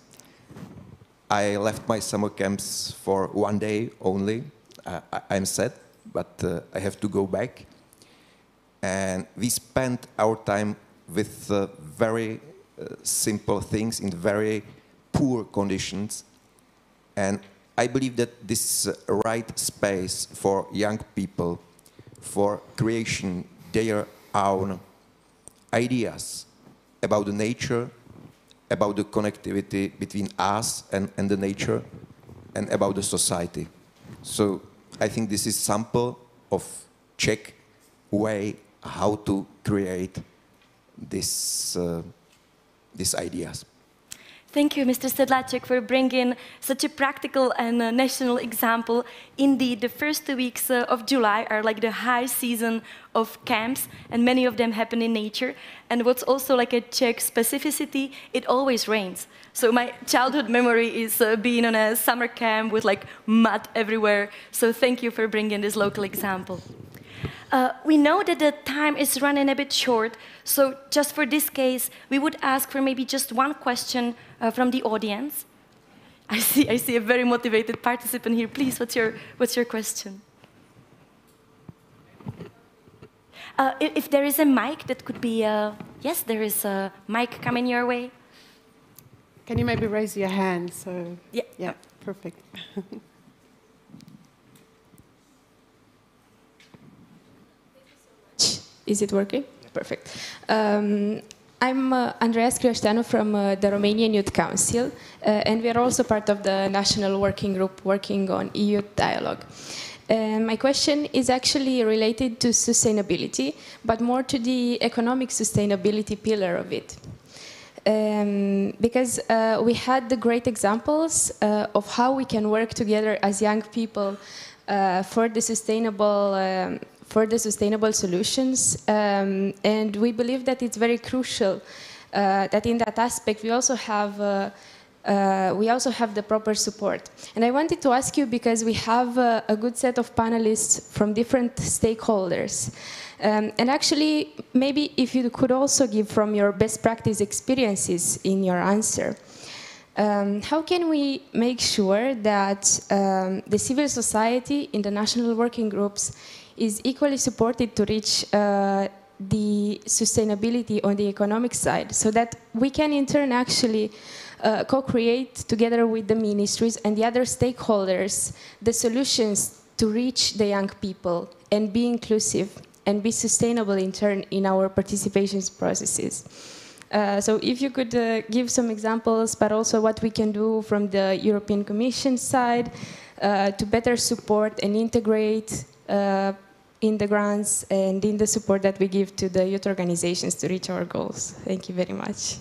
L: I left my summer camps for 1 day only. I'm sad, but I have to go back. And we spent our time with very simple things in very poor conditions. And I believe that this is a right space for young people for creation their own ideas about the nature, about the connectivity between us and the nature, and about the society. So I think this is sample of Czech way how to create these ideas.
B: Thank you, Mr. Zedlaczyk, for bringing such a practical and national example. Indeed, the first 2 weeks of July are like the high season of camps, and many of them happen in nature. And what's also like a Czech specificity, it always rains. So my childhood memory is being on a summer camp with like mud everywhere. So thank you for bringing this local example. We know that the time is running a bit short, so just for this case, we would ask for maybe just one question from the audience. I see a very motivated participant here. Please, what's your question? If there is a mic, that could be, yes, there is a mic coming your way.
A: Can you maybe raise your hand? So yeah, perfect.
O: Is it working? Yeah. Perfect. I'm Andreea Scrioșteanu from the Romanian Youth Council, and we are also part of the national working group working on EU dialogue. My question is actually related to sustainability, but more to the economic sustainability pillar of it. Because we had the great examples of how we can work together as young people for the sustainable solutions, and we believe that it's very crucial that in that aspect we also have the proper support. And I wanted to ask you, because we have a good set of panelists from different stakeholders, and actually maybe if you could also give from your best practice experiences in your answer. How can we make sure that the civil society in the national working groups is equally supported to reach the sustainability on the economic side, so that we can in turn actually co-create together with the ministries and the other stakeholders the solutions to reach the young people and be inclusive and be sustainable in turn in our participation processes. So if you could give some examples, but also what we can do from the European Commission side to better support and integrate in the grants and in the support that we give to the youth organizations to reach our goals. Thank you very much.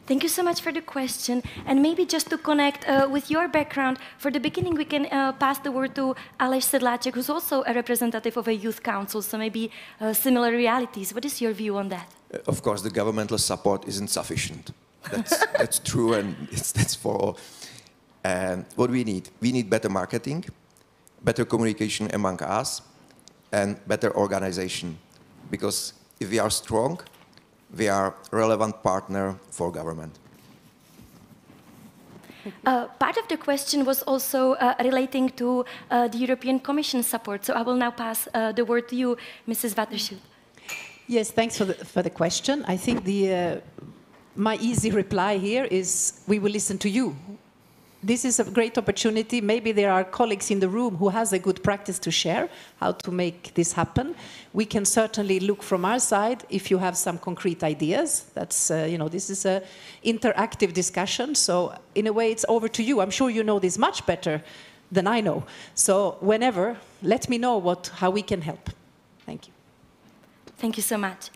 B: Thank you so much for the question. And maybe just to connect with your background, for the beginning we can pass the word to Aleš Zedlaczyk, who's also a representative of a youth council, so maybe similar realities. What is your view on that?
L: Of course, the governmental support isn't sufficient. That's true, and that's for all. What we need better marketing, better communication among us, and better organization. Because if we are strong, we are a relevant partner for government.
B: Part of the question was also relating to the European Commission support. So I will now pass the word to you, Mrs. Watershoot.
J: Yes, thanks for the question. I think my easy reply here is we will listen to you. This is a great opportunity. Maybe there are colleagues in the room who has a good practice to share how to make this happen. We can certainly look from our side if you have some concrete ideas. That's, this is an interactive discussion. So in a way, it's over to you. I'm sure you know this much better than I know. So whenever, let me know how we can help. Thank you.
B: Thank you so much.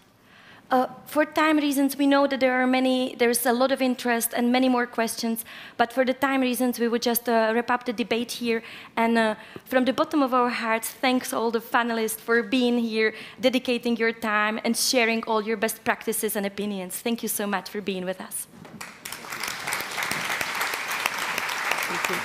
B: For time reasons, we know that there's a lot of interest and many more questions, but for the time reasons, we would just wrap up the debate here. And from the bottom of our hearts, thanks all the panelists for being here, dedicating your time and sharing all your best practices and opinions. Thank you so much for being with us.
A: Thank you.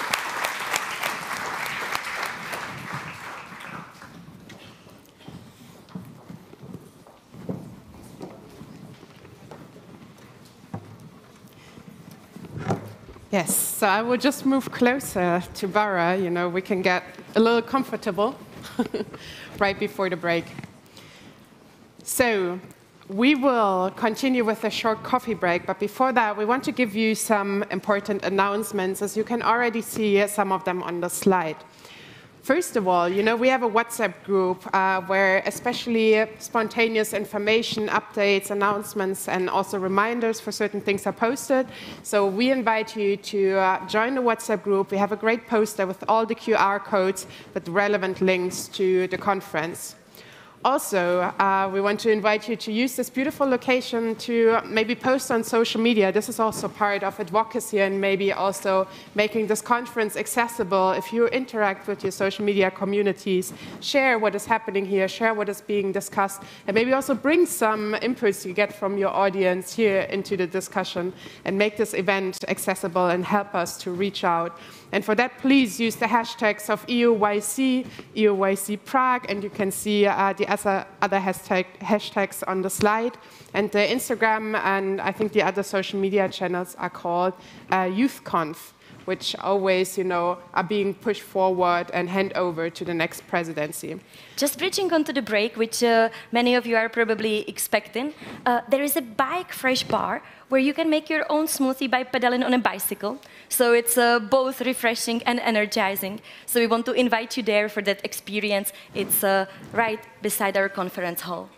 A: Yes, so I will just move closer to Bara. We can get a little comfortable right before the break. So We will continue with a short coffee break, but before that, we want to give you some important announcements, as you can already see some of them on the slide. First of all, we have a WhatsApp group where especially spontaneous information, updates, announcements, and also reminders for certain things are posted. So we invite you to join the WhatsApp group. We have a great poster with all the QR codes with relevant links to the conference. Also, we want to invite you to use this beautiful location to maybe post on social media. This is also part of advocacy and maybe also making this conference accessible. If you interact with your social media communities, share what is happening here, share what is being discussed, and maybe also bring some inputs you get from your audience here into the discussion and make this event accessible and help us to reach out. And for that, please use the hashtags of EUYC, EUYC Prague, and you can see the other hashtags on the slide. And the Instagram and I think the other social media channels are called YouthConf, which always, are being pushed forward and hand over to the next presidency.
B: Just bridging onto the break, which many of you are probably expecting, there is a bike fresh bar where you can make your own smoothie by pedaling on a bicycle. So it's both refreshing and energizing. So we want to invite you there for that experience. It's right beside our conference hall.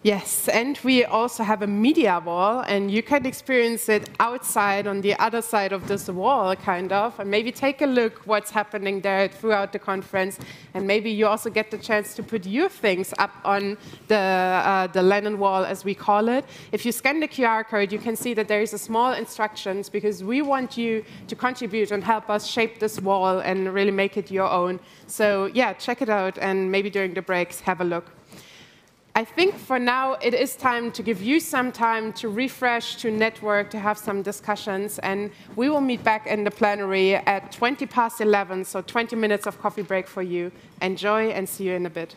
A: Yes, and we also have a media wall, and you can experience it outside on the other side of this wall, kind of, and maybe take a look what's happening there throughout the conference, and maybe you also get the chance to put your things up on the Lennon wall, as we call it. If you scan the QR code, you can see that there is a small instructions, because we want you to contribute and help us shape this wall and really make it your own. So yeah, check it out, and maybe during the breaks, have a look. I think for now it is time to give you some time to refresh, to network, to have some discussions, and we will meet back in the plenary at 11:20, so 20 minutes of coffee break for you. Enjoy and see you in a bit.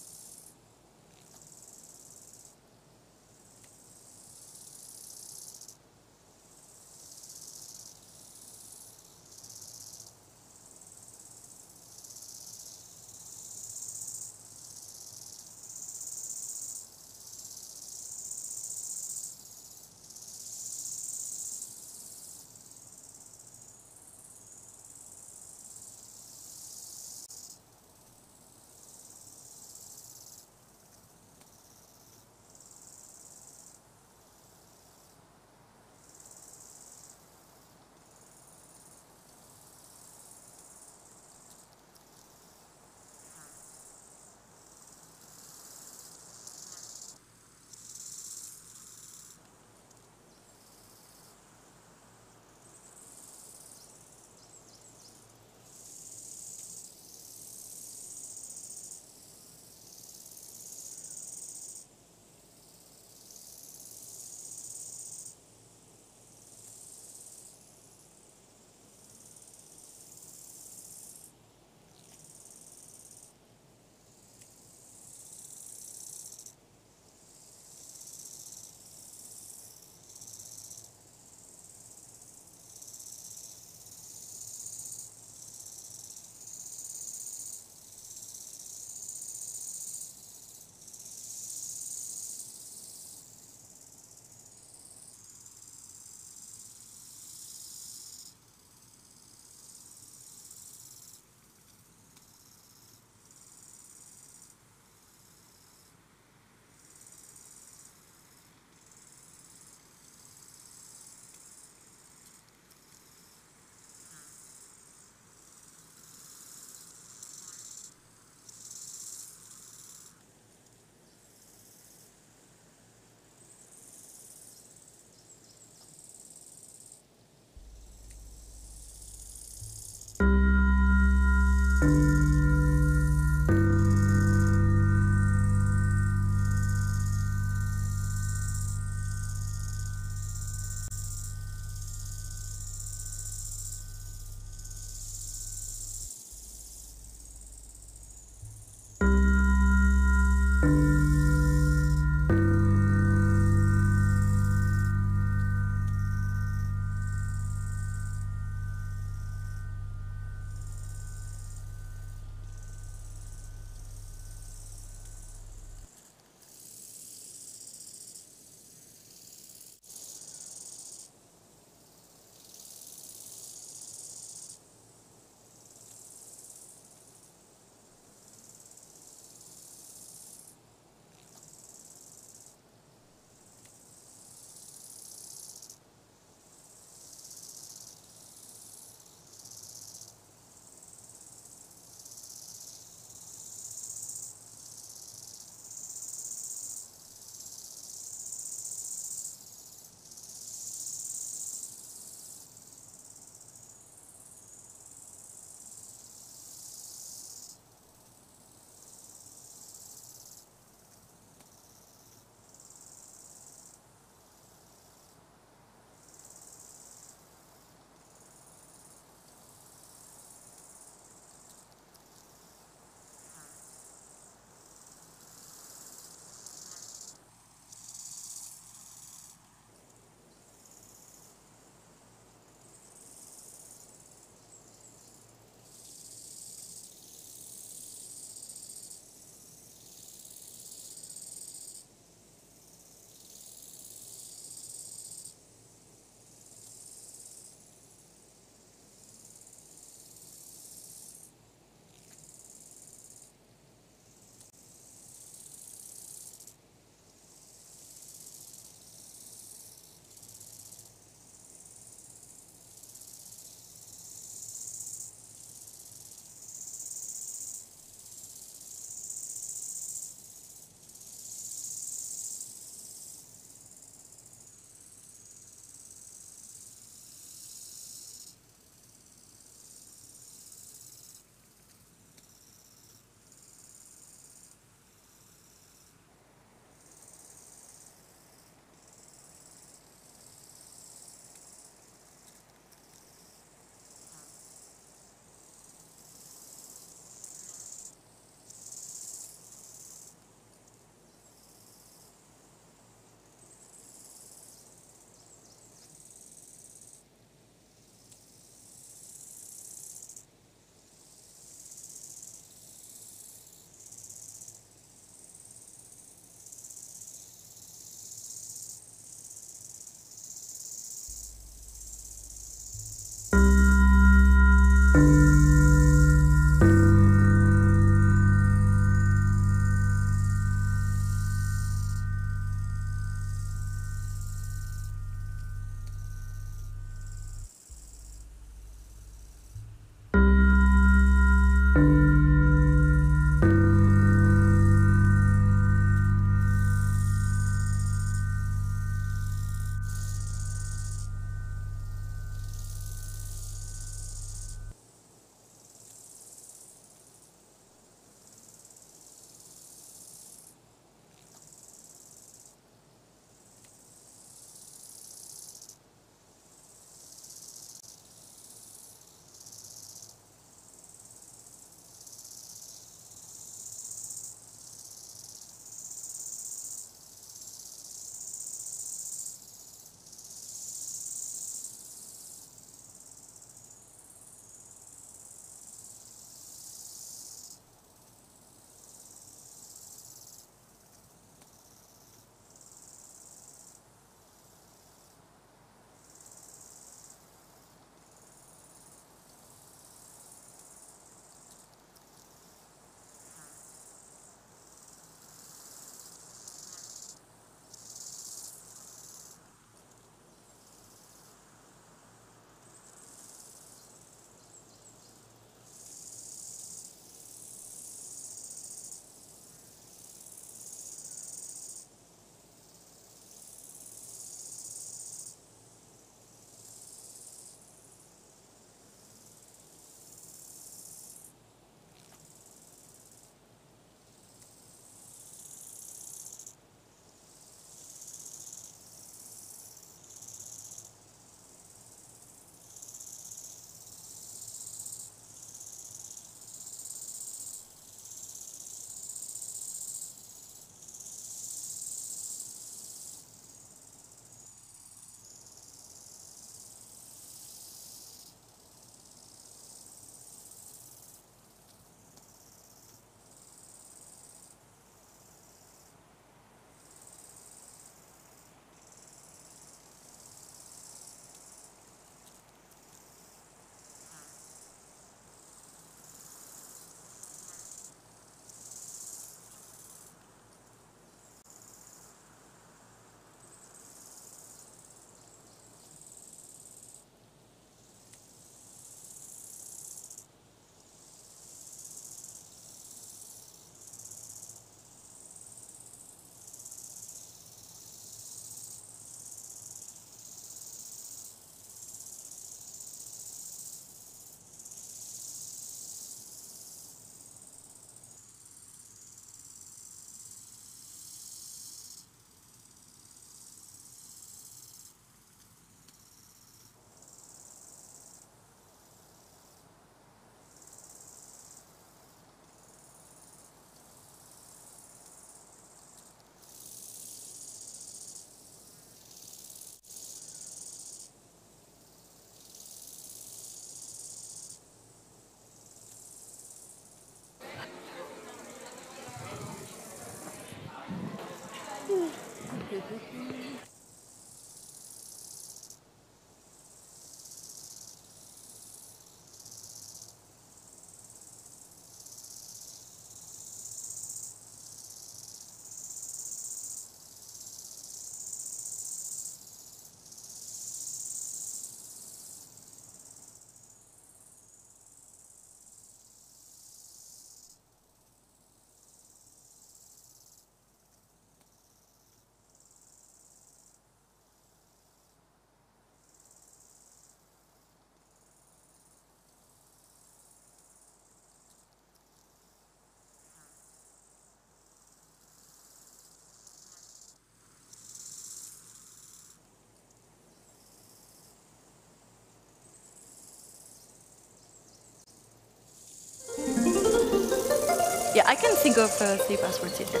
B: Yeah, I can think of 3 passwords here. Yeah,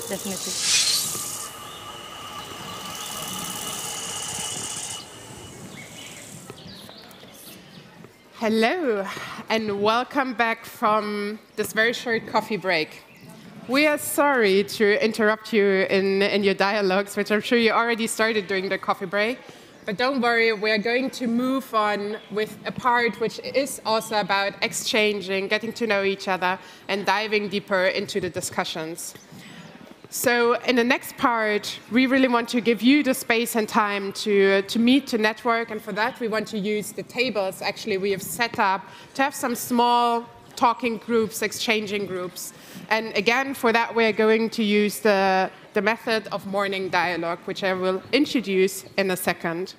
B: definitely.
A: Hello, and welcome back from this very short coffee break. We are sorry to interrupt you in your dialogues, which I'm sure you already started during the coffee break. But don't worry, we are going to move on with a part which is also about exchanging, getting to know each other, and diving deeper into the discussions. So in the next part, we really want to give you the space and time to meet, to network, and for that we want to use the tables actually we have set up to have some small talking groups, exchanging groups. And again, for that, we're going to use the method of morning dialogue, which I will introduce in a second.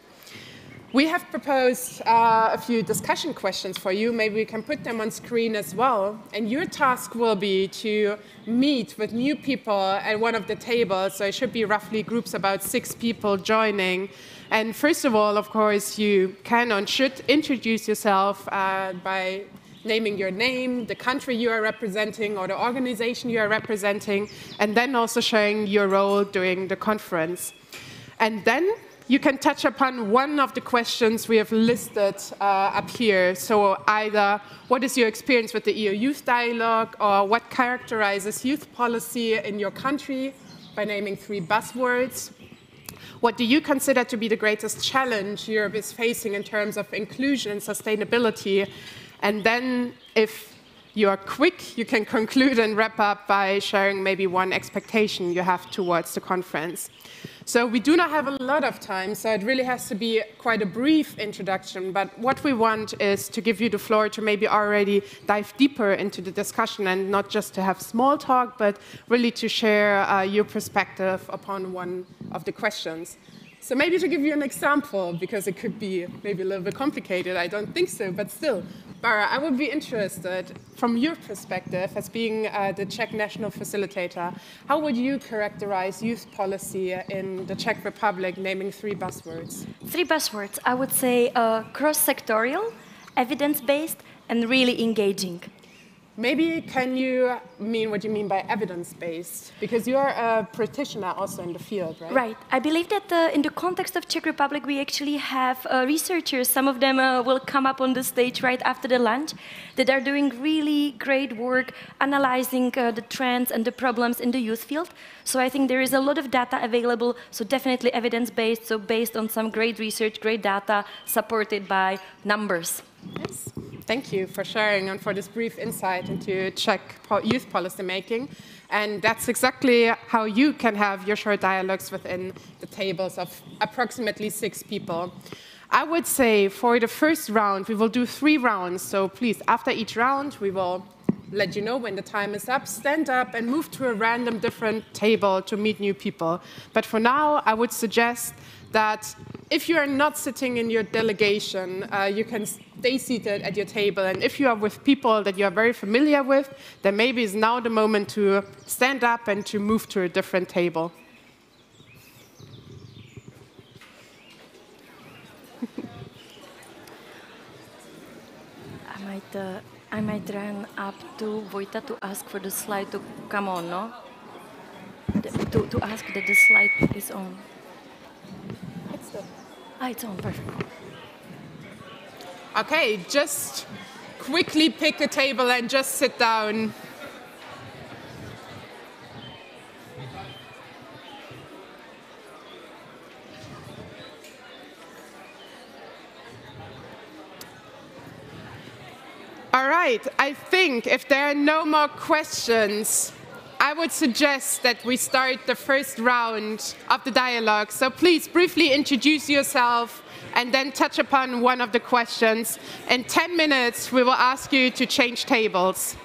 A: We have proposed a few discussion questions for you. Maybe we can put them on screen as well. And your task will be to meet with new people at one of the tables. So it should be roughly groups about 6 people joining. And first of all, of course, you can and should introduce yourself by naming your name, the country you are representing, or the organization you are representing, and then also sharing your role during the conference. And then you can touch upon one of the questions we have listed up here. So either what is your experience with the EU Youth Dialogue, or what characterizes youth policy in your country by naming 3 buzzwords. What do you consider to be the greatest challenge Europe is facing in terms of inclusion and sustainability? And then if you are quick, you can conclude and wrap up by sharing maybe one expectation you have towards the conference. So we do not have a lot of time, so it really has to be quite a brief introduction. But what we want is to give you the floor to maybe already dive deeper into the discussion, and not just to have small talk, but really to share your perspective upon one of the questions. So maybe to give you an example, because it could be maybe a little bit complicated, I don't think so, but still. Bara, I would be interested, from your perspective as being the Czech national facilitator, how would you characterize youth policy in the Czech Republic, naming 3 buzzwords?
B: 3 buzzwords, I would say cross-sectorial, evidence-based, and really engaging.
A: Maybe can you mean what you mean by evidence-based? Because you're a practitioner also in the field, right?
B: Right. I believe that in the context of Czech Republic, we actually have researchers. Some of them will come up on the stage right after the lunch, that are doing really great work analyzing the trends and the problems in the youth field. So I think there is a lot of data available, so definitely evidence-based, so based on some great research, great data, supported by numbers.
A: Yes. Thank you for sharing and for this brief insight into Czech youth policy making. And that's exactly how you can have your short dialogues within the tables of approximately 6 people. I would say for the first round, we will do 3 rounds. So please, after each round, we will let you know when the time is up, stand up and move to a random different table to meet new people. But for now, I would suggest that if you are not sitting in your delegation, you can stay seated at your table. And if you are with people that you are very familiar with, then maybe it's now the moment to stand up and to move to a different table.
B: I might run up to Vojta to ask for the slide to come on, no? To ask that the slide is on. It's on, perfect.
A: Okay, just quickly pick a table and just sit down. All right, I think if there are no more questions, I would suggest that we start the first round of the dialogue. So please briefly introduce yourself and then touch upon one of the questions. In 10 minutes, we will ask you to change tables.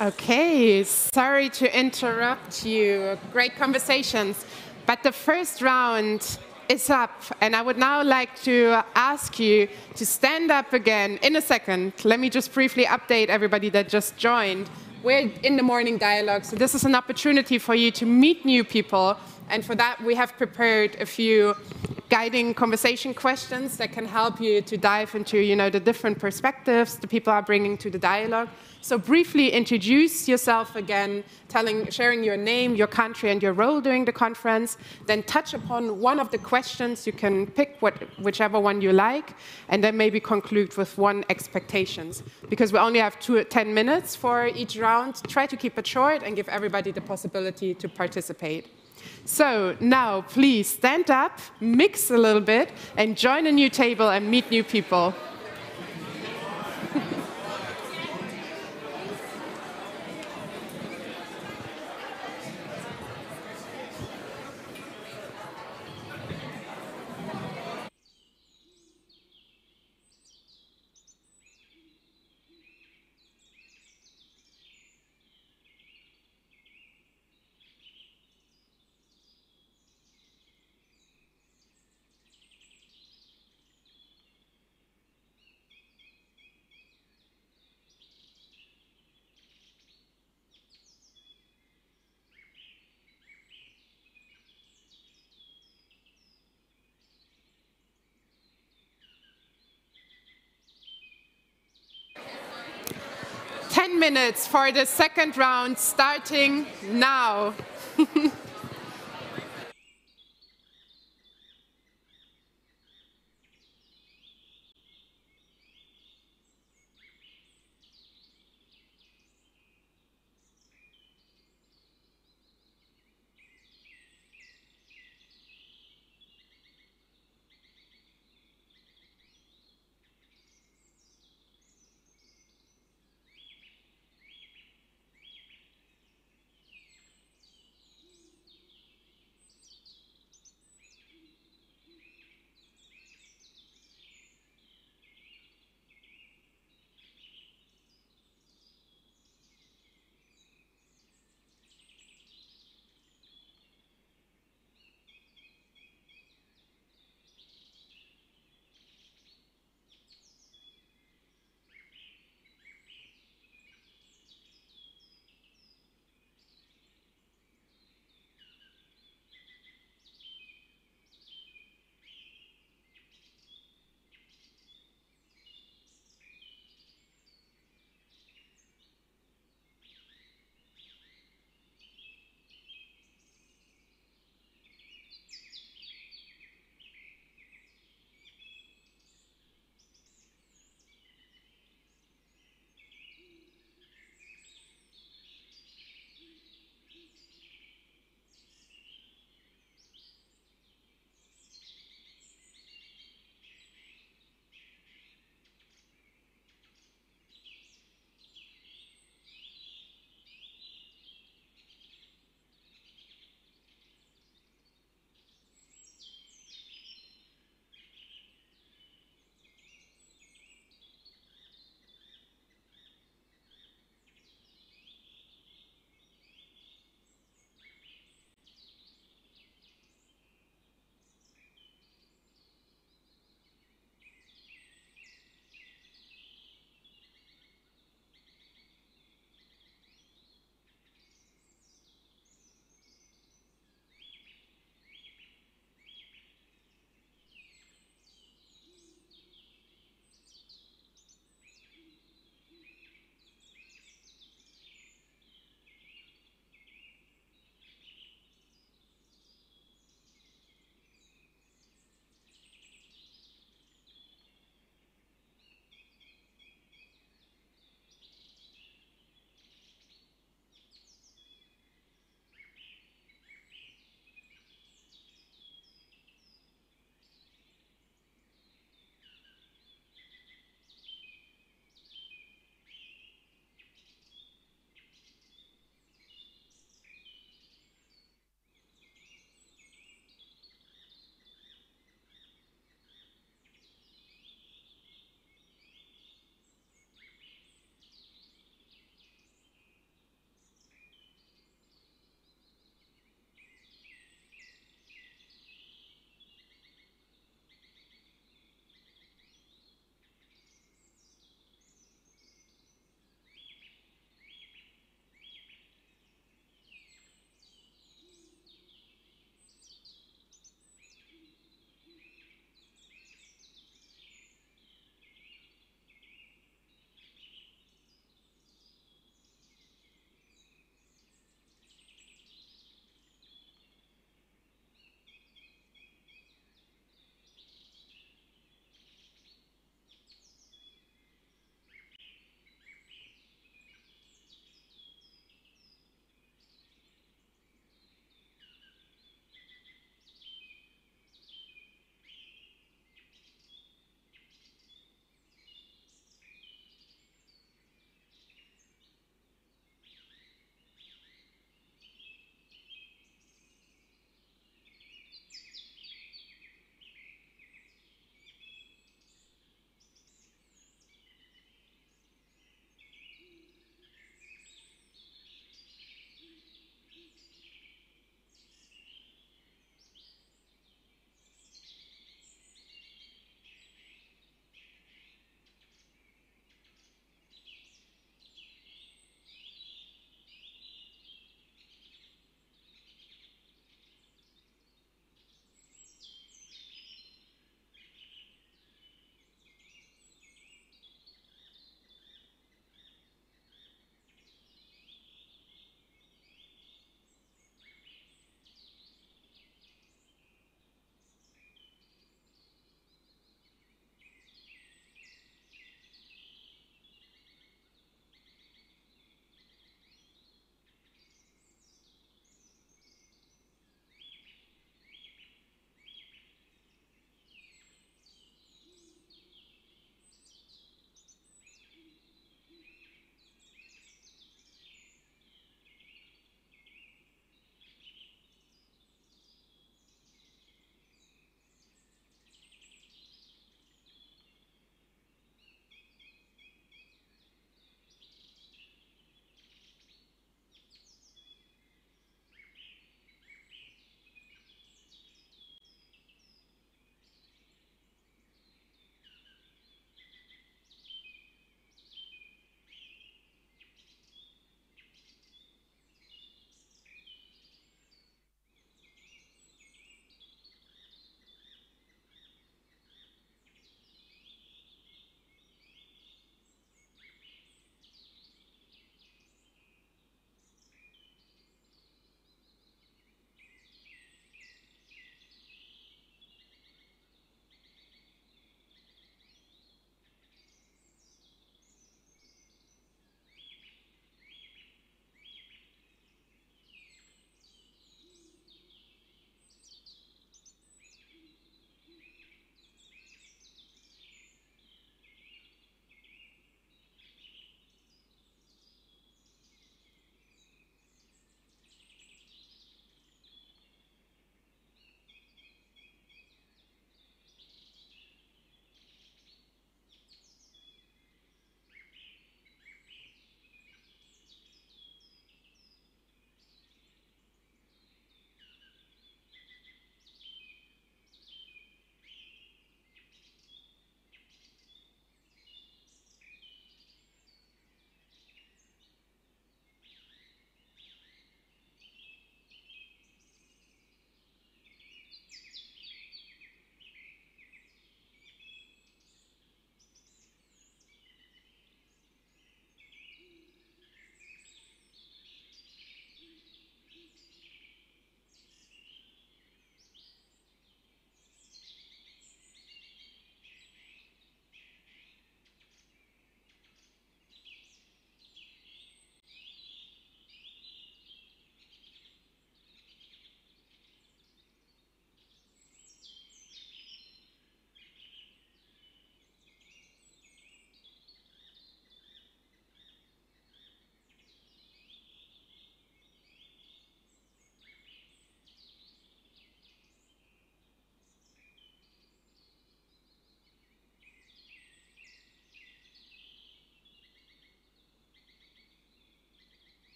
A: Okay, sorry to interrupt you. Great conversations. But the first round is up, and I would now like to ask you to stand up again in a second. Let me just briefly update everybody that just joined. We're in the morning dialogue, so this is an opportunity for you to meet new people, and for that we have prepared a few guiding conversation questions that can help you to dive into, the different perspectives the people are bringing to the dialogue. So briefly introduce yourself again, sharing your name, your country, and your role during the conference. Then touch upon one of the questions. You can pick whichever one you like, and then maybe conclude with one expectations. Because we only have 10 minutes for each round, try to keep it short and give everybody the possibility to participate. So now, please stand up, mix a little bit, and join a new table and meet new people. Minutes for the second round, starting now.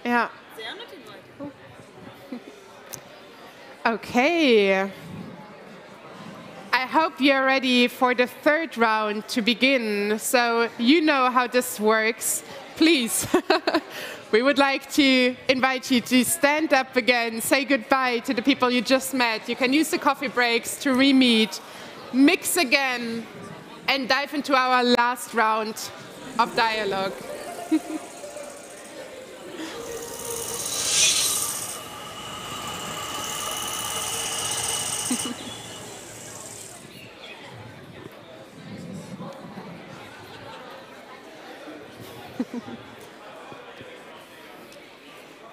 A: Yeah.
P: They are not invited.
A: Okay. I hope you're ready for the third round to begin. So you know how this works. Please, we would like to invite you to stand up again, say goodbye to the people you just met. You can use the coffee breaks to re-meet, mix again, and dive into our last round of dialogue.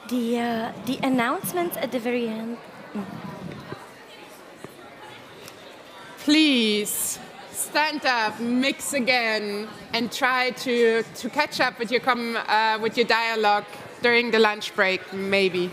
B: The announcements at the very end.
A: Please stand up, mix again, and try to catch up with your dialogue during the lunch break, maybe.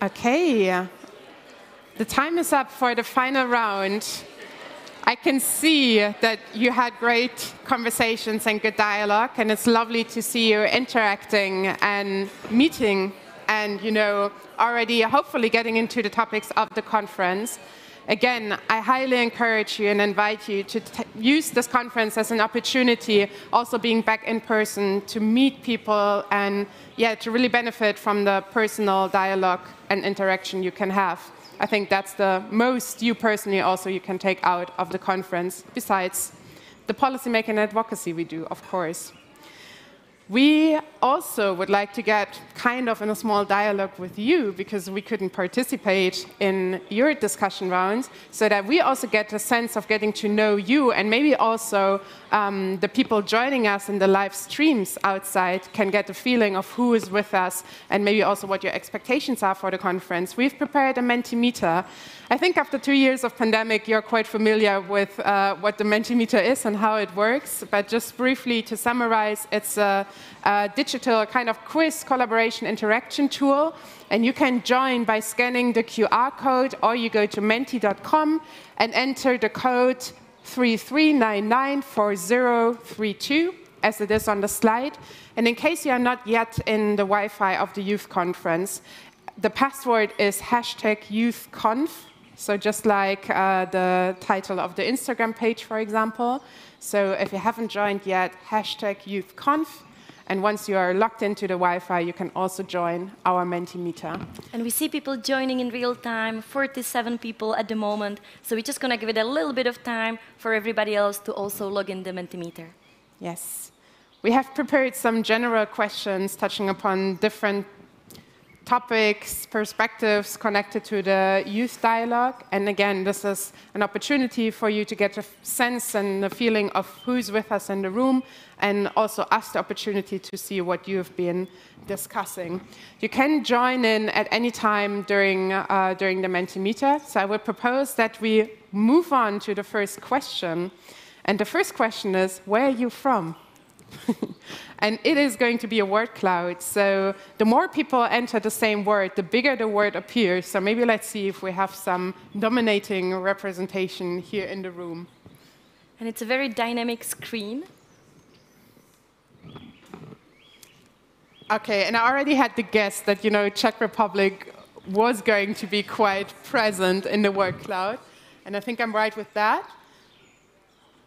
A: Okay, the time is up for the final round. I can see that you had great conversations and good dialogue, and it's lovely to see you interacting and meeting and, you know, already hopefully getting into the topics of the conference. Again, I highly encourage you and invite you to use this conference as an opportunity, also being back in person, to meet people and, yeah, to really benefit from the personal dialogue and interaction you can have. I think that's the most you personally also you can take out of the conference, besides the policymaking and advocacy we do, of course. We also would like to get kind of in a small dialogue with you, because we couldn't participate in your discussion rounds, so that we also get a sense of getting to know you, and maybe also the people joining us in the live streams outside can get a feeling of who is with us, and maybe also what your expectations are for the conference. We've prepared a Mentimeter. I think after 2 years of pandemic, you're quite familiar with what the Mentimeter is and how it works. But just briefly to summarize, it's a digital kind of quiz, collaboration, interaction tool. And you can join by scanning the QR code, or you go to menti.com and enter the code 33994032, as it is on the slide. And in case you are not yet in the Wi-Fi of the youth conference, the password is #youthconf. So just like the title of the Instagram page, for example. So if you haven't joined yet, #youthconf. And once you are logged into the Wi-Fi, you can also join our Mentimeter.
B: And we see people joining in real time, 47 people at the moment. So we're just going to give it a little bit of time for everybody else to also log in the Mentimeter.
A: Yes. We have prepared some general questions touching upon different topics, perspectives connected to the youth dialogue. And again, this is an opportunity for you to get a sense and a feeling of who's with us in the room, and also us the opportunity to see what you've been discussing. You can join in at any time during the Mentimeter. So I would propose that we move on to the first question. And the first question is, where are you from? And it is going to be a word cloud. So the more people enter the same word, the bigger the word appears. So maybe let's see if we have some dominating representation here in the room.
B: And it's a very dynamic screen.
A: Okay, and I already had the guess that, you know, Czech Republic was going to be quite present in the word cloud. And I think I'm right with that.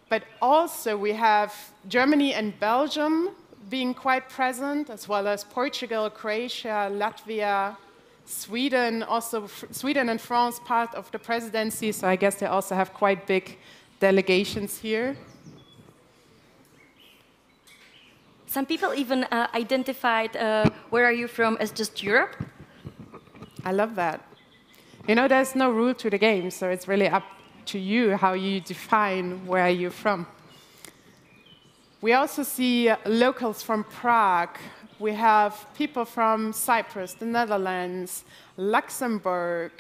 A: But also we have Germany and Belgium being quite present, as well as Portugal, Croatia, Latvia, Sweden, also Sweden and France part of the presidency, so I guess they also have quite big delegations here.
B: Some people even identified where are you from as just Europe.
A: I love that. You know, there's no rule to the game, so it's really up to you how you define where you're from. We also see locals from Prague. We have people from Cyprus, the Netherlands, Luxembourg,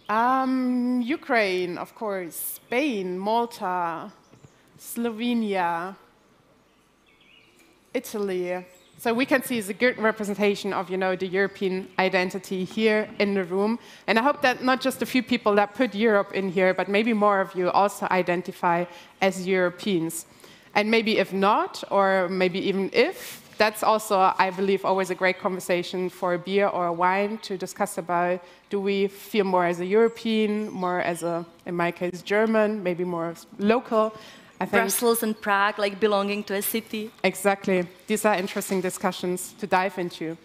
A: Ukraine, of course, Spain, Malta, Slovenia, Italy. So we can see it's a good representation of, you know, the European identity here in the room. And I hope that not just a few people that put Europe in here, but maybe more of you also identify as Europeans. And maybe if not, or maybe even if, that's also, I believe, always a great conversation for a beer or a wine to discuss about, do we feel more as a European, more as a, in my case, German, maybe more local. I think
B: Brussels and Prague, like belonging to a city.
A: Exactly. These are interesting discussions to dive into.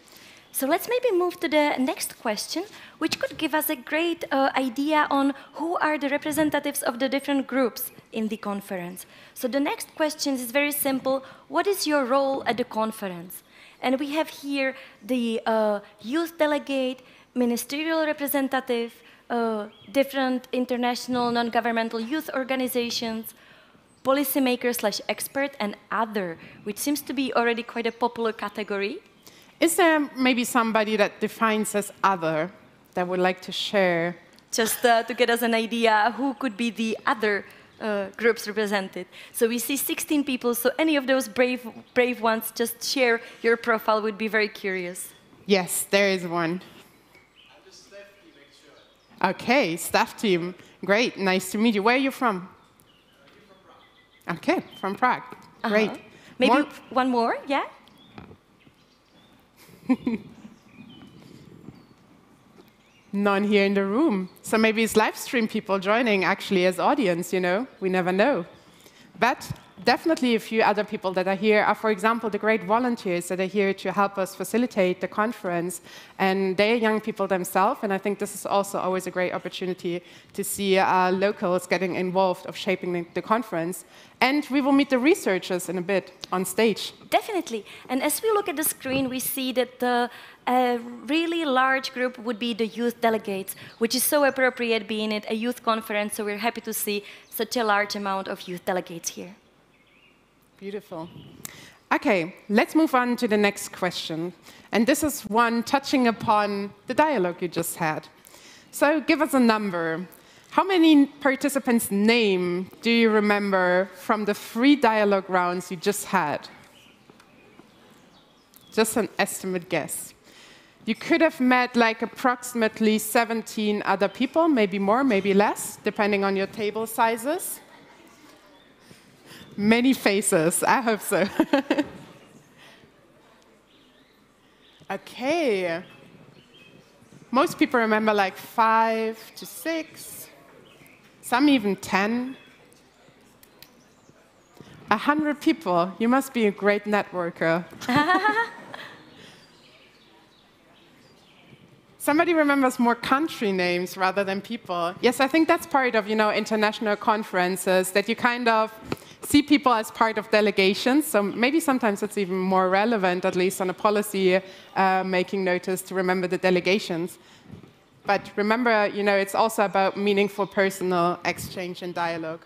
B: So let's maybe move to the next question, which could give us a great idea on who are the representatives of the different groups in the conference. So the next question is very simple. What is your role at the conference? And we have here the youth delegate, ministerial representative, different international non-governmental youth organizations, policymaker/expert, and other, which seems to be already quite a popular category.
A: Is there maybe somebody that defines as other that would like to share?
B: Just to get us an idea who could be the other groups represented. So we see 16 people, so any of those brave ones, just share your profile, would be very curious.
A: Yes, there is one.
M: I'm just
A: Okay, staff team. Great, nice to meet you. Where are you from? Okay, from Prague. Great.
B: Maybe one more, yeah?
A: None here in the room. So maybe it's live stream people joining actually as audience, you know? We never know. But definitely a few other people that are here are, for example, the great volunteers that are here to help us facilitate the conference. And they are young people themselves, and I think this is also always a great opportunity to see locals getting involved of shaping the conference. And we will meet the researchers in a bit on stage.
B: Definitely. And as we look at the screen, we see that the really large group would be the youth delegates, which is so appropriate being at a youth conference, so we're happy to see such a large amount of youth delegates here.
A: Beautiful. Okay, let's move on to the next question. And this is one touching upon the dialogue you just had. So give us a number. How many participants' name do you remember from the 3 dialogue rounds you just had? Just an estimate guess. You could have met like approximately 17 other people, maybe more, maybe less, depending on your table sizes. Many faces, I hope so. Okay. Most people remember like 5 to 6, some even 10. 100 people, you must be a great networker. Somebody remembers more country names rather than people. Yes, I think that's part of, international conferences, that you kind of see people as part of delegations. So maybe sometimes it's even more relevant, at least on a policy making notice, to remember the delegations. But remember, it's also about meaningful personal exchange and dialogue.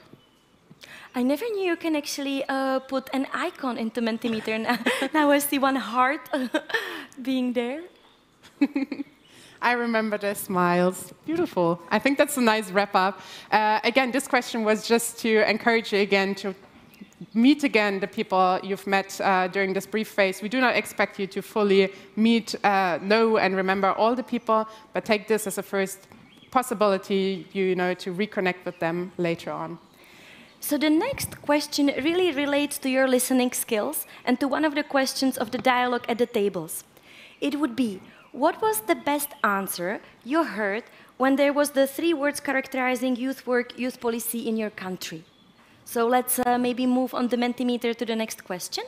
B: I never knew you can actually put an icon into Mentimeter. Now I see one heart being there.
A: I remember their smiles. Beautiful. I think that's a nice wrap-up. Again, this question was just to encourage you again to meet again the people you've met during this brief phase. We do not expect you to fully meet, know, and remember all the people, but take this as a first possibility, to reconnect with them later on.
B: So the next question really relates to your listening skills and to one of the questions of the dialogue at the tables. It would be, what was the best answer you heard when there was the 3 words characterizing youth work, youth policy in your country? So let's maybe move on the Mentimeter to the next question.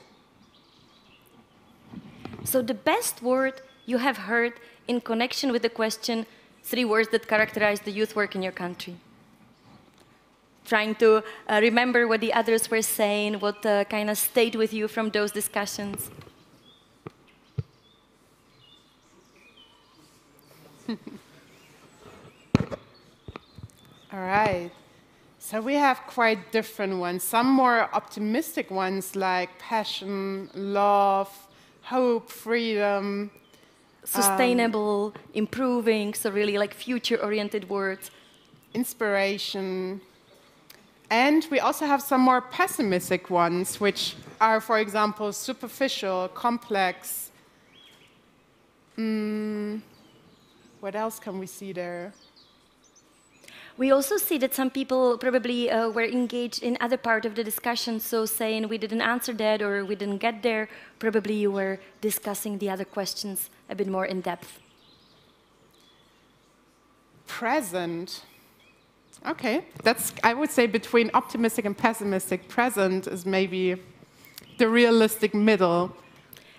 B: So the best word you have heard in connection with the question, 3 words that characterize the youth work in your country. Trying to remember what the others were saying, what kind of stayed with you from those discussions.
A: All right. So we have quite different ones. Some more optimistic ones like passion, love, hope, freedom.
B: Sustainable, improving, so really like future-oriented words.
A: Inspiration. And we also have some more pessimistic ones, which are, for example, superficial, complex. What else can we see there?
B: We also see that some people probably were engaged in other part of the discussion, so saying we didn't answer that or we didn't get there, probably you were discussing the other questions a bit more in depth.
A: Present. Okay, that's, I would say, between optimistic and pessimistic. Present is maybe the realistic middle.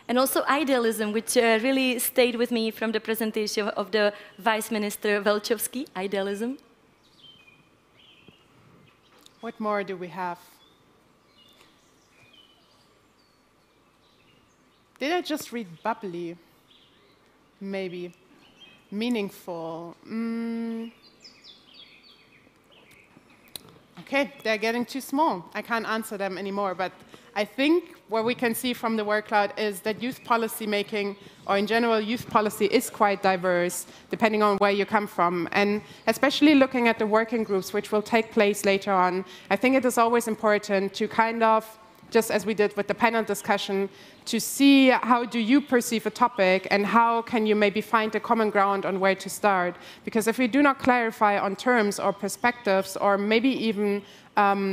B: And also idealism, which really stayed with me from the presentation of the Vice Minister Welchowski, idealism.
A: What more do we have? Did I just read bubbly? Maybe. Meaningful. Okay, they're getting too small. I can't answer them anymore, but I think what we can see from the word cloud is that youth policy making, or in general, youth policy is quite diverse, depending on where you come from. And especially looking at the working groups, which will take place later on, I think it is always important to kind of just as we did with the panel discussion, to see how do you perceive a topic and how can you maybe find a common ground on where to start. Because if we do not clarify on terms or perspectives or maybe even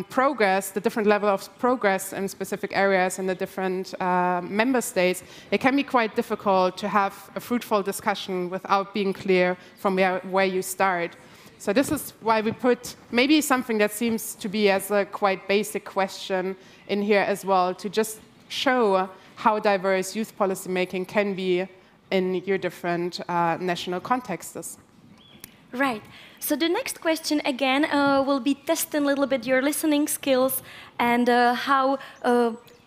A: progress, the different level of progress in specific areas in the different member states, it can be quite difficult to have a fruitful discussion without being clear from where you start. So this is why we put maybe something that seems to be as a quite basic question in here as well, to just show how diverse youth policy making can be in your different national contexts.
B: Right. So the next question, again, will be testing a little bit your listening skills and how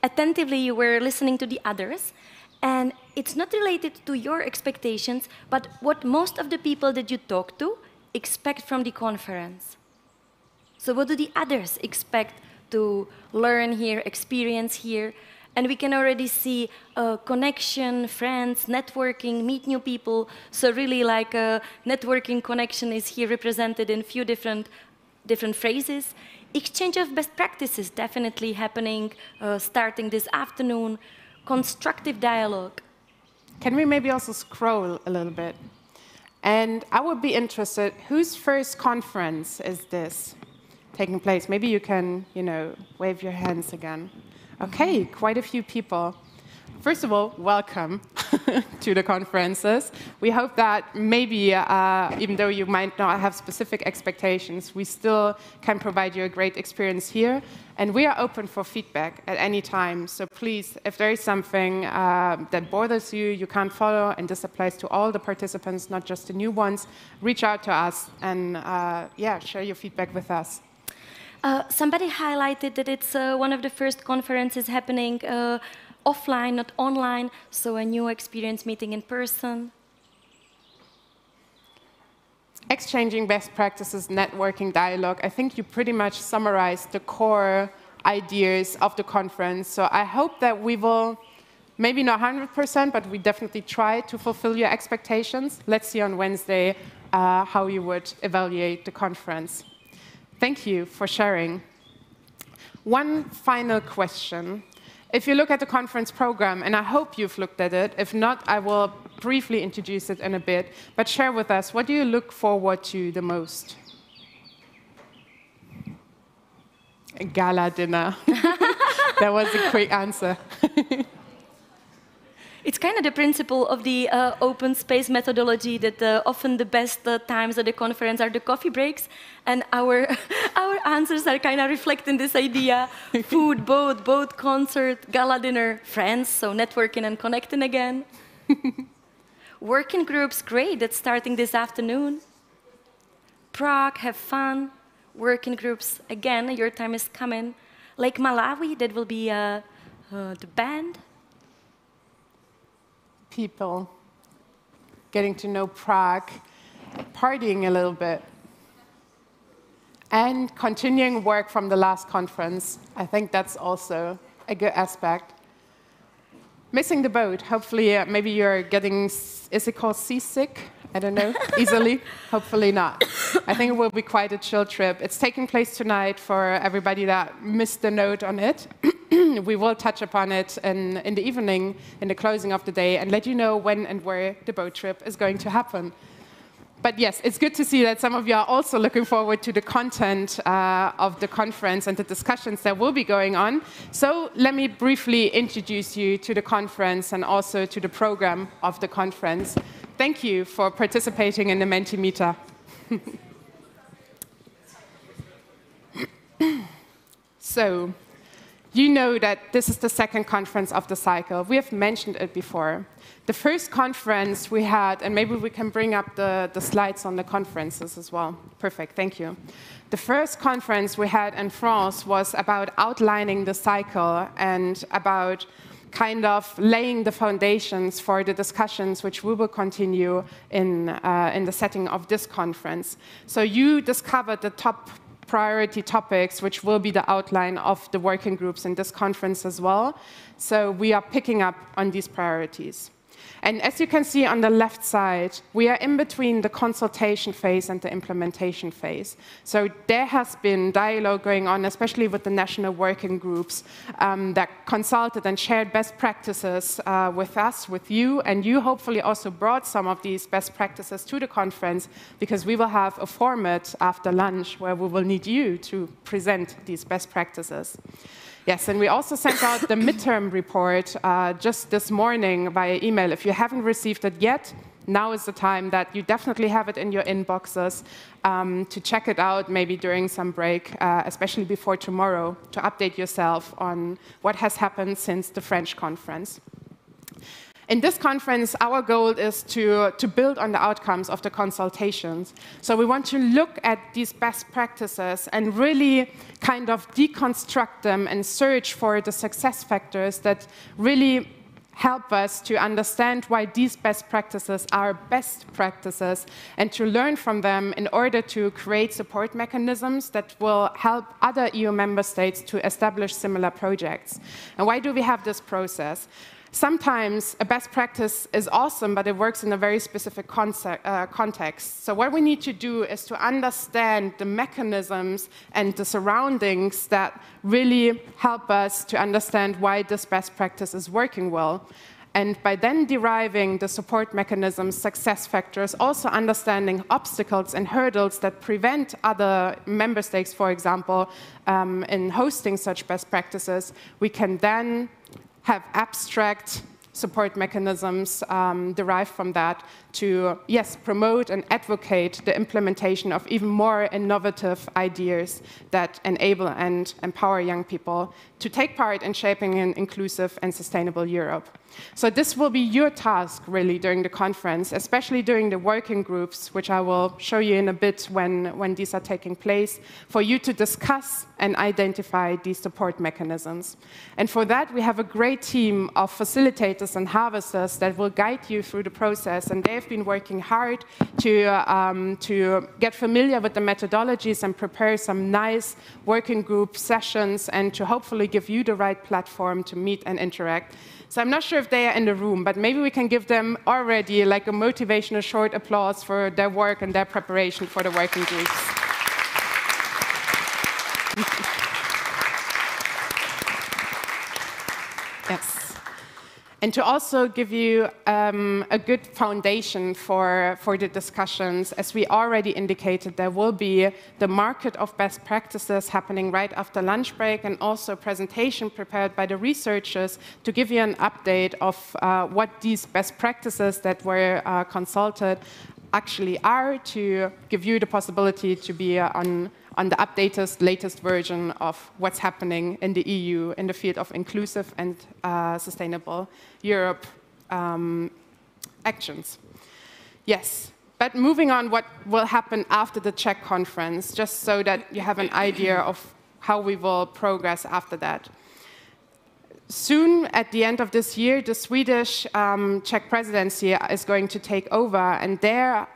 B: attentively you were listening to the others. And it's not related to your expectations, but what most of the people that you talk to expect from the conference. So what do the others expect to learn here, experience here? And we can already see connection, friends, networking, meet new people. So really like networking connection is here represented in a few different phrases. Exchange of best practices definitely happening starting this afternoon. Constructive dialogue.
A: Can we maybe also scroll a little bit? And I would be interested, whose first conference is this taking place? Maybe you can, wave your hands again. Okay, quite a few people. First of all, welcome to the conferences. We hope that maybe, even though you might not have specific expectations, we still can provide you a great experience here. And we are open for feedback at any time. So please, if there is something that bothers you, you can't follow, and this applies to all the participants, not just the new ones, reach out to us and share your feedback with us.
B: Somebody highlighted that it's one of the first conferences happening offline, not online, so a new experience meeting in person.
A: Exchanging best practices, networking, dialogue. I think you pretty much summarized the core ideas of the conference. So I hope that we will, maybe not 100%, but we definitely try to fulfill your expectations. Let's see on Wednesday how you would evaluate the conference. Thank you for sharing. One final question. If you look at the conference program, and I hope you've looked at it, if not, I will briefly introduce it in a bit, but share with us, what do you look forward to the most? A gala dinner. That was a quick answer.
B: It's kind of the principle of the open space methodology that often the best times at the conference are the coffee breaks, and our answers are kind of reflecting this idea: food, boat, concert, gala dinner, friends, so networking and connecting again. Working groups, great, that's starting this afternoon. Prague, have fun. Working groups, again, your time is coming. Lake Malawi, that will be the band.
A: People getting to know Prague, partying a little bit, and continuing work from the last conference. I think that's also a good aspect. Missing the boat. Hopefully, maybe you're getting, is it called seasick? I don't know, easily. Hopefully not. I think it will be quite a chill trip. It's taking place tonight for everybody that missed the note on it. We will touch upon it in the evening, in the closing of the day, and let you know when and where the boat trip is going to happen. But yes, it's good to see that some of you are also looking forward to the content of the conference and the discussions that will be going on. So let me briefly introduce you to the conference and also to the program of the conference. Thank you for participating in the Mentimeter. So, you know that this is the second conference of the cycle. We have mentioned it before. The first conference we had, and maybe we can bring up the slides on the conferences as well. Perfect, thank you. The first conference we had in France was about outlining the cycle and about kind of laying the foundations for the discussions which we will continue in the setting of this conference. So you discovered the top priority topics, which will be the outline of the working groups in this conference as well. So we are picking up on these priorities. And as you can see on the left side, we are in between the consultation phase and the implementation phase. So there has been dialogue going on, especially with the national working groups that consulted and shared best practices with us, with you, and you hopefully also brought some of these best practices to the conference, because we will have a format after lunch where we will need you to present these best practices. Yes, and we also sent out the midterm report just this morning via email. If you haven't received it yet, now is the time that you definitely have it in your inboxes to check it out, maybe during some break, especially before tomorrow, to update yourself on what has happened since the French conference. In this conference, our goal is to build on the outcomes of the consultations. So we want to look at these best practices and really kind of deconstruct them and search for the success factors that really help us to understand why these best practices are best practices, and to learn from them in order to create support mechanisms that will help other EU member states to establish similar projects. And why do we have this process? Sometimes a best practice is awesome, but it works in a very specific context. So what we need to do is to understand the mechanisms and the surroundings that really help us to understand why this best practice is working well. And by then deriving the support mechanisms, success factors, also understanding obstacles and hurdles that prevent other member states, for example, in hosting such best practices, we can then have abstract support mechanisms derived from that to, yes, promote and advocate the implementation of even more innovative ideas that enable and empower young people to take part in shaping an inclusive and sustainable Europe. So this will be your task, really, during the conference, especially during the working groups, which I will show you in a bit when these are taking place, for you to discuss and identify these support mechanisms. And for that, we have a great team of facilitators and harvesters that will guide you through the process, and they've been working hard to get familiar with the methodologies and prepare some nice working group sessions, and to hopefully give you the right platform to meet and interact. So I'm not sure if they are in the room, but maybe we can give them already like a motivational short applause for their work and their preparation for the working groups. Yes. And to also give you a good foundation for the discussions, as we already indicated, there will be the market of best practices happening right after lunch break, and also a presentation prepared by the researchers to give you an update of what these best practices that were consulted actually are, to give you the possibility to be on the updated, latest version of what's happening in the EU in the field of inclusive and sustainable Europe actions. Yes, but moving on, what will happen after the Czech conference, just so that you have an idea of how we will progress after that. Soon, at the end of this year, the Swedish Czech presidency is going to take over, and their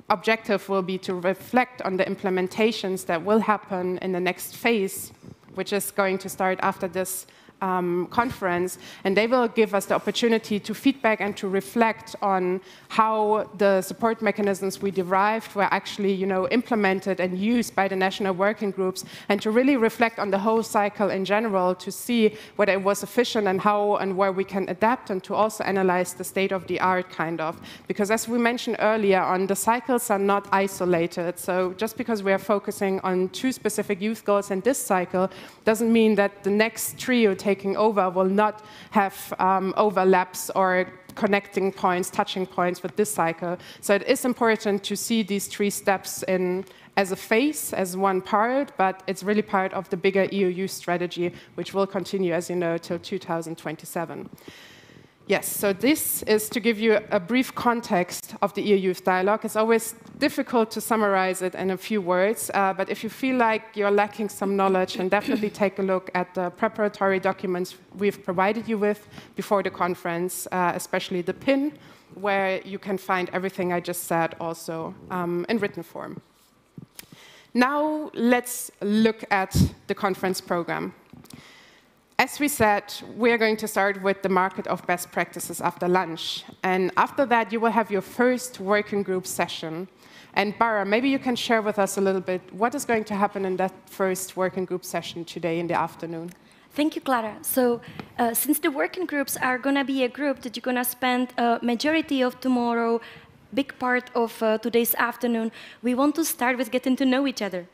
A: objective will be to reflect on the implementations that will happen in the next phase, which is going to start after this conference, and they will give us the opportunity to feedback and to reflect on how the support mechanisms we derived were actually, implemented and used by the national working groups, and to really reflect on the whole cycle in general, to see whether it was efficient and how and where we can adapt, and to also analyze the state of the art, kind of. Because as we mentioned earlier on, the cycles are not isolated. So just because we are focusing on 2 specific youth goals in this cycle doesn't mean that the next trio taking over will not have overlaps or connecting points, touching points with this cycle. So it is important to see these 3 steps as a phase, as one part, but it's really part of the bigger EU youth strategy, which will continue, as you know, till 2027. Yes, so this is to give you a brief context of the EU Youth Dialogue. It's always difficult to summarize it in a few words, but if you feel like you're lacking some knowledge, then definitely take a look at the preparatory documents we've provided you with before the conference, especially the PIN, where you can find everything I just said also in written form. Now let's look at the conference program. as we said, we are going to start with the market of best practices after lunch. And after that, you will have your first working group session. And Bara, maybe you can share with us a little bit what is going to happen in that first working group session today in the afternoon.
B: Thank you, Clara. So since the working groups are going to be a group that you're going to spend a majority of tomorrow, big part of today's afternoon, we want to start with getting to know each other.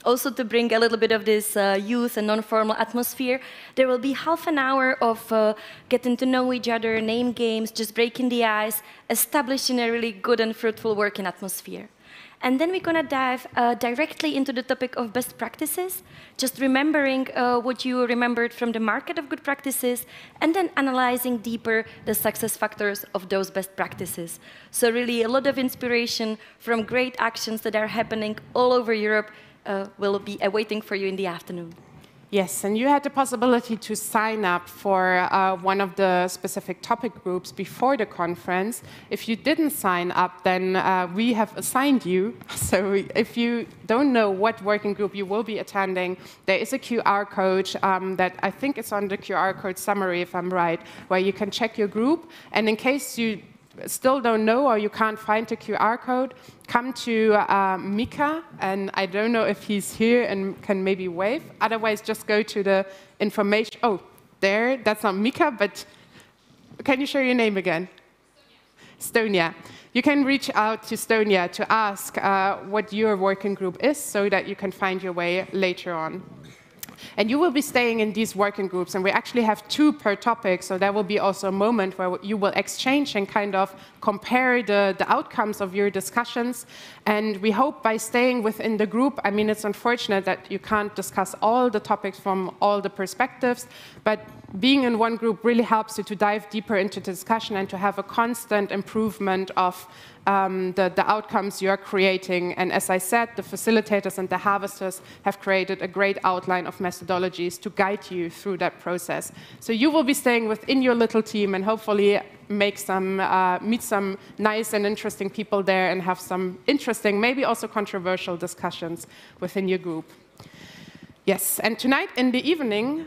B: Also to bring a little bit of this youth and non-formal atmosphere, there will be half an hour of getting to know each other, name games, just breaking the ice, establishing a really good and fruitful working atmosphere. And then we're going to dive directly into the topic of best practices, just remembering what you remembered from the market of good practices, and then analyzing deeper the success factors of those best practices. So really a lot of inspiration from great actions that are happening all over Europe will be awaiting for you in the afternoon.
A: Yes, and you had the possibility to sign up for one of the specific topic groups before the conference. If you didn't sign up, then we have assigned you. So if you don't know what working group you will be attending, there is a QR code that I think is on the QR code summary, if I'm right, where you can check your group. And in case you still don't know or you can't find the QR code, come to Mika, and I don't know if he's here and can maybe wave. Otherwise, just go to the information. Oh, there, that's not Mika, but can you share your name again? Stonia. You can reach out to Stonia to ask what your working group is so that you can find your way later on. And you will be staying in these working groups, and we actually have 2 per topic, so there will be also a moment where you will exchange and kind of compare the outcomes of your discussions. And we hope by staying within the group, I mean, it's unfortunate that you can't discuss all the topics from all the perspectives, but being in one group really helps you to dive deeper into the discussion and to have a constant improvement of the outcomes you are creating. And as I said, the facilitators and the harvesters have created a great outline of methodologies to guide you through that process. So you will be staying within your little team and hopefully meet some nice and interesting people there and have some interesting, maybe also controversial discussions within your group. Yes, and tonight in the evening,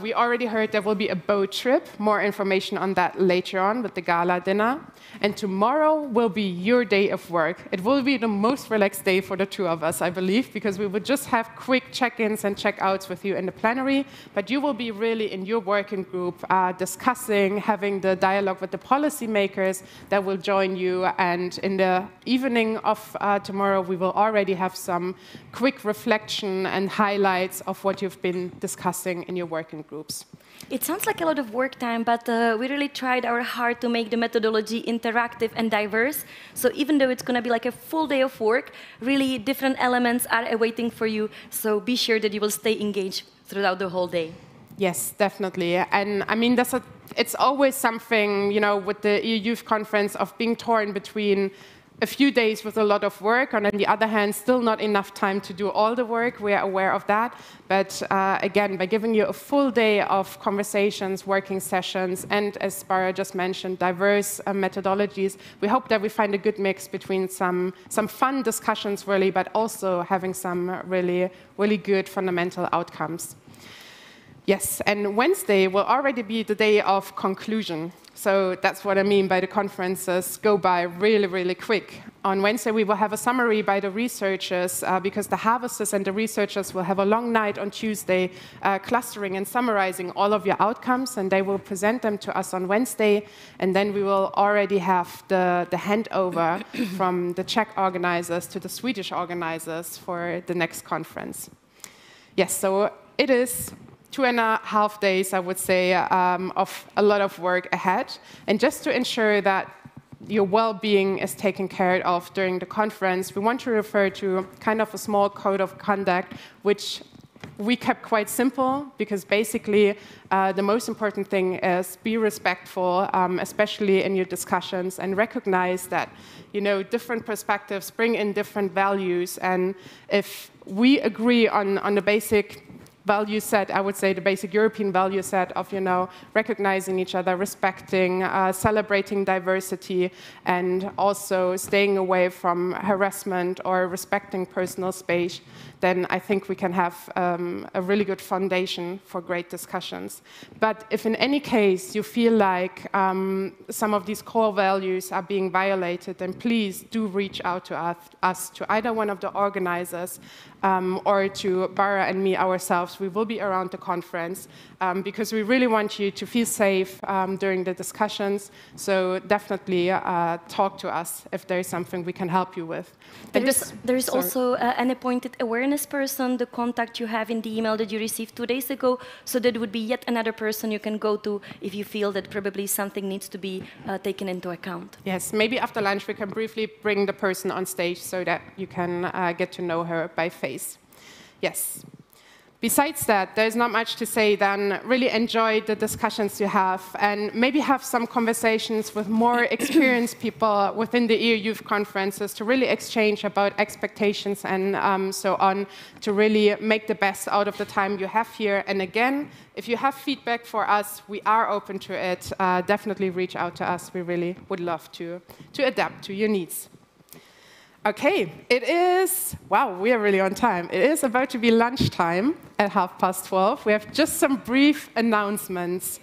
A: we already heard there will be a boat trip. More information on that later on with the gala dinner. And tomorrow will be your day of work. It will be the most relaxed day for the 2 of us, I believe, because we will just have quick check-ins and check-outs with you in the plenary. But you will be really in your working group discussing, having the dialogue with the policymakers that will join you. And in the evening of tomorrow, we will already have some quick reflection and highlights of what you've been discussing in your working groups.
B: It sounds like a lot of work time, but we really tried our hard to make the methodology interactive and diverse. So even though it's going to be like a full day of work, really different elements are awaiting for you. So be sure that you will stay engaged throughout the whole day.
A: Yes, definitely. And I mean, it's always something, you know, with the EU Youth Conference of being torn between a few days with a lot of work, and on the other hand, still not enough time to do all the work. We are aware of that. But again, by giving you a full day of conversations, working sessions, and as Bara just mentioned, diverse methodologies, we hope that we find a good mix between some fun discussions, really, but also having some really, really good fundamental outcomes. Yes, and Wednesday will already be the day of conclusion. So that's what I mean by the conferences go by really, really quick. On Wednesday, we will have a summary by the researchers because the harvesters and the researchers will have a long night on Tuesday clustering and summarizing all of your outcomes, and they will present them to us on Wednesday. And then we will already have the handover from the Czech organizers to the Swedish organizers for the next conference. Yes, so it is 2.5 days, I would say, of a lot of work ahead. And just to ensure that your well-being is taken care of during the conference, we want to refer to kind of a small code of conduct, which we kept quite simple, because basically the most important thing is be respectful, especially in your discussions, and recognize that, you know, different perspectives bring in different values. And if we agree on the basic value set, I would say the basic European value set of, you know, recognizing each other, respecting, celebrating diversity, and also staying away from harassment or respecting personal space, then I think we can have a really good foundation for great discussions. But if in any case you feel like some of these core values are being violated, then please do reach out to us, to either one of the organizers or to Bara and me ourselves. We will be around the conference because we really want you to feel safe during the discussions. So definitely talk to us if there is something we can help you with.
B: There is also an appointed awareness person, the contact you have in the email that you received 2 days ago. So that would be yet another person you can go to if you feel that probably something needs to be taken into account.
A: Yes, maybe after lunch we can briefly bring the person on stage so that you can get to know her by face. Yes. Besides that, there's not much to say than really enjoy the discussions you have and maybe have some conversations with more experienced people within the EU Youth Conferences to really exchange about expectations and so on, to really make the best out of the time you have here. And again, if you have feedback for us, we are open to it. Definitely reach out to us. We really would love to adapt to your needs. Okay, it is, wow, we are really on time. It is about to be lunchtime at 12:30. We have just some brief announcements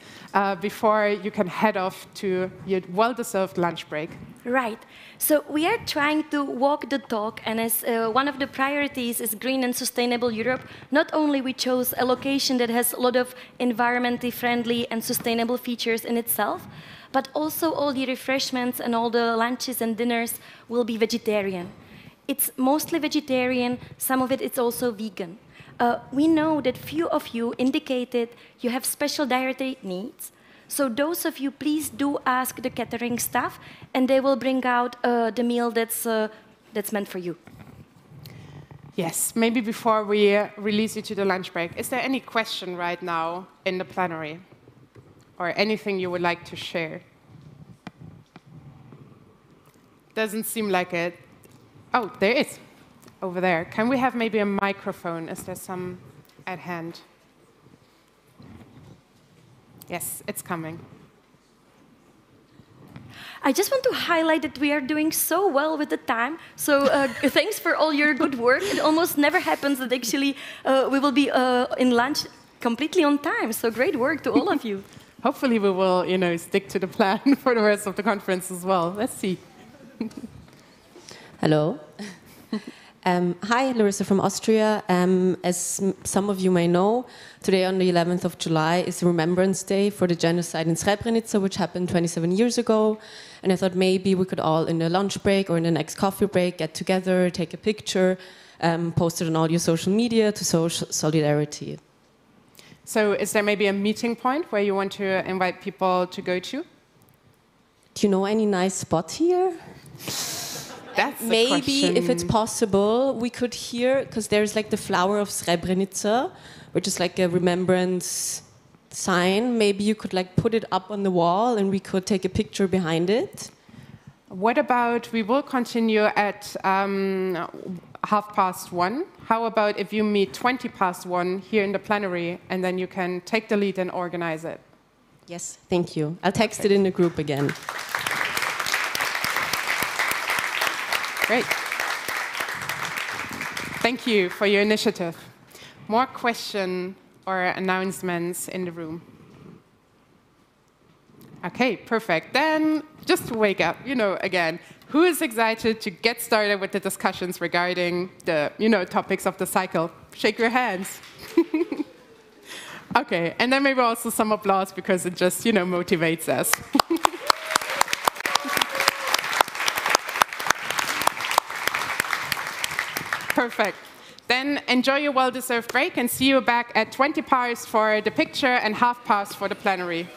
A: before you can head off to your well-deserved lunch break.
B: Right. So we are trying to walk the talk, and as one of the priorities is green and sustainable Europe, not only we chose a location that has a lot of environmentally friendly and sustainable features in itself, but also all the refreshments and all the lunches and dinners will be vegetarian. It's mostly vegetarian, some of it is also vegan. We know that few of you indicated you have special dietary needs. So those of you, please do ask the catering staff, and they will bring out the meal that's meant for you.
A: Yes, maybe before we release you to the lunch break, is there any question right now in the plenary? Or anything you would like to share? Doesn't seem like it. Oh, there is, over there. Can we have maybe a microphone? Is there some at hand? Yes, it's coming.
B: I just want to highlight that we are doing so well with the time. So thanks for all your good work. It almost never happens that actually we will be in lunch completely on time. So great work to all of you.
A: Hopefully we will, stick to the plan for the rest of the conference as well. Let's see.
P: Hello. Hi, Larissa from Austria. As some of you may know, today on the 11th of July is the Remembrance Day for the genocide in Srebrenica, which happened 27 years ago. And I thought maybe we could all, in the lunch break or in the next coffee break, get together, take a picture, post it on all your social media to show solidarity.
A: So is there maybe a meeting point where you want to invite people to go to?
P: Do you know any nice spot here?
A: That's
P: maybe, if it's possible, we could hear, because there's like the flower of Srebrenica, which is like a remembrance sign. Maybe you could like put it up on the wall and we could take a picture behind it.
A: What about, we will continue at 1:30. How about if you meet 1:20 here in the plenary and then you can take the lead and organize it?
P: Yes, thank you. I'll text it in the group again.
A: Great. Thank you for your initiative. More questions or announcements in the room? Okay, perfect. Then, just to wake up, again, who is excited to get started with the discussions regarding the, topics of the cycle? Shake your hands. Okay, and then maybe also some applause because it just, motivates us. Perfect. Then enjoy your well-deserved break and see you back at 20 for the picture and 1/2 for the plenary.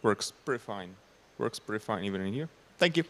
Q: Works pretty fine. Works pretty fine even in here. Thank you.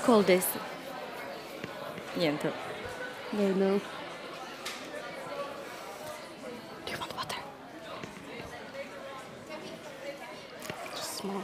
B: call this? Niente.
O: No.
B: Do you want water?
O: Just small.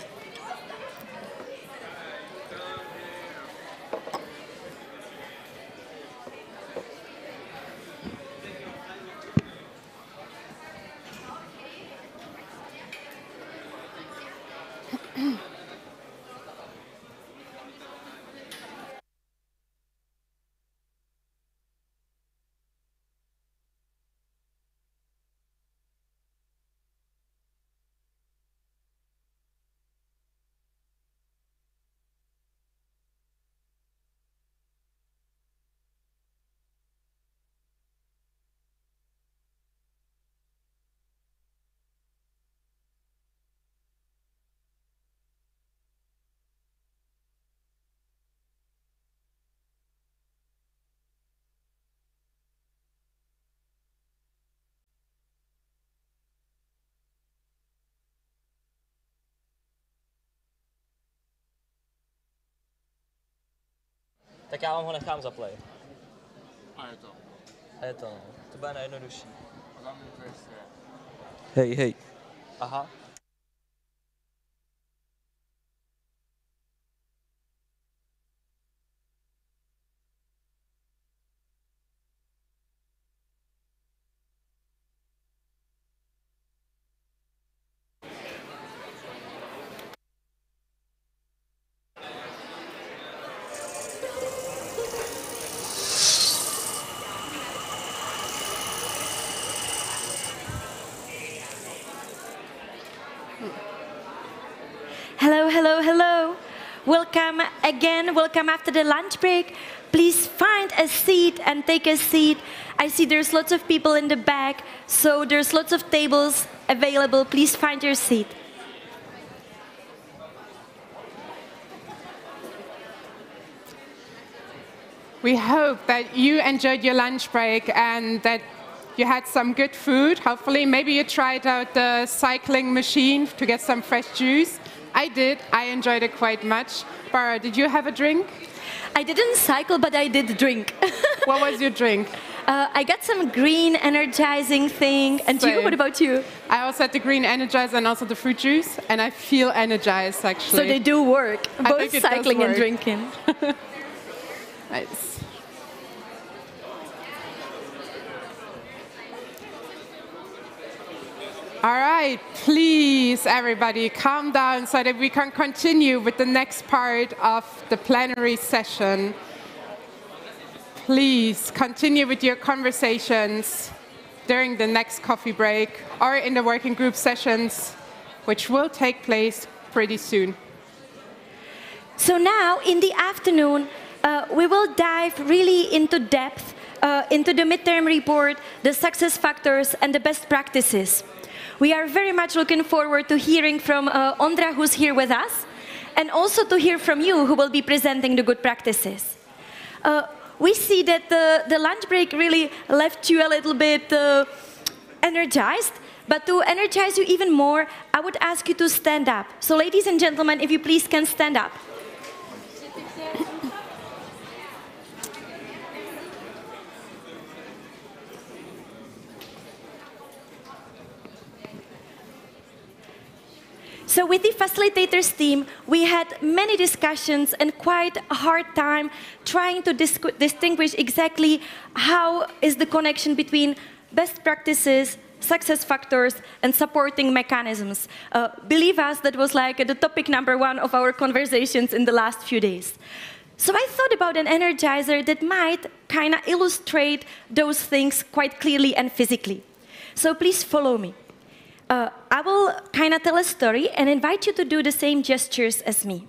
R: Tak já vám ho nechám za play.
Q: A je to.
R: A je to, no. To bude nejjednodušší.
Q: A tam to je.
R: Hej, hej. Aha.
B: Hello, hello, hello. Welcome again, welcome after the lunch break. Please find a seat and take a seat. I see there's lots of people in the back, so there's lots of tables available. Please find your seat.
A: We hope that you enjoyed your lunch break and that you had some good food, hopefully. Maybe you tried out the cycling machine to get some fresh juice. I did. I enjoyed it quite much. Bara, did you have a drink?
B: I didn't cycle, but I did drink.
A: What was your drink?
B: I got some green energizing thing. And you, what about you?
A: I also had the green energizer and also the fruit juice, and I feel energized, actually.
B: So they do work, both cycling and
A: work.
B: drinking.
A: Nice. All right, please, everybody, calm down so that we can continue with the next part of the plenary session. Please continue with your conversations during the next coffee break or in the working group sessions, which will take place pretty soon.
B: So now, in the afternoon, we will dive really into depth into the midterm report, the success factors, and the best practices. We are very much looking forward to hearing from Ondra, who's here with us, and also to hear from you, who will be presenting the good practices. We see that the lunch break really left you a little bit energized, but to energize you even more, I would ask you to stand up. So ladies and gentlemen, if you please can stand up. So with the facilitators team, we had many discussions and quite a hard time trying to distinguish exactly how is the connection between best practices, success factors, and supporting mechanisms. Believe us, that was like the topic #1 of our conversations in the last few days. So I thought about an energizer that might kind of illustrate those things quite clearly and physically. So please follow me. I will kind of tell a story and invite you to do the same gestures as me.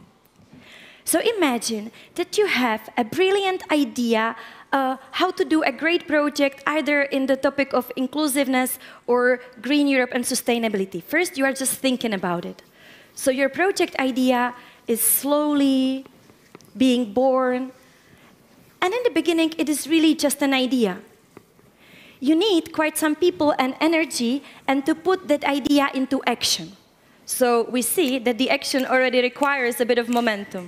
B: So imagine that you have a brilliant idea how to do a great project, either in the topic of inclusiveness or Green Europe and sustainability. First, you are just thinking about it. So your project idea is slowly being born. And in the beginning, it is really just an idea. You need quite some people and energy and to put that idea into action. So we see that the action already requires a bit of momentum.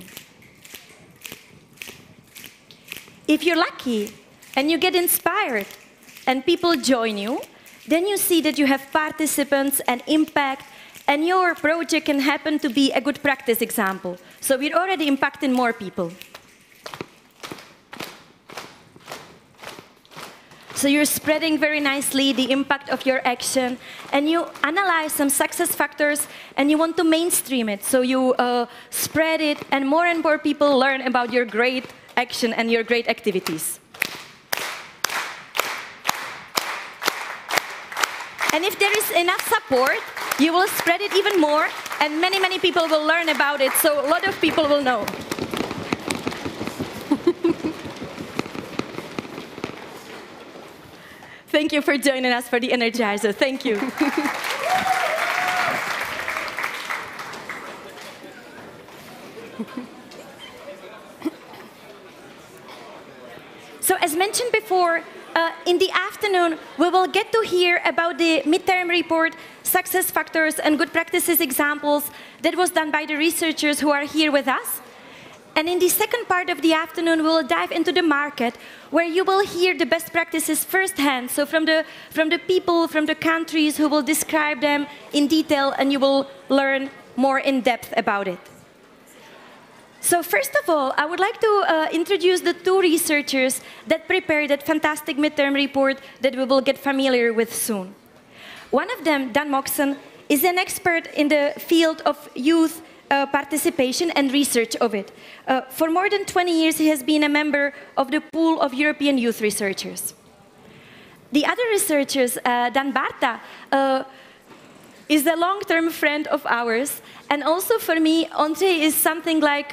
B: If you're lucky and you get inspired and people join you, then you see that you have participants and impact, and your project can happen to be a good practice example. So we're already impacting more people. So you're spreading very nicely the impact of your action, and you analyze some success factors, and you want to mainstream it. So you spread it, and more people learn about your great action and your great activities. And if there is enough support, you will spread it even more, and many people will learn about it, so a lot of people will know. Thank you for joining us for the Energizer. Thank you. So as mentioned before, in the afternoon, we will get to hear about the midterm report, success factors, and good practices examples that was done by the researchers who are here with us. And in the second part of the afternoon, we will dive into the market, where you will hear the best practices firsthand, so from the people, from the countries who will describe them in detail, and you will learn more in depth about it. So first of all, I would like to introduce the two researchers that prepared that fantastic midterm report that we will get familiar with soon. One of them, Dan Moxon, is an expert in the field of youth participation and research of it. For more than 20 years, he has been a member of the pool of European youth researchers. The other researchers, Dan Barta, is a long-term friend of ours, and also for me, Ondřej is something like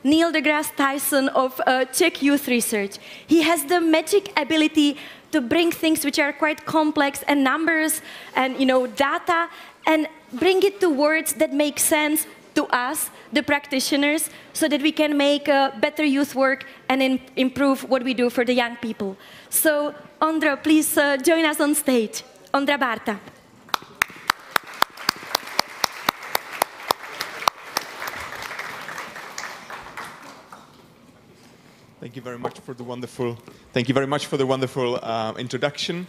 B: Neil deGrasse Tyson of Czech youth research. He has the magic ability to bring things which are quite complex and numbers and data, and bring it to words that make sense to us, the practitioners, so that we can make better youth work and improve what we do for the young people. So, Ondra, please join us on stage. Ondra Barta.
Q: Thank you very much for the wonderful. Thank you very much for the wonderful introduction,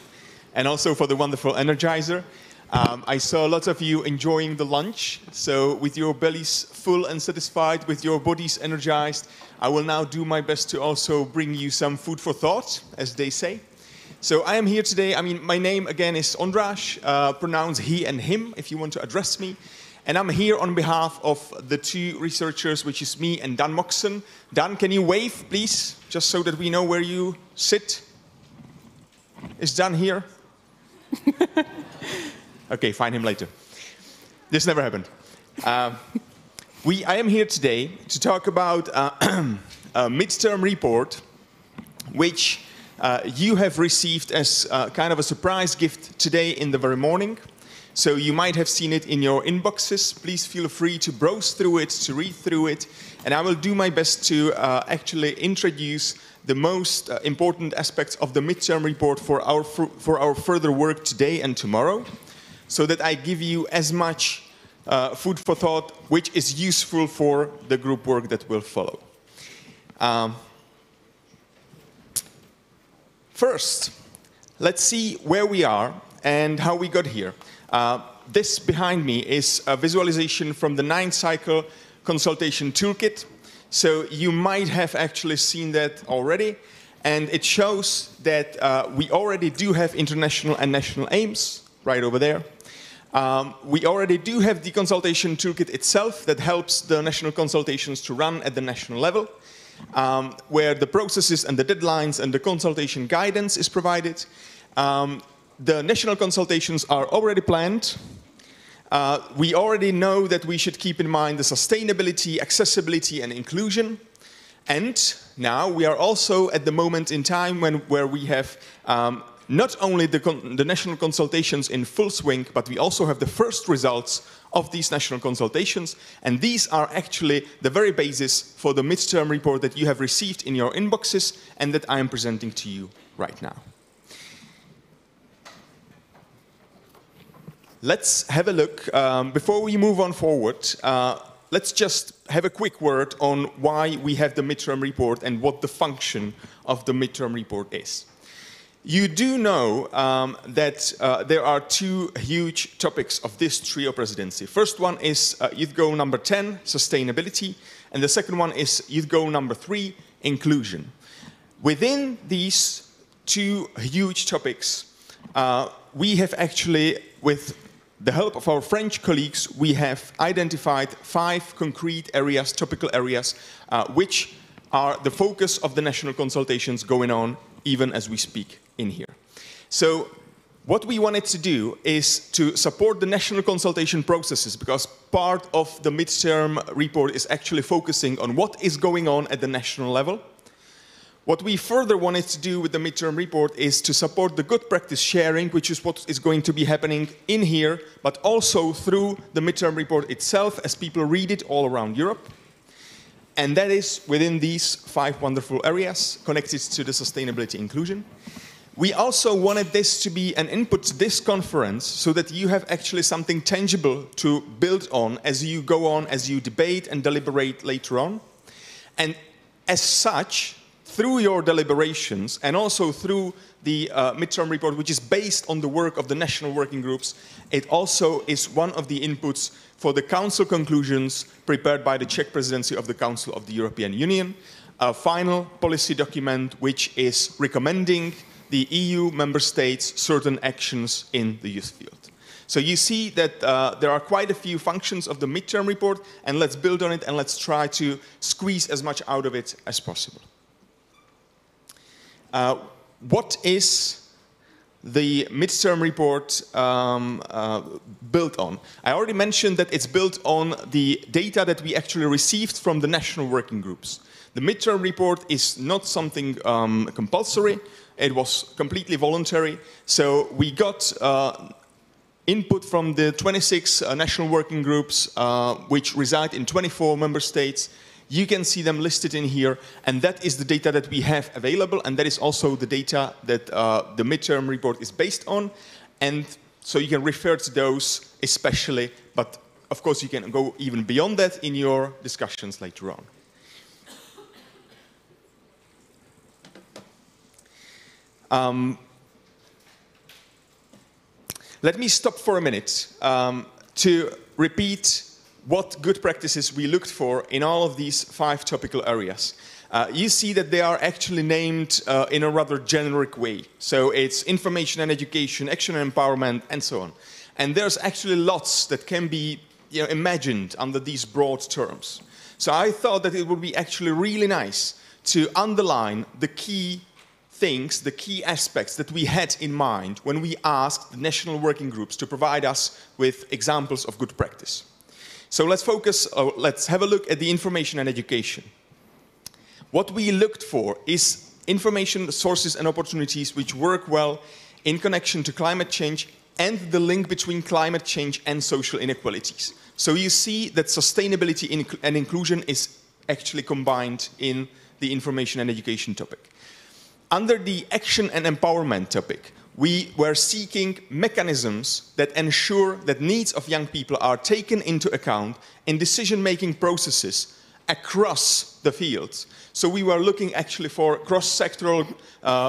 Q: and also for the wonderful energizer. I saw lots of you enjoying the lunch, so with your bellies full and satisfied, with your bodies energized, I will now do my best to also bring you some food for thought, as they say. So I am here today, my name again is Ondráš, pronounce he and him if you want to address me. And I'm here on behalf of the two researchers, which is me and Dan Moxon. Dan, can you wave, please, just so that we know where you sit? Is Dan here? Okay, find him later. This never happened. I am here today to talk about a midterm report, which you have received as kind of a surprise gift today in the very morning. So you might have seen it in your inboxes. Please feel free to browse through it, to read through it. And I will do my best to actually introduce the most important aspects of the midterm report for our further work today and tomorrow, so that I give you as much food for thought, which is useful for the group work that will follow. First, let's see where we are and how we got here. This behind me is a visualization from the 9th cycle consultation toolkit. So you might have actually seen that already. And it shows that we already do have international and national aims right over there. We already do have the consultation toolkit itself that helps the national consultations to run at the national level, where the processes and the deadlines and the consultation guidance is provided. The national consultations are already planned. We already know that we should keep in mind the sustainability, accessibility, and inclusion. And now we are also at the moment in time where we have not only the national consultations in full swing, but we also have the first results of these national consultations. And these are actually the very basis for the midterm report that you have received in your inboxes and that I am presenting to you right now. Let's have a look. Before we move on forward, let's just have a quick word on why we have the midterm report and what the function of the midterm report is. You do know that there are two huge topics of this trio presidency. First one is youth goal number 10, sustainability, and the second one is youth goal number 3, inclusion. Within these two huge topics, we have actually, with the help of our French colleagues, we have identified 5 concrete areas, topical areas, which are the focus of the national consultations going on even as we speak in here. So what we wanted to do is to support the national consultation processes, because part of the midterm report is actually focusing on what is going on at the national level. What we further wanted to do with the midterm report is to support the good practice sharing, which is what is going to be happening in here, but also through the midterm report itself as people read it all around Europe. And that is within these 5 wonderful areas connected to the sustainability inclusion. We also wanted this to be an input to this conference so that you have actually something tangible to build on as you go on, as you debate and deliberate later on. And as such, through your deliberations and also through the midterm report, which is based on the work of the national working groups, it also is one of the inputs for the Council conclusions prepared by the Czech presidency of the Council of the European Union, a final policy document which is recommending the EU member states certain actions in the youth field. So you see that there are quite a few functions of the midterm report, and let's build on it and let's try to squeeze as much out of it as possible. What is the midterm report built on? I already mentioned that it's built on the data that we actually received from the national working groups. The midterm report is not something compulsory. It was completely voluntary. So we got input from the 26 national working groups, which reside in 24 member states. You can see them listed in here, and that is the data that we have available, and that is also the data that the midterm report is based on. And so you can refer to those especially, but of course you can go even beyond that in your discussions later on. Let me stop for a minute to repeat what good practices we looked for in all of these 5 topical areas. You see that they are actually named in a rather generic way. So it's information and education, action and empowerment, and so on. And there's actually lots that can be imagined under these broad terms. So I thought that it would be actually really nice to underline the key things, the key aspects that we had in mind when we asked the national working groups to provide us with examples of good practice. So let's focus, let's have a look at the information and education. What we looked for is information sources and opportunities which work well in connection to climate change and the link between climate change and social inequalities. So you see that sustainability and inclusion is actually combined in the information and education topic. Under the action and empowerment topic, we were seeking mechanisms that ensure that needs of young people are taken into account in decision-making processes across the fields. So we were looking actually for cross-sectoral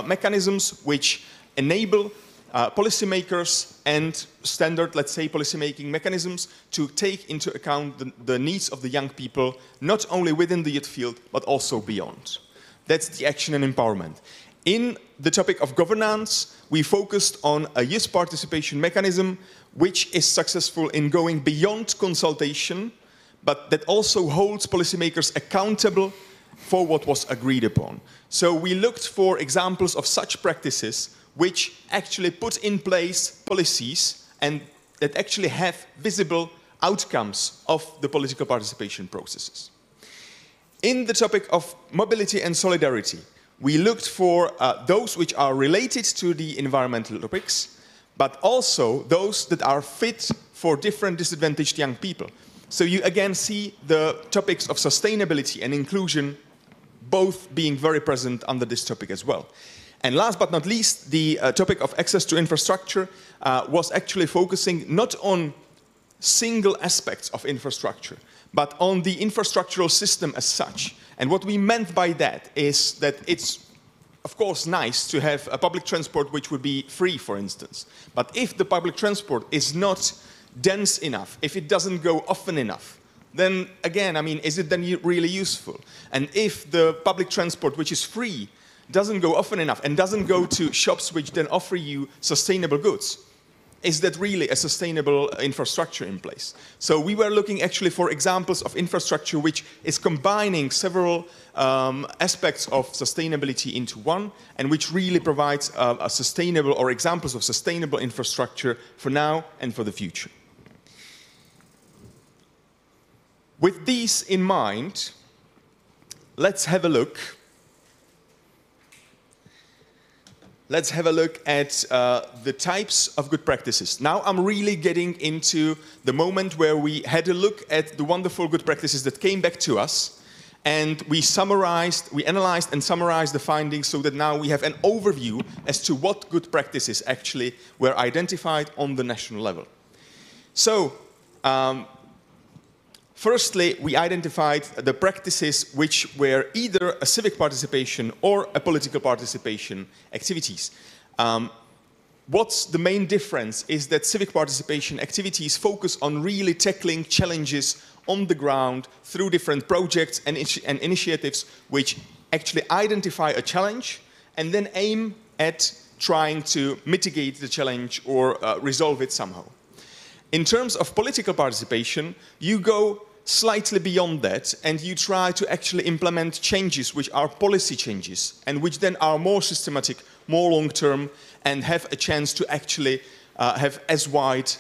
Q: mechanisms which enable policymakers and standard, let's say, policymaking mechanisms to take into account the needs of the young people, not only within the youth field, but also beyond. That's the action and empowerment. In the topic of governance, we focused on a youth participation mechanism which is successful in going beyond consultation, but that also holds policymakers accountable for what was agreed upon. So we looked for examples of such practices which actually put in place policies and that actually have visible outcomes of the political participation processes. In the topic of mobility and solidarity, we looked for those which are related to the environmental topics, but also those that are fit for different disadvantaged young people. So you again see the topics of sustainability and inclusion both being very present under this topic as well. And last but not least, the topic of access to infrastructure was actually focusing not on single aspects of infrastructure, but on the infrastructural system as such. And what we meant by that is that it's, of course, nice to have a public transport which would be free, for instance. But if the public transport is not dense enough, if it doesn't go often enough, then again, I mean, is it then really useful? And if the public transport, which is free, doesn't go often enough and doesn't go to shops which then offer you sustainable goods, is that really a sustainable infrastructure in place? So we were looking actually for examples of infrastructure which is combining several aspects of sustainability into one, and which really provides a sustainable, or examples of sustainable infrastructure for now and for the future. With these in mind, let's have a look. Let's have a look at the types of good practices. Now I'm really getting into the moment where we had a look at the wonderful good practices that came back to us, and we analyzed and summarized the findings so that now we have an overview as to what good practices actually were identified on the national level. So, firstly, we identified the practices which were either a civic participation or a political participation activities. What's the main difference is that civic participation activities focus on really tackling challenges on the ground through different projects and initiatives which actually identify a challenge and then aim at trying to mitigate the challenge or resolve it somehow. In terms of political participation, you go slightly beyond that and you try to actually implement changes which are policy changes and which then are more systematic, more long-term, and have a chance to actually have as wide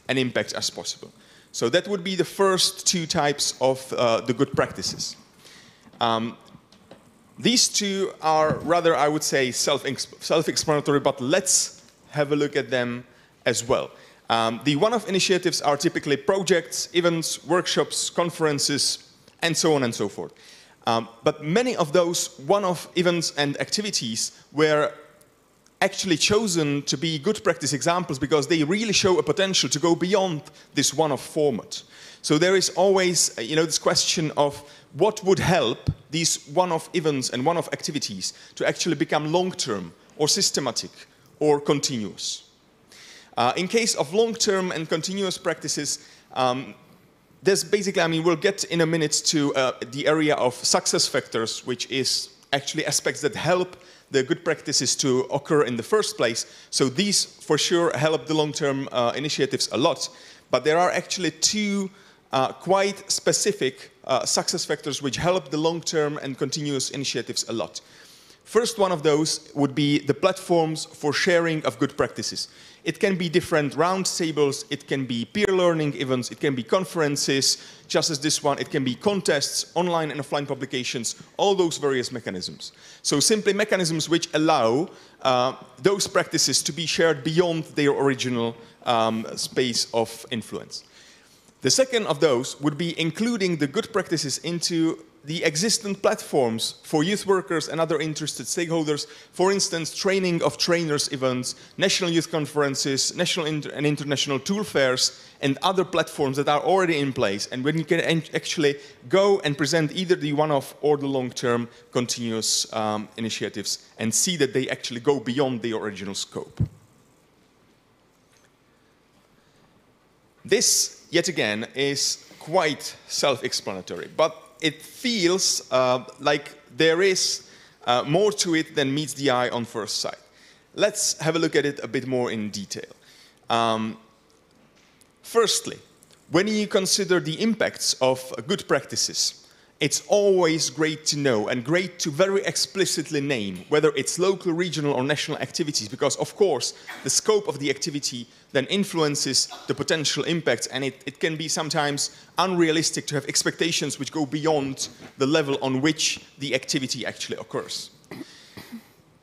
Q: an impact as possible. So that would be the first two types of the good practices. These two are rather, I would say, self-explanatory, but let's have a look at them as well. The one-off initiatives are typically projects, events, workshops, conferences, and so on and so forth. But many of those one-off events and activities were actually chosen to be good practice examples because they really show a potential to go beyond this one-off format. So there is always, this question of what would help these one-off events and one-off activities to actually become long-term or systematic or continuous. In case of long-term and continuous practices, there's basically, we'll get in a minute to the area of success factors, which is actually aspects that help the good practices to occur in the first place. So these, for sure, help the long-term initiatives a lot. But there are actually two quite specific success factors which help the long-term and continuous initiatives a lot. First one of those would be the platforms for sharing of good practices. It can be different round tables, it can be peer learning events, it can be conferences, just as this one, it can be contests, online and offline publications, all those various mechanisms. So simply mechanisms which allow those practices to be shared beyond their original space of influence. The second of those would be including the good practices into the existing platforms for youth workers and other interested stakeholders. For instance, training of trainers events, national youth conferences, national and international tool fairs, and other platforms that are already in place, and when you can actually go and present either the one-off or the long-term continuous initiatives and see that they actually go beyond the original scope. This, yet again, is quite self-explanatory, but it feels like there is more to it than meets the eye on first sight. Let's have a look at it a bit more in detail. Firstly, when you consider the impacts of good practices, it's always great to know and great to very explicitly name whether it's local, regional, or national activities, because, of course, the scope of the activity then influences the potential impacts, and it can be sometimes unrealistic to have expectations which go beyond the level on which the activity actually occurs.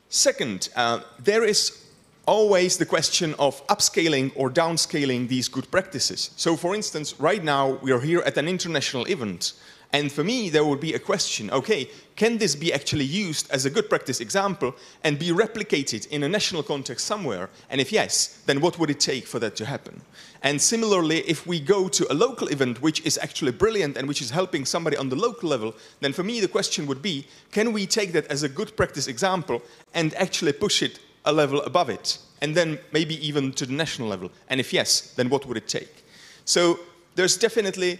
Q: Second, there is always the question of upscaling or downscaling these good practices. So, for instance, right now we are here at an international event, And for me, there would be a question, okay, can this be actually used as a good practice example and be replicated in a national context somewhere? And if yes, then what would it take for that to happen? And similarly, if we go to a local event which is actually brilliant and which is helping somebody on the local level, then for me the question would be, can we take that as a good practice example and actually push it a level above it? And then maybe even to the national level? And if yes, then what would it take? So there's definitely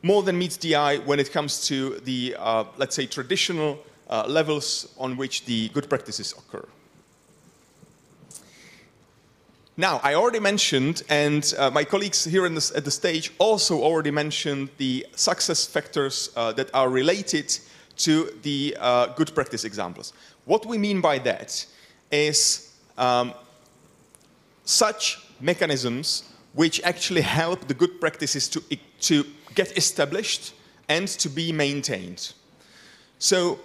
Q: more than meets the eye when it comes to the, let's say, traditional levels on which the good practices occur. Now, I already mentioned, and my colleagues here at the stage also already mentioned the success factors that are related to the good practice examples. What we mean by that is such mechanisms which actually help the good practices to get established and to be maintained. So,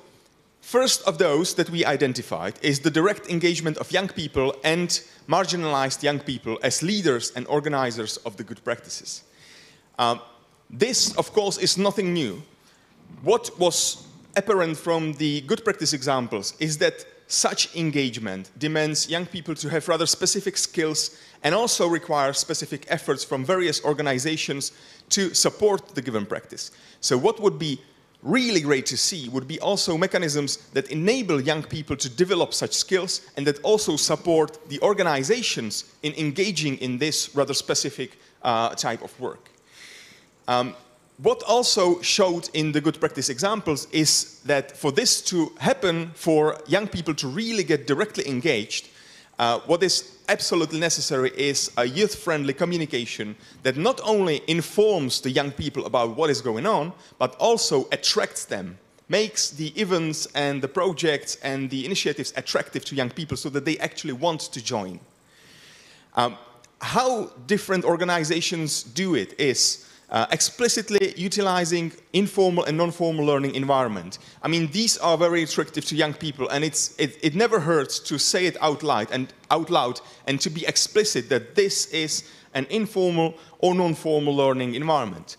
Q: first of those that we identified is the direct engagement of young people and marginalized young people as leaders and organizers of the good practices. This, of course, is nothing new. What was apparent from the good practice examples is that such engagement demands young people to have rather specific skills and also requires specific efforts from various organizations to support the given practice. So what would be really great to see would be also mechanisms that enable young people to develop such skills and that also support the organizations in engaging in this rather specific type of work. What also showed in the good practice examples is that for this to happen, for young people to really get directly engaged, what is absolutely necessary is a youth-friendly communication that not only informs the young people about what is going on, but also attracts them, makes the events and the projects and the initiatives attractive to young people so that they actually want to join. How different organizations do it is explicitly utilizing informal and non-formal learning environment. I mean, these are very attractive to young people, and it never hurts to say it out loud and to be explicit that this is an informal or non-formal learning environment.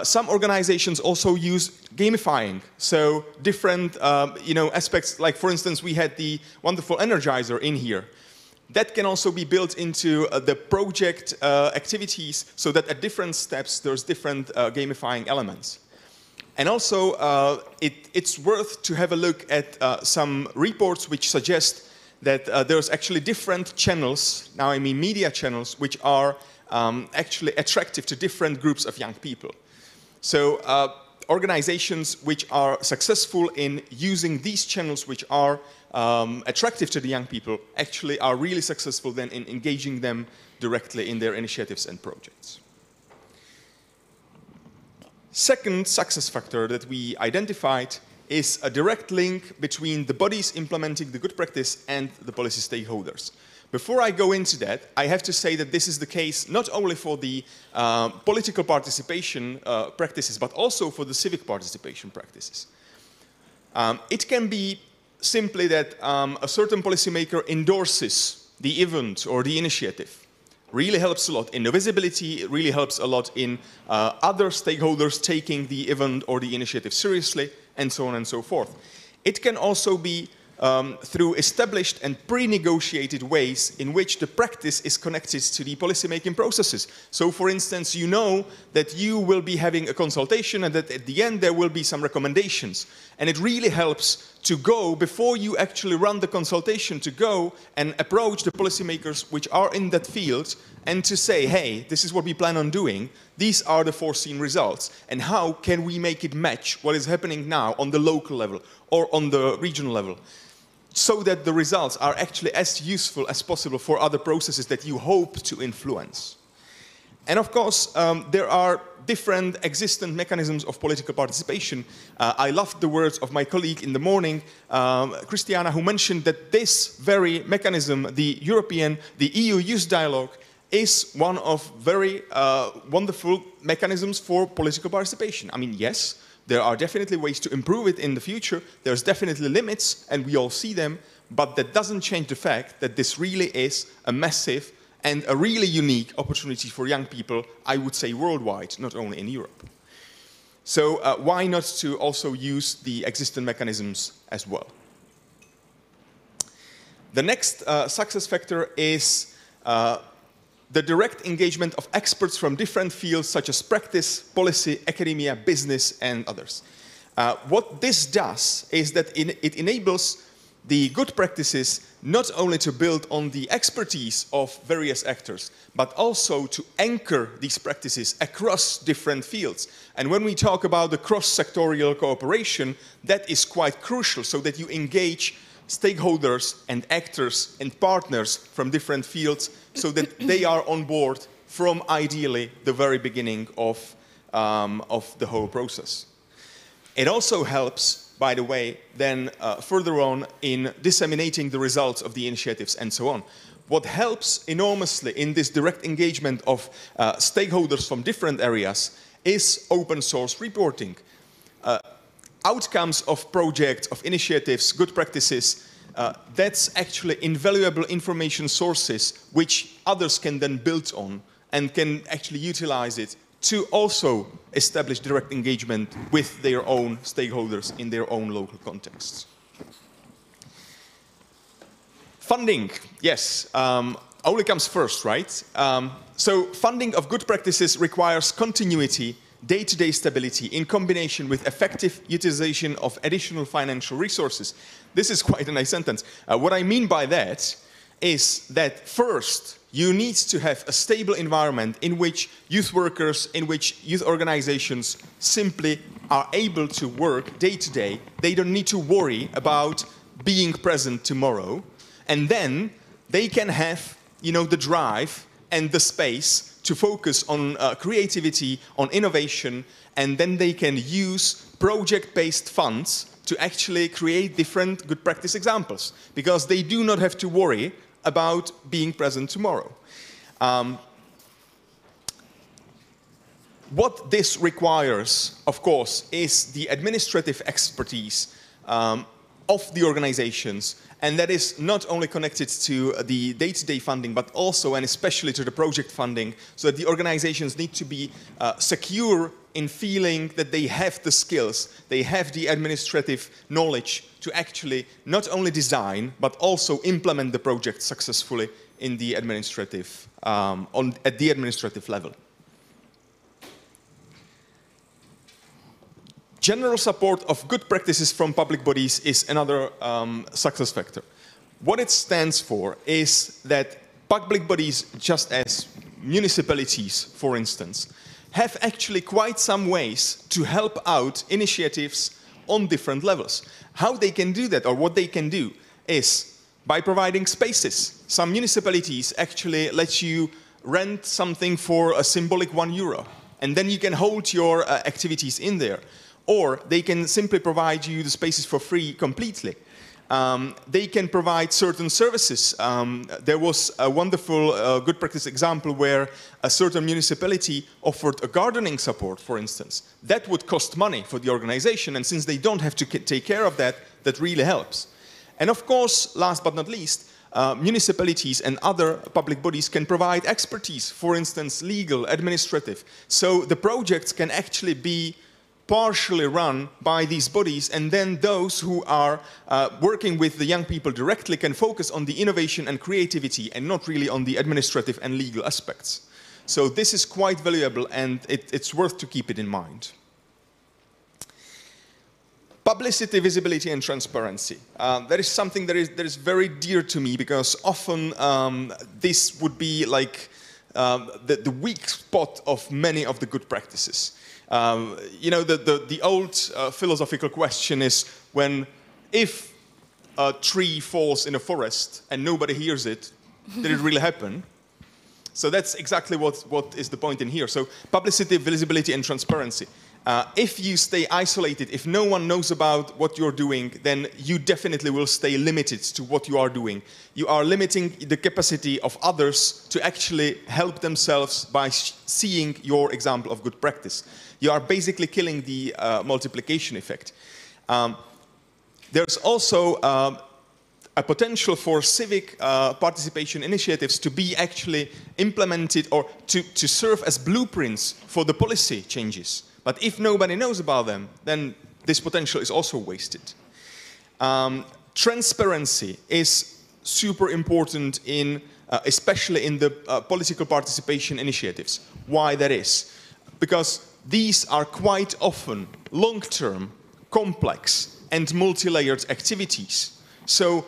Q: Some organizations also use gamifying, so different aspects, like for instance we had the wonderful Energizer in here. That can also be built into the project activities so that at different steps there's different gamifying elements. And also it's worth to have a look at some reports which suggest that there's actually different channels, now I mean media channels, which are actually attractive to different groups of young people. So organizations which are successful in using these channels which are attractive to the young people actually are really successful then in engaging them directly in their initiatives and projects. Second success factor that we identified is a direct link between the bodies implementing the good practice and the policy stakeholders. Before I go into that, I have to say that this is the case not only for the political participation practices, but also for the civic participation practices. It can be simply that a certain policymaker endorses the event or the initiative. Really helps a lot in the visibility, it really helps a lot in other stakeholders taking the event or the initiative seriously, and so on and so forth. It can also be through established and pre-negotiated ways in which the practice is connected to the policymaking processes. So, for instance, you know that you will be having a consultation and that at the end there will be some recommendations. And it really helps to go, before you actually run the consultation, to go and approach the policymakers which are in that field and to say, hey, this is what we plan on doing, these are the foreseen results, and how can we make it match what is happening now on the local level or on the regional level, so that the results are actually as useful as possible for other processes that you hope to influence. And of course, there are different existent mechanisms of political participation. I loved the words of my colleague in the morning, Christiana, who mentioned that this very mechanism, the EU Youth Dialogue, is one of very wonderful mechanisms for political participation. I mean, yes, there are definitely ways to improve it in the future. There's definitely limits, and we all see them, but that doesn't change the fact that this really is a massive and a really unique opportunity for young people, I would say worldwide, not only in Europe. So why not to also use the existing mechanisms as well? The next success factor is the direct engagement of experts from different fields such as practice, policy, academia, business, and others. What this does is that it enables the good practices not only to build on the expertise of various actors, but also to anchor these practices across different fields. And when we talk about the cross-sectorial cooperation, that is quite crucial, so that you engage stakeholders and actors and partners from different fields so that they are on board from ideally the very beginning of the whole process. It also helps, by the way, then further on in disseminating the results of the initiatives and so on. What helps enormously in this direct engagement of stakeholders from different areas is open source reporting. Outcomes of projects, of initiatives, good practices, that's actually invaluable information sources which others can then build on and can actually utilize it to also establish direct engagement with their own stakeholders in their own local contexts. Funding, yes, only comes first, right? So funding of good practices requires continuity, day-to-day stability in combination with effective utilization of additional financial resources. This is quite a nice sentence. What I mean by that is that first, you need to have a stable environment in which youth workers, in which youth organizations simply are able to work day to day. They don't need to worry about being present tomorrow. And then they can have, you know, the drive and the space to focus on creativity, on innovation, and then they can use project-based funds to actually create different good practice examples, because they do not have to worry about being present tomorrow. What this requires, of course, is the administrative expertise of the organizations, and that is not only connected to the day-to-day funding, but also and especially to the project funding, so that the organizations need to be secure in feeling that they have the skills, they have the administrative knowledge to actually not only design, but also implement the project successfully in the administrative, at the administrative level. General support of good practices from public bodies is another success factor. What it stands for is that public bodies, just as municipalities, for instance, have actually quite some ways to help out initiatives on different levels. How they can do that, or what they can do, is by providing spaces. Some municipalities actually let you rent something for a symbolic €1, and then you can hold your activities in there. Or they can simply provide you the spaces for free completely. They can provide certain services. There was a wonderful good practice example where a certain municipality offered a gardening support, for instance. That would cost money for the organization, and since they don't have to take care of that, that really helps. And of course, last but not least, municipalities and other public bodies can provide expertise, for instance, legal, administrative. So the projects can actually be partially run by these bodies, and then those who are working with the young people directly can focus on the innovation and creativity and not really on the administrative and legal aspects. So this is quite valuable, and it's worth to keep it in mind. Publicity, visibility, and transparency. That is something that is very dear to me, because often this would be like the weak spot of many of the good practices. You know, the old philosophical question is, if a tree falls in a forest and nobody hears it, did it really happen? So that's exactly what is the point in here. So publicity, visibility, and transparency. If you stay isolated, if no one knows about what you're doing, then you definitely will stay limited to what you are doing. You are limiting the capacity of others to actually help themselves by seeing your example of good practice. You are basically killing the multiplication effect. There's also a potential for civic participation initiatives to be actually implemented, or to serve as blueprints for the policy changes. But if nobody knows about them, then this potential is also wasted. Transparency is super important in, especially in the political participation initiatives. Why that is? Because these are quite often long-term, complex, and multi-layered activities. So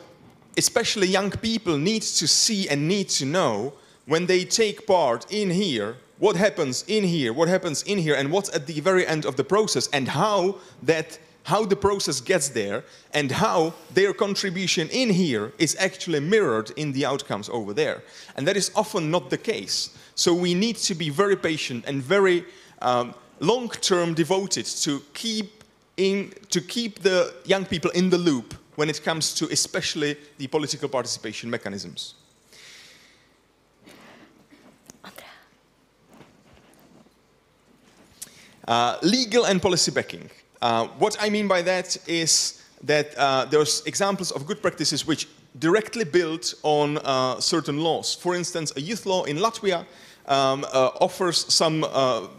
Q: especially young people need to see and need to know when they take part in here, what happens in here, what happens in here, and what's at the very end of the process, and how the process gets there, and how their contribution in here is actually mirrored in the outcomes over there. And that is often not the case. So we need to be very patient and very long-term devoted to keep the young people in the loop when it comes to especially the political participation mechanisms. Legal and policy backing. What I mean by that is that there's examples of good practices which directly build on certain laws. For instance, a youth law in Latvia offers some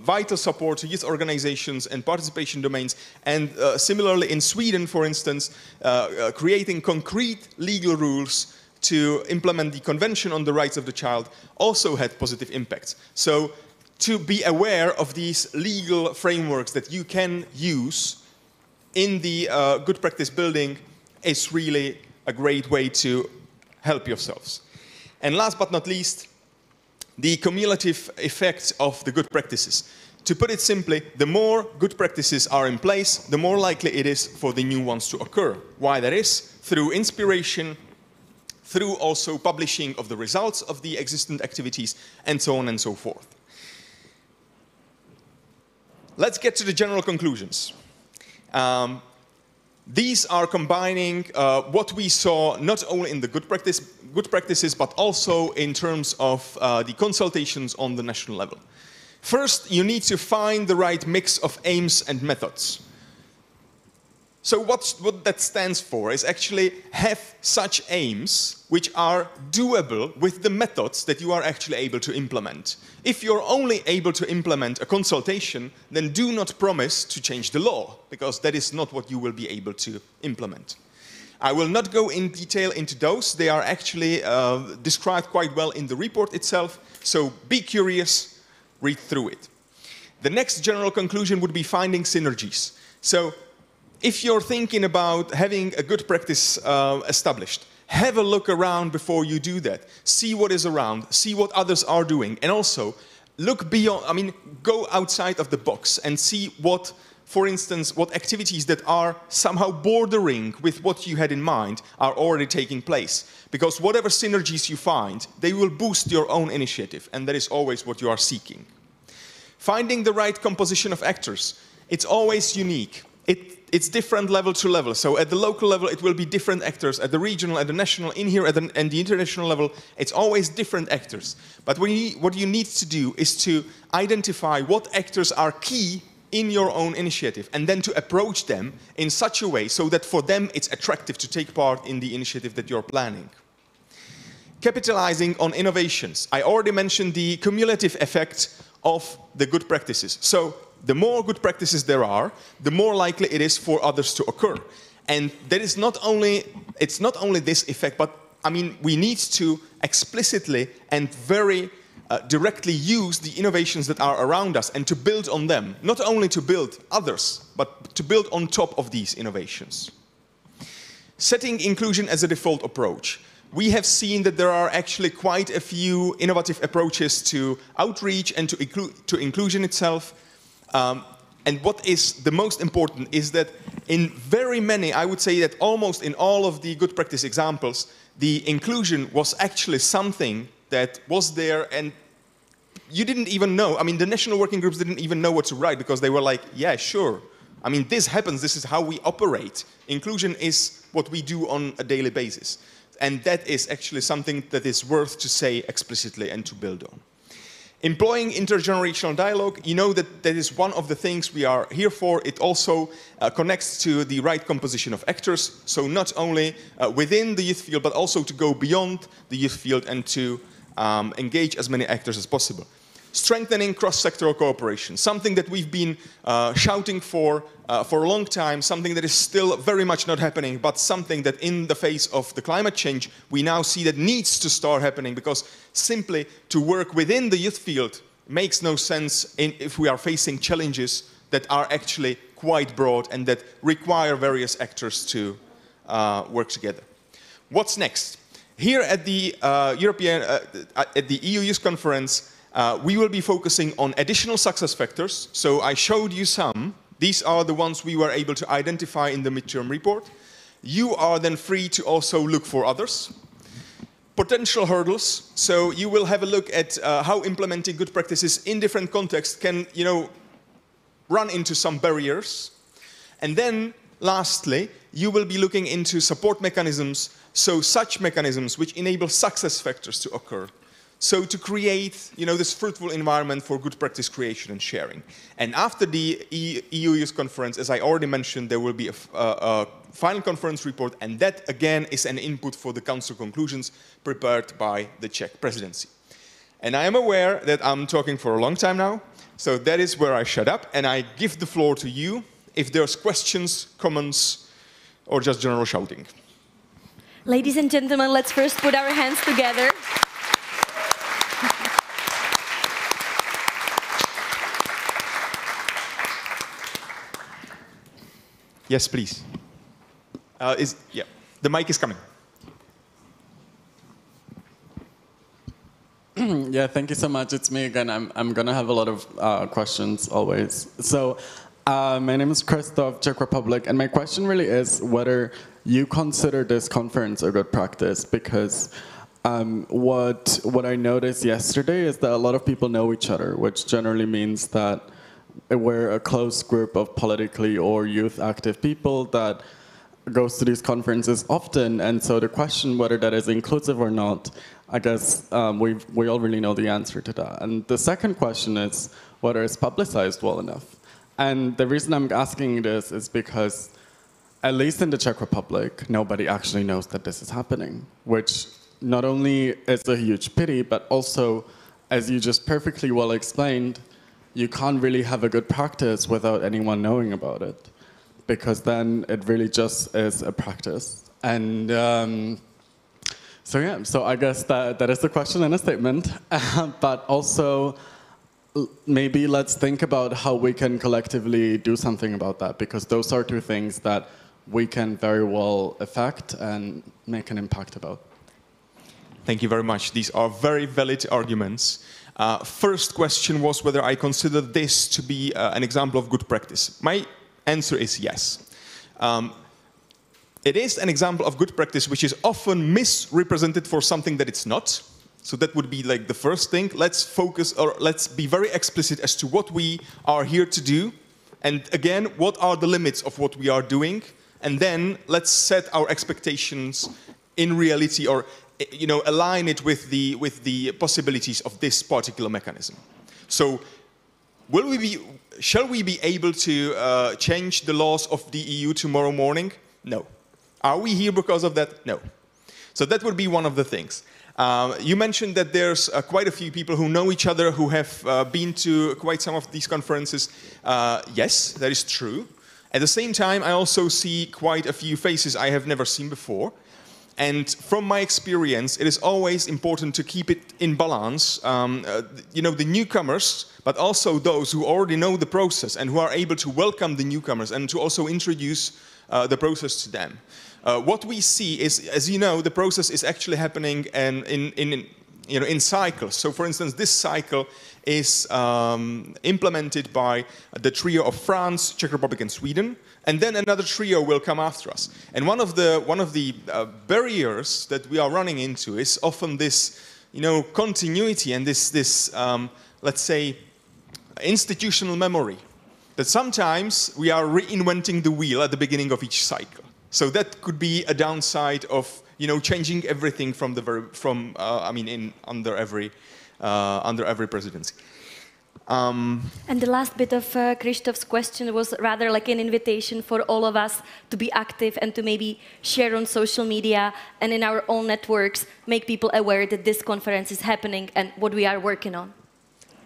Q: vital support to youth organizations and participation domains, and similarly in Sweden, for instance, creating concrete legal rules to implement the Convention on the Rights of the Child also had positive impacts. So to be aware of these legal frameworks that you can use in the good practice building is really a great way to help yourselves. And last but not least, the cumulative effect of the good practices. To put it simply, the more good practices are in place, the more likely it is for the new ones to occur. Why that is? Through inspiration, through also publishing of the results of the existent activities, and so on and so forth. Let's get to the general conclusions. These are combining what we saw not only in the good practices, but also in terms of the consultations on the national level. First, you need to find the right mix of aims and methods. So what that stands for is actually have such aims which are doable with the methods that you are actually able to implement. If you're only able to implement a consultation, then do not promise to change the law, because that is not what you will be able to implement. I will not go in detail into those. They are actually described quite well in the report itself, so be curious, read through it. The next general conclusion would be finding synergies. So if you're thinking about having a good practice established, have a look around before you do that. See what is around, see what others are doing, and also look beyond, go outside of the box and see what, for instance, what activities that are somehow bordering with what you had in mind are already taking place. Because whatever synergies you find, they will boost your own initiative, and that is always what you are seeking. Finding the right composition of actors, it's always unique. It's different level to level. So at the local level, it will be different actors. At the regional, at the national, in here, and the international level, it's always different actors. But what you need to do is to identify what actors are key in your own initiative, and then to approach them in such a way so that for them it's attractive to take part in the initiative that you're planning. Capitalizing on innovations. I already mentioned the cumulative effect of the good practices. So the more good practices there are, the more likely it is for others to occur. And that is not only, it's not only this effect, but we need to explicitly and very directly use the innovations that are around us and to build on them. Not only to build others, but to build on top of these innovations. Setting inclusion as a default approach. We have seen that there are actually quite a few innovative approaches to outreach and to inclusion itself. And what is the most important is that in very many, I would say that almost in all of the good practice examples, the inclusion was actually something that was there and you didn't even know. The national working groups didn't even know what to write because they were like, yeah, sure. This happens, this is how we operate. Inclusion is what we do on a daily basis. And that is actually something that is worth to say explicitly and to build on. Employing intergenerational dialogue, you know that is one of the things we are here for. It also connects to the right composition of actors. So not only within the youth field, but also to go beyond the youth field and to engage as many actors as possible. strengthening cross-sectoral cooperation, something that we've been shouting for a long time, something that is still very much not happening, but something that in the face of the climate change, we now see that needs to start happening, because simply to work within the youth field makes no sense if we are facing challenges that are actually quite broad and that require various actors to work together. What's next? Here at the EU Youth Conference, we will be focusing on additional success factors. So I showed you some. These are the ones we were able to identify in the midterm report. You are then free to also look for others. Potential hurdles. So you will have a look at how implementing good practices in different contexts can, run into some barriers. And then, lastly, you will be looking into support mechanisms, so such mechanisms which enable success factors to occur. So to create, this fruitful environment for good practice creation and sharing. And after the EU Youth Conference, as I already mentioned, there will be a final conference report, and that, again, is an input for the Council conclusions prepared by the Czech presidency. And I am aware that I'm talking for a long time now, so that is where I shut up, and I give the floor to you if there's questions, comments, or just general shouting.
B: Ladies and gentlemen, let's first put our hands together.
Q: Yes, please. The mic is coming.
M: Yeah, thank you so much. It's me again. I'm going to have a lot of questions always. So my name is Christoph, Czech Republic, and my question really is whether you consider this conference a good practice, because what I noticed yesterday is that a lot of people know each other, which generally means that we're a close group of politically or youth active people that goes to these conferences often, and so the question whether that is inclusive or not, I guess we all really know the answer to that. And the second question is whether it's publicized well enough. And the reason I'm asking this is because, at least in the Czech Republic, nobody actually knows that this is happening, which not only is a huge pity, but also, as you just perfectly well explained, you can't really have a good practice without anyone knowing about it, because then it really just is a practice. And so I guess that is the question and a statement. But also, maybe let's think about how we can collectively do something about that, because those are two things that we can very well affect and make an impact about.
Q: Thank you very much. These are very valid arguments. First question was whether I consider this to be an example of good practice. My answer is yes. It is an example of good practice which is often misrepresented for something that it's not. So that would be like the first thing. Let's focus, or let's be very explicit as to what we are here to do. And again, what are the limits of what we are doing? And then let's set our expectations in reality, or align it with the possibilities of this particular mechanism. So, shall we be able to change the laws of the EU tomorrow morning? No. Are we here because of that? No. So that would be one of the things. You mentioned that there's quite a few people who know each other, who have been to quite some of these conferences. Yes, that is true. At the same time, I also see quite a few faces I have never seen before. And from my experience, it is always important to keep it in balance. The newcomers, but also those who already know the process and who are able to welcome the newcomers and to also introduce the process to them. What we see is, as you know, the process is actually happening in cycles. So, for instance, this cycle is implemented by the trio of France, Czech Republic, and Sweden, and then another trio will come after us. And one of the barriers that we are running into is often this, continuity and this let's say, institutional memory. That sometimes we are reinventing the wheel at the beginning of each cycle. So that could be a downside of changing everything under every presidency.
B: And the last bit of Christoph's question was rather like an invitation for all of us to be active and to maybe share on social media and in our own networks, make people aware that this conference is happening and what we are working on.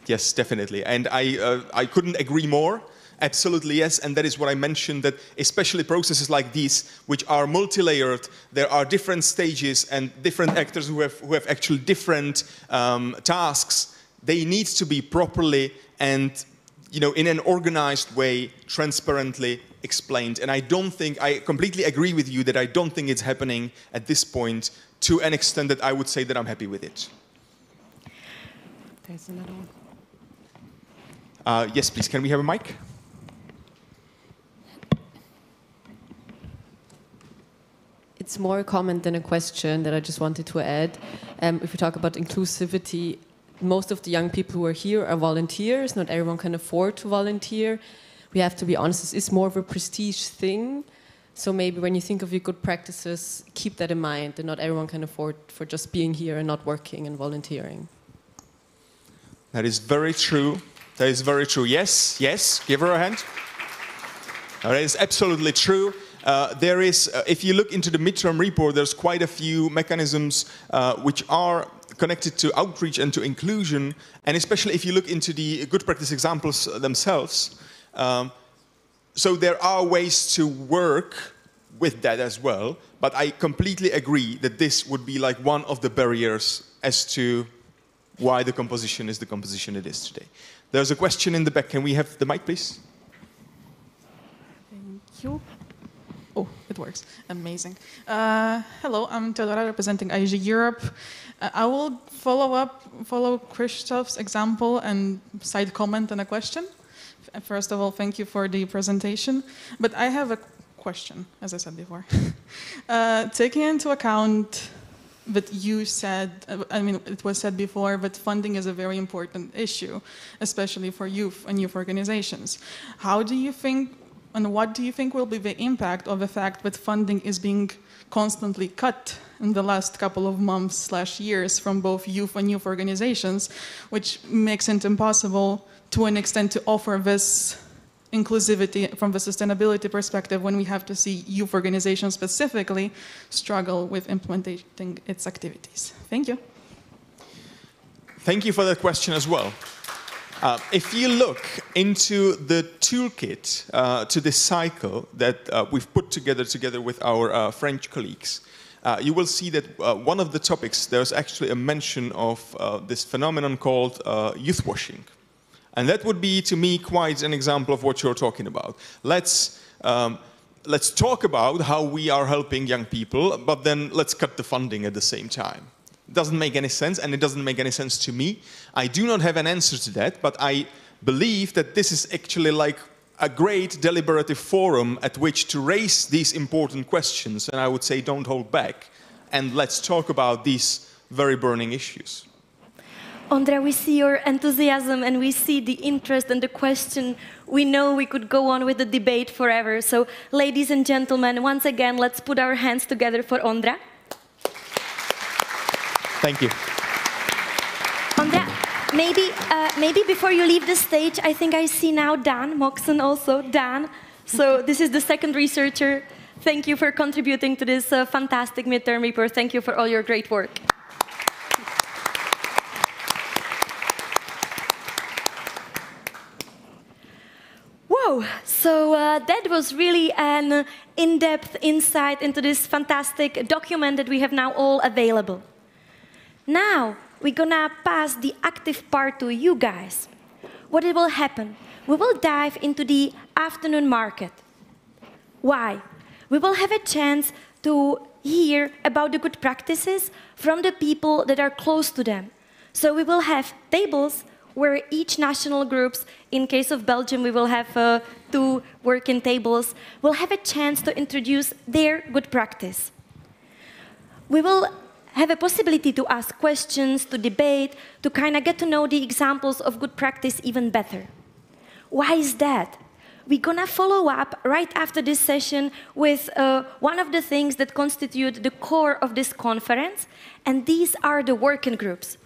Q: Yes, definitely. And I couldn't agree more. Absolutely, yes. And that is what I mentioned, that especially processes like these, which are multi-layered, there are different stages and different actors who have actually different tasks. They need to be properly and, you know, in an organized way, transparently explained. And I completely agree with you that I don't think it's happening at this point to an extent that I would say that I'm happy with it.
A: There's another one.
Q: Yes, please, can we have a mic?
P: It's more a comment than a question that I just wanted to add. If we talk about inclusivity, most of the young people who are here are volunteers. Not everyone can afford to volunteer. We have to be honest, this is more of a prestige thing. So maybe when you think of your good practices, keep that in mind, that not everyone can afford for just being here and not working and volunteering.
Q: That is very true. That is very true. Yes, yes, give her a hand. That is absolutely true. There is, if you look into the midterm report, there's quite a few mechanisms which are connected to outreach and to inclusion, and especially if you look into the good practice examples themselves. So there are ways to work with that as well, but I completely agree that this would be like one of the barriers as to why the composition is the composition it is today. There's a question in the back. Can we have the mic, please?
S: Thank you. Oh, it works. Amazing. Hello, I'm Teodora representing IG Europe. I will follow Krzysztof's example and side comment and a question. First of all, thank you for the presentation. But I have a question, as I said before. Taking into account that you said, I mean, it was said before, but funding is a very important issue, especially for youth and youth organizations. How do you think, and what do you think will be the impact of the fact that funding is being constantly cut in the last couple of months/years from both youth and youth organizations, which makes it impossible to an extent to offer this inclusivity from the sustainability perspective when we have to see youth organizations specifically struggle with implementing its activities? Thank you.
Q: Thank you for that question as well. If you look into the toolkit to this cycle that we've put together with our French colleagues, you will see that one of the topics, there's actually a mention of this phenomenon called youth washing. And that would be, to me, quite an example of what you're talking about. Let's talk about how we are helping young people, but then let's cut the funding at the same time. It doesn't make any sense, and it doesn't make any sense to me. I do not have an answer to that, but I believe that this is actually like a great deliberative forum at which to raise these important questions, and I would say don't hold back, and let's talk about these very burning issues.
B: Ondra, we see your enthusiasm and we see the interest and the question. We know we could go on with the debate forever. So, ladies and gentlemen, once again, let's put our hands together for Ondra.
Q: Thank you.
B: Ondra, maybe before you leave the stage, I think I see now Dan Moxon also. Dan, so this is the second researcher. Thank you for contributing to this fantastic midterm report. Thank you for all your great work. Whoa, so that was really an in-depth insight into this fantastic document that we have now all available. Now, we're gonna pass the active part to you guys. What will happen? We will dive into the afternoon market. Why? We will have a chance to hear about the good practices from the people that are close to them. So we will have tables where each national groups, in case of Belgium, we will have 2 working tables, will have a chance to introduce their good practice. We will have a possibility to ask questions, to debate, to kind of get to know the examples of good practice even better. Why is that? We're gonna follow up right after this session with one of the things that constitute the core of this conference, and these are the working groups.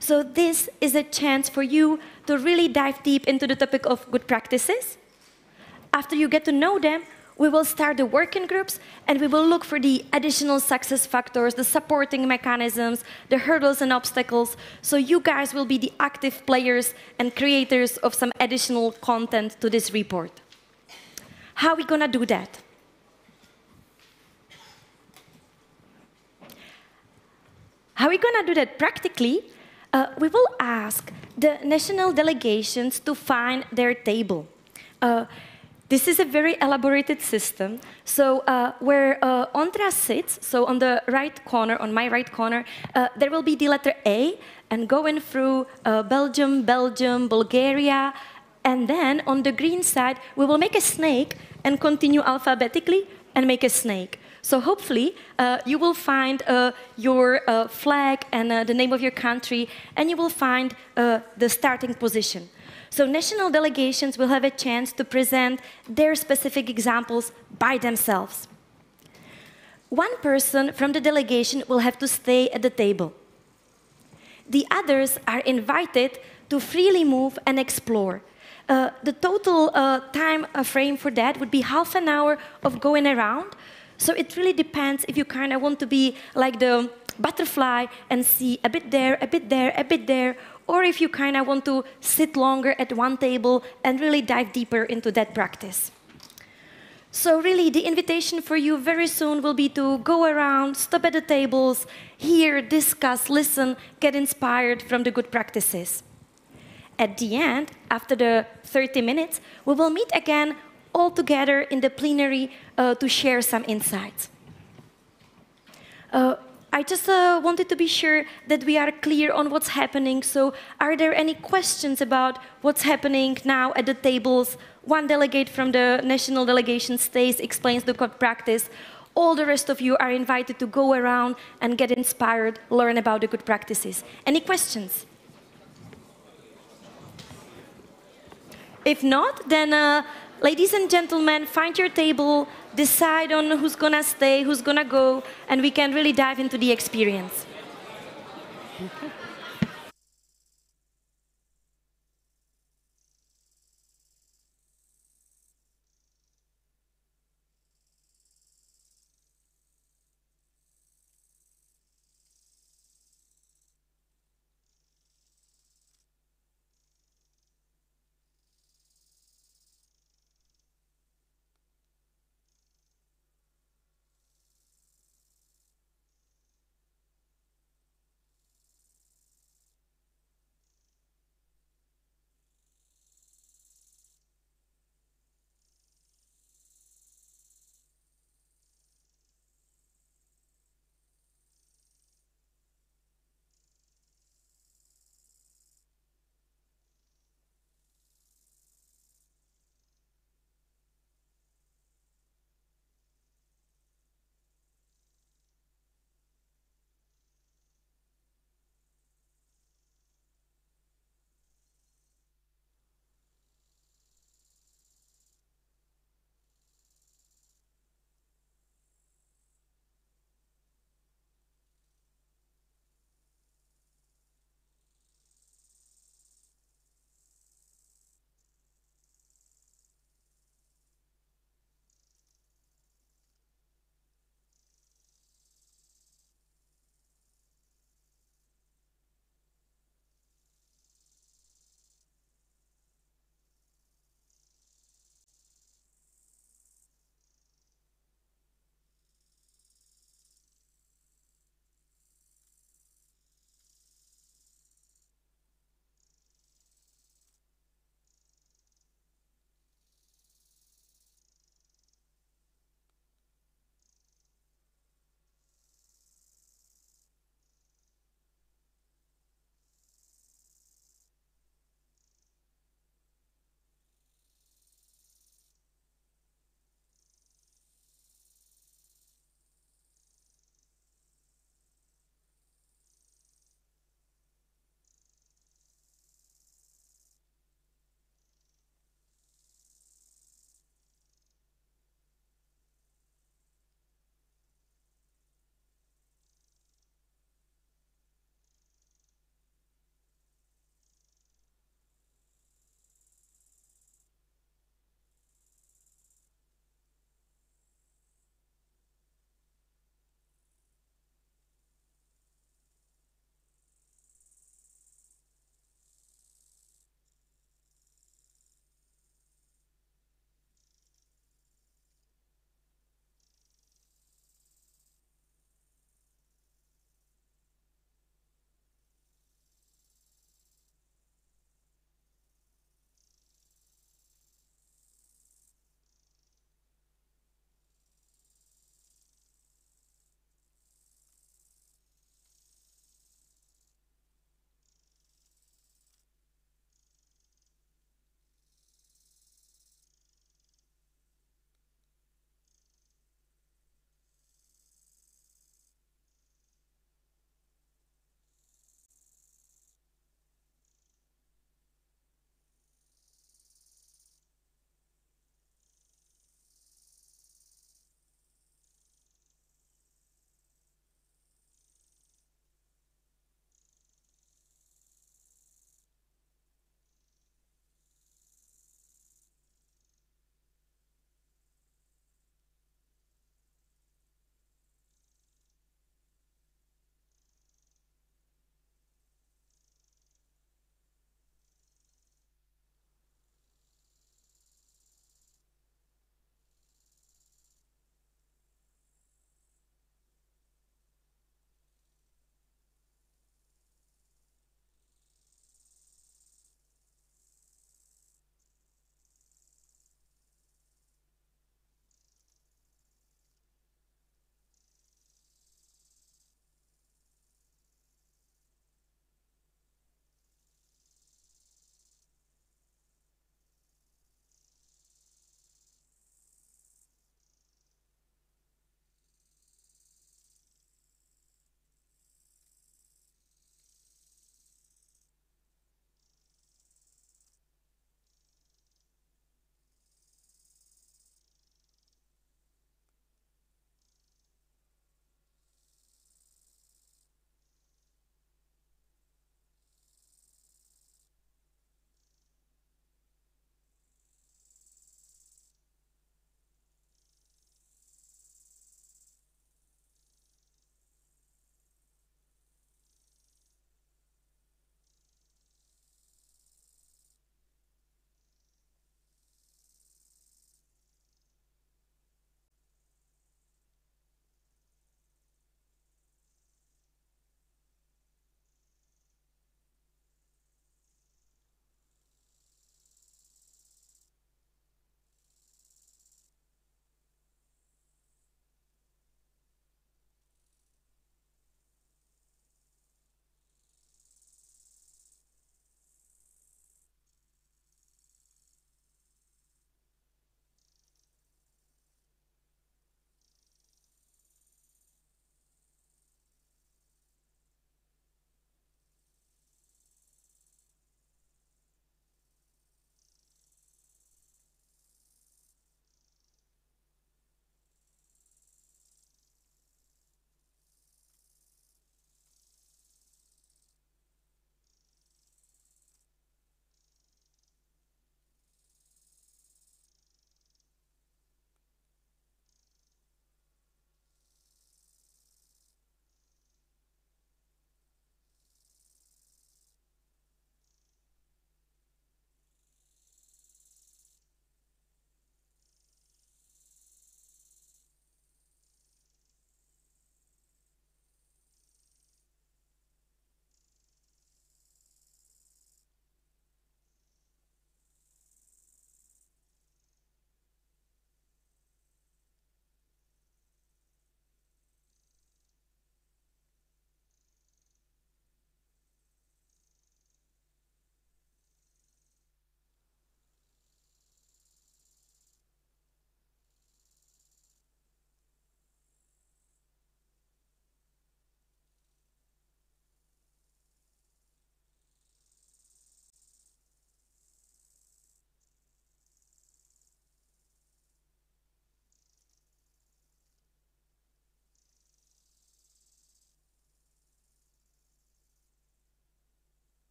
B: So this is a chance for you to really dive deep into the topic of good practices. After you get to know them, We will start the working groups, and we will look for the additional success factors, the supporting mechanisms, the hurdles and obstacles, so you guys will be the active players and creators of some additional content to this report. How are we going to do that? How are we going to do that practically? We will ask the national delegations to find their table. This is a very elaborated system. So where Ondra sits, so on the right corner, on my right corner, there will be the letter A, and going through Belgium, Bulgaria, and then on the green side, we will make a snake and continue alphabetically and make a snake. So hopefully you will find your flag and the name of your country, and you will find the starting position. So national delegations will have a chance to present their specific examples by themselves. One person from the delegation will have to stay at the table. The others are invited to freely move and explore. The total time frame for that would be half an hour of going around. So it really depends if you kind of want to be like the butterfly and see a bit there, a bit there, a bit there, or if you kind of want to sit longer at one table and really dive deeper into that practice. So really, the invitation for you very soon will be to go around, stop at the tables, hear, discuss, listen, get inspired from the good practices. At the end, after the 30 minutes, we will meet again all together in the plenary to share some insights. I just wanted to be sure that we are clear on what's happening. So are there any questions about what's happening now at the tables? One delegate from the national delegation stays, explains the good practice. All the rest of you are invited to go around and get inspired, learn about the good practices. Any questions? If not, then ladies and gentlemen, find your table, decide on who's gonna stay, who's gonna go, and we can really dive into the experience. Okay.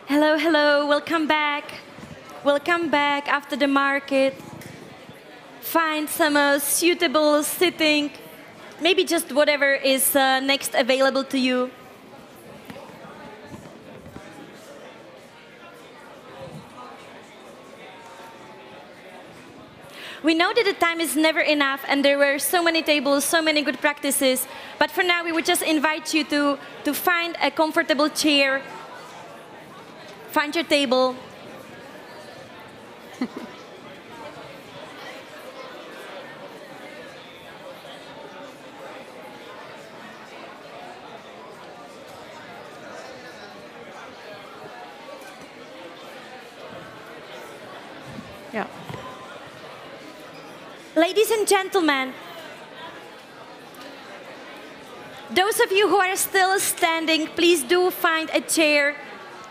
B: Hello, hello, welcome back. Welcome back after the market. Find some suitable sitting, maybe just whatever is next available to you. We know that the time is never enough and there were so many tables, so many good practices, but for now we would just invite you to find a comfortable chair, find your table.
A: Yeah.
B: Ladies and gentlemen, those of you who are still standing, please do find a chair.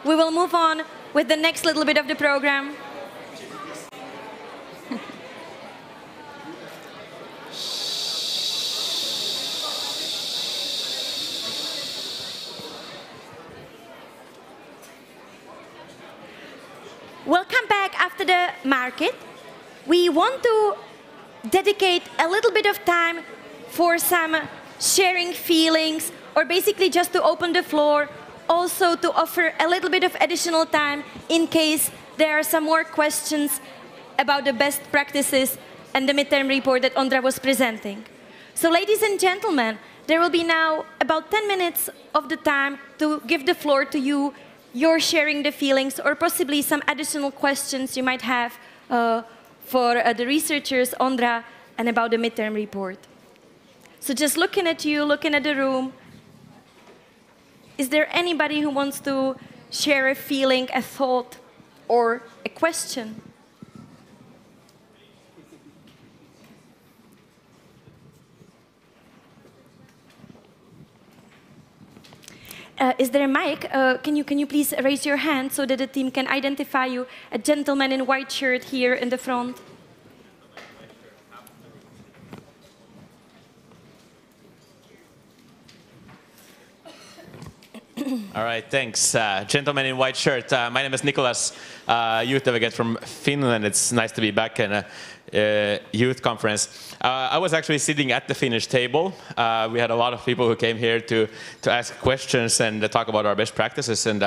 B: We will move on with the next little bit of the program. Welcome back after the market. We want to dedicate a little bit of time for some sharing feelings, or basically just to open the floor, also to offer a little bit of additional time in case there are some more questions about the best practices and the midterm report that Ondra was presenting. So ladies and gentlemen, there will be now about 10 minutes of the time to give the floor to you. You're sharing the feelings or possibly some additional questions you might have for the researchers, Ondra, and about the midterm report. So just looking at you, looking at the room, is there anybody who wants to share a feeling, a thought, or a question? Is there a mic? Can you please raise your hand so that the team can identify you? A gentleman in white shirt here in the front.
T: All right, thanks. Gentleman in white shirt. My name is Nicholas, youth delegate from Finland. It's nice to be back in a youth conference. I was actually sitting at the Finnish table. We had a lot of people who came here to ask questions and talk about our best practices, and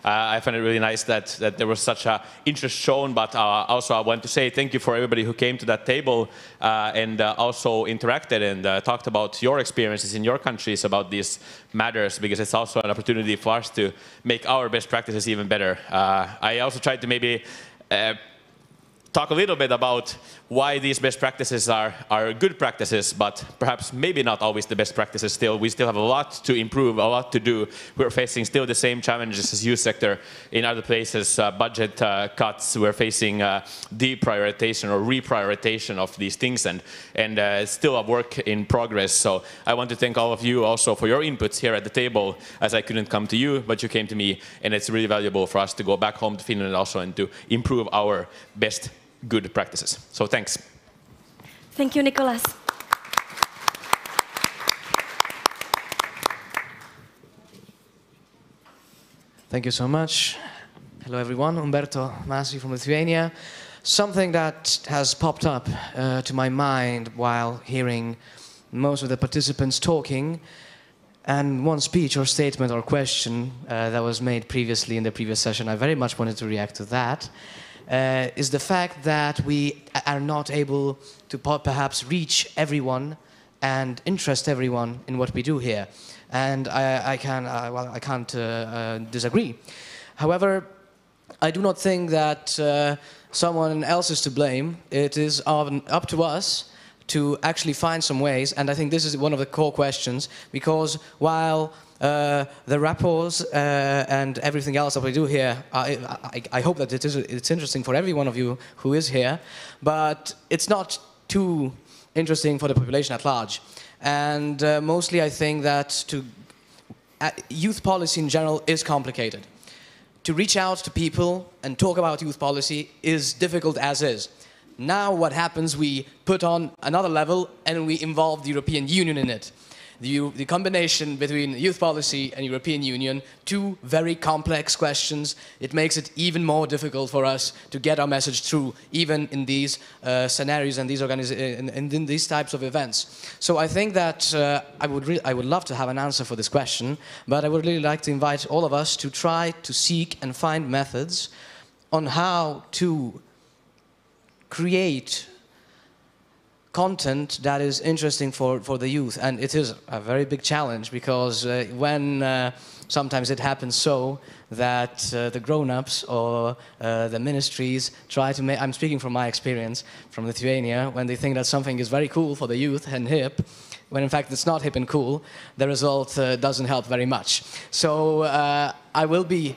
T: I found it really nice that there was such an interest shown, but also I want to say thank you for everybody who came to that table and also interacted and talked about your experiences in your countries about these matters, because it's also an opportunity for us to make our best practices even better. I also tried to maybe talk a little bit about why these best practices are good practices, but perhaps maybe not always the best practices still. We still have a lot to improve, a lot to do. We're facing still the same challenges as youth sector in other places, budget cuts. We're facing deprioritization or reprioritization of these things, and it's still a work in progress. So I want to thank all of you also for your inputs here at the table, as I couldn't come to you, but you came to me, and it's really valuable for us to go back home to Finland also and to improve our best good practices. So thanks.
B: Thank you, Nicholas.
U: Thank you so much. Hello everyone, Umberto Masi from Lithuania. Something that has popped up to my mind while hearing most of the participants talking, and one speech or statement or question that was made previously in the previous session, I very much wanted to react to that. Is the fact that we are not able to perhaps reach everyone and interest everyone in what we do here. And I can't disagree. However, I do not think that someone else is to blame. It is up to us to actually find some ways, and I think this is one of the core questions, because while the rapports and everything else that we do here, I hope that it's interesting for every one of you who is here, but it's not too interesting for the population at large. And mostly I think that youth policy in general is complicated. To reach out to people and talk about youth policy is difficult as is. Now what happens, we put on another level and we involve the European Union in it. the combination between youth policy and European Union, two very complex questions. It makes it even more difficult for us to get our message through, even in these scenarios and in these types of events. So I think that I would love to have an answer for this question, but I would really like to invite all of us to try to seek and find methods on how to create content that is interesting for the youth. And it is a very big challenge, because when sometimes it happens so that the grown-ups or the ministries try to make, I'm speaking from my experience from Lithuania, when they think that something is very cool for the youth and hip, when in fact it's not hip and cool, the result doesn't help very much. So I will be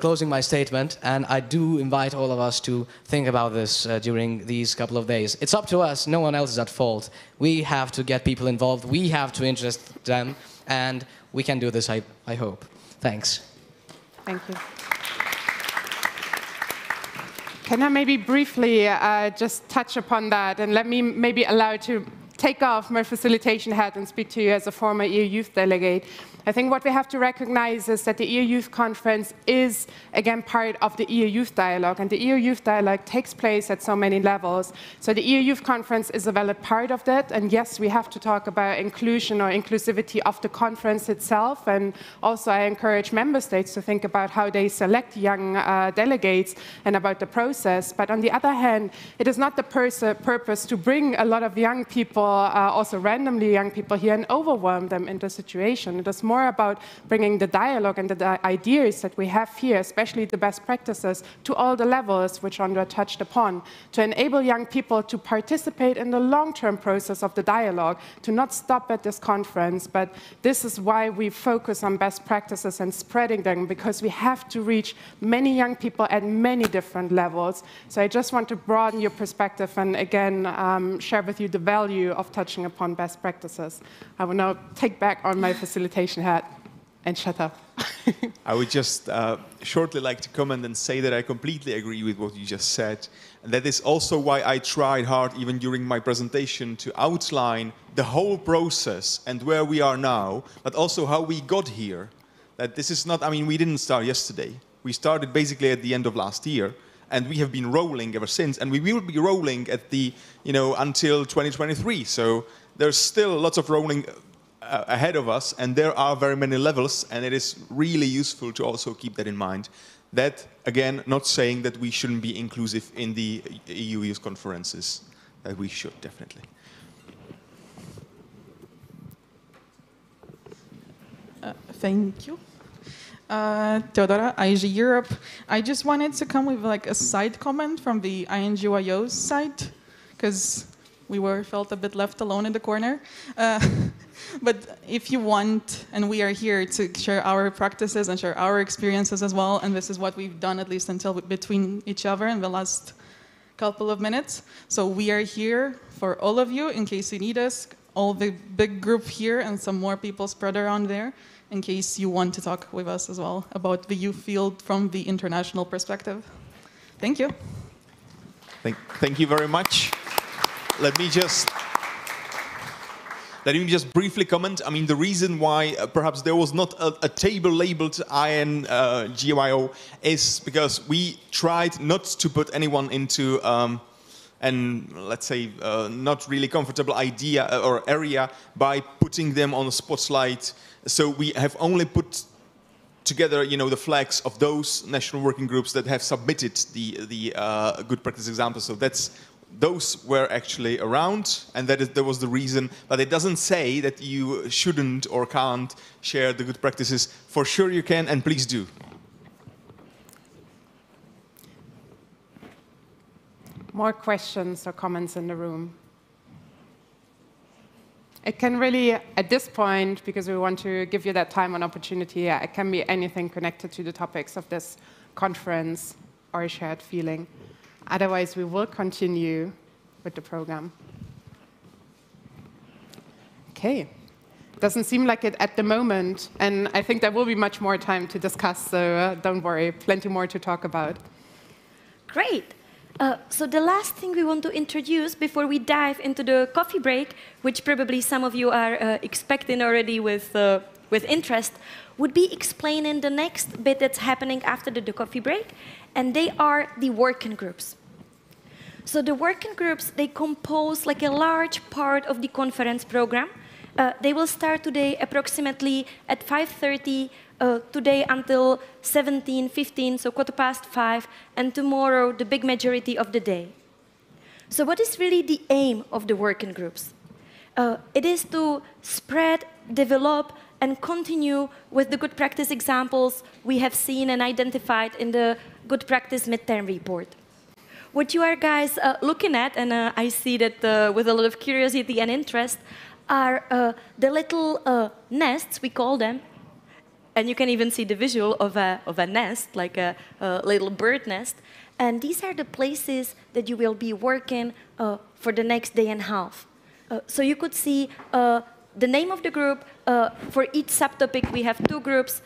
U: closing my statement, and I do invite all of us to think about this during these couple of days. It's up to us, no one else is at fault. We have to get people involved, we have to interest them, and we can do this, I hope. Thanks.
A: Thank you. Can I maybe briefly just touch upon that, and let me maybe allow to take off my facilitation hat and speak to you as a former EU Youth Delegate. I think what we have to recognize is that the EU Youth Conference is, again, part of the EU Youth Dialogue, and the EU Youth Dialogue takes place at so many levels. So the EU Youth Conference is a valid part of that, and yes, we have to talk about inclusion or inclusivity of the conference itself, and also I encourage member states to think about how they select young delegates and about the process. But on the other hand, it is not the purpose to bring a lot of young people, also randomly young people here, and overwhelm them in the situation. It is more about bringing the dialogue and the ideas that we have here, especially the best practices, to all the levels which Andra touched upon, to enable young people to participate in the long-term process of the dialogue, to not stop at this conference. But this is why we focus on best practices and spreading them, because we have to reach many young people at many different levels. So I just want to broaden your perspective and, again, share with you the value of touching upon best practices. I will now take back on my facilitation hat and shut up.
Q: I would just shortly like to comment and say that I completely agree with what you just said. And that is also why I tried hard, even during my presentation, to outline the whole process and where we are now, but also how we got here. That this is not, I mean, we didn't start yesterday. We started basically at the end of last year, and we have been rolling ever since, and we will be rolling at the, until 2023. So there's still lots of rolling ahead of us, and there are very many levels, and it is really useful to also keep that in mind. That, again, not saying that we shouldn't be inclusive in the EU Youth Conferences, that we should, definitely.
S: Thank you. Teodora, ING Europe. I just wanted to come with like a side comment from the INGYO's side, because we felt a bit left alone in the corner. But if you want, and we are here to share our practices and share our experiences as well, and this is what we've done at least until between each other in the last couple of minutes. So we are here for all of you in case you need us, all the big group here and some more people spread around there, in case you want to talk with us as well about the youth field from the international perspective. Thank you.
Q: Thank you very much. Let me just briefly comment. I mean, the reason why perhaps there was not a table labeled INGYO is because we tried not to put anyone into an, let's say, not really comfortable idea or area by putting them on a spotlight. So we have only put together, the flags of those national working groups that have submitted the good practice examples. So those were actually around, and that was the reason. But it doesn't say that you shouldn't or can't share the good practices. For sure you can, and please do.
A: More questions or comments in the room? It can really, at this point, because we want to give you that time and opportunity, it can be anything connected to the topics of this conference or a shared feeling. Otherwise, we will continue with the program. Okay. Doesn't seem like it at the moment, and I think there will be much more time to discuss, so don't worry, plenty more to talk about.
B: Great. So the last thing we want to introduce before we dive into the coffee break, which probably some of you are expecting already with interest, would be explaining the next bit that's happening after the coffee break, and they are the working groups. So the working groups, they compose like a large part of the conference program. They will start today approximately at 5:30, today until 17:15, so 5:15, and tomorrow the big majority of the day. So what is really the aim of the working groups? It is to spread, develop, and continue with the good practice examples we have seen and identified in the good practice midterm report. What you are guys looking at, and I see that with a lot of curiosity and interest, are the little nests, we call them, and you can even see the visual of a nest, like a little bird nest. And these are the places that you will be working for the next day and a half. So you could see the name of the group. For each subtopic, we have 2 groups.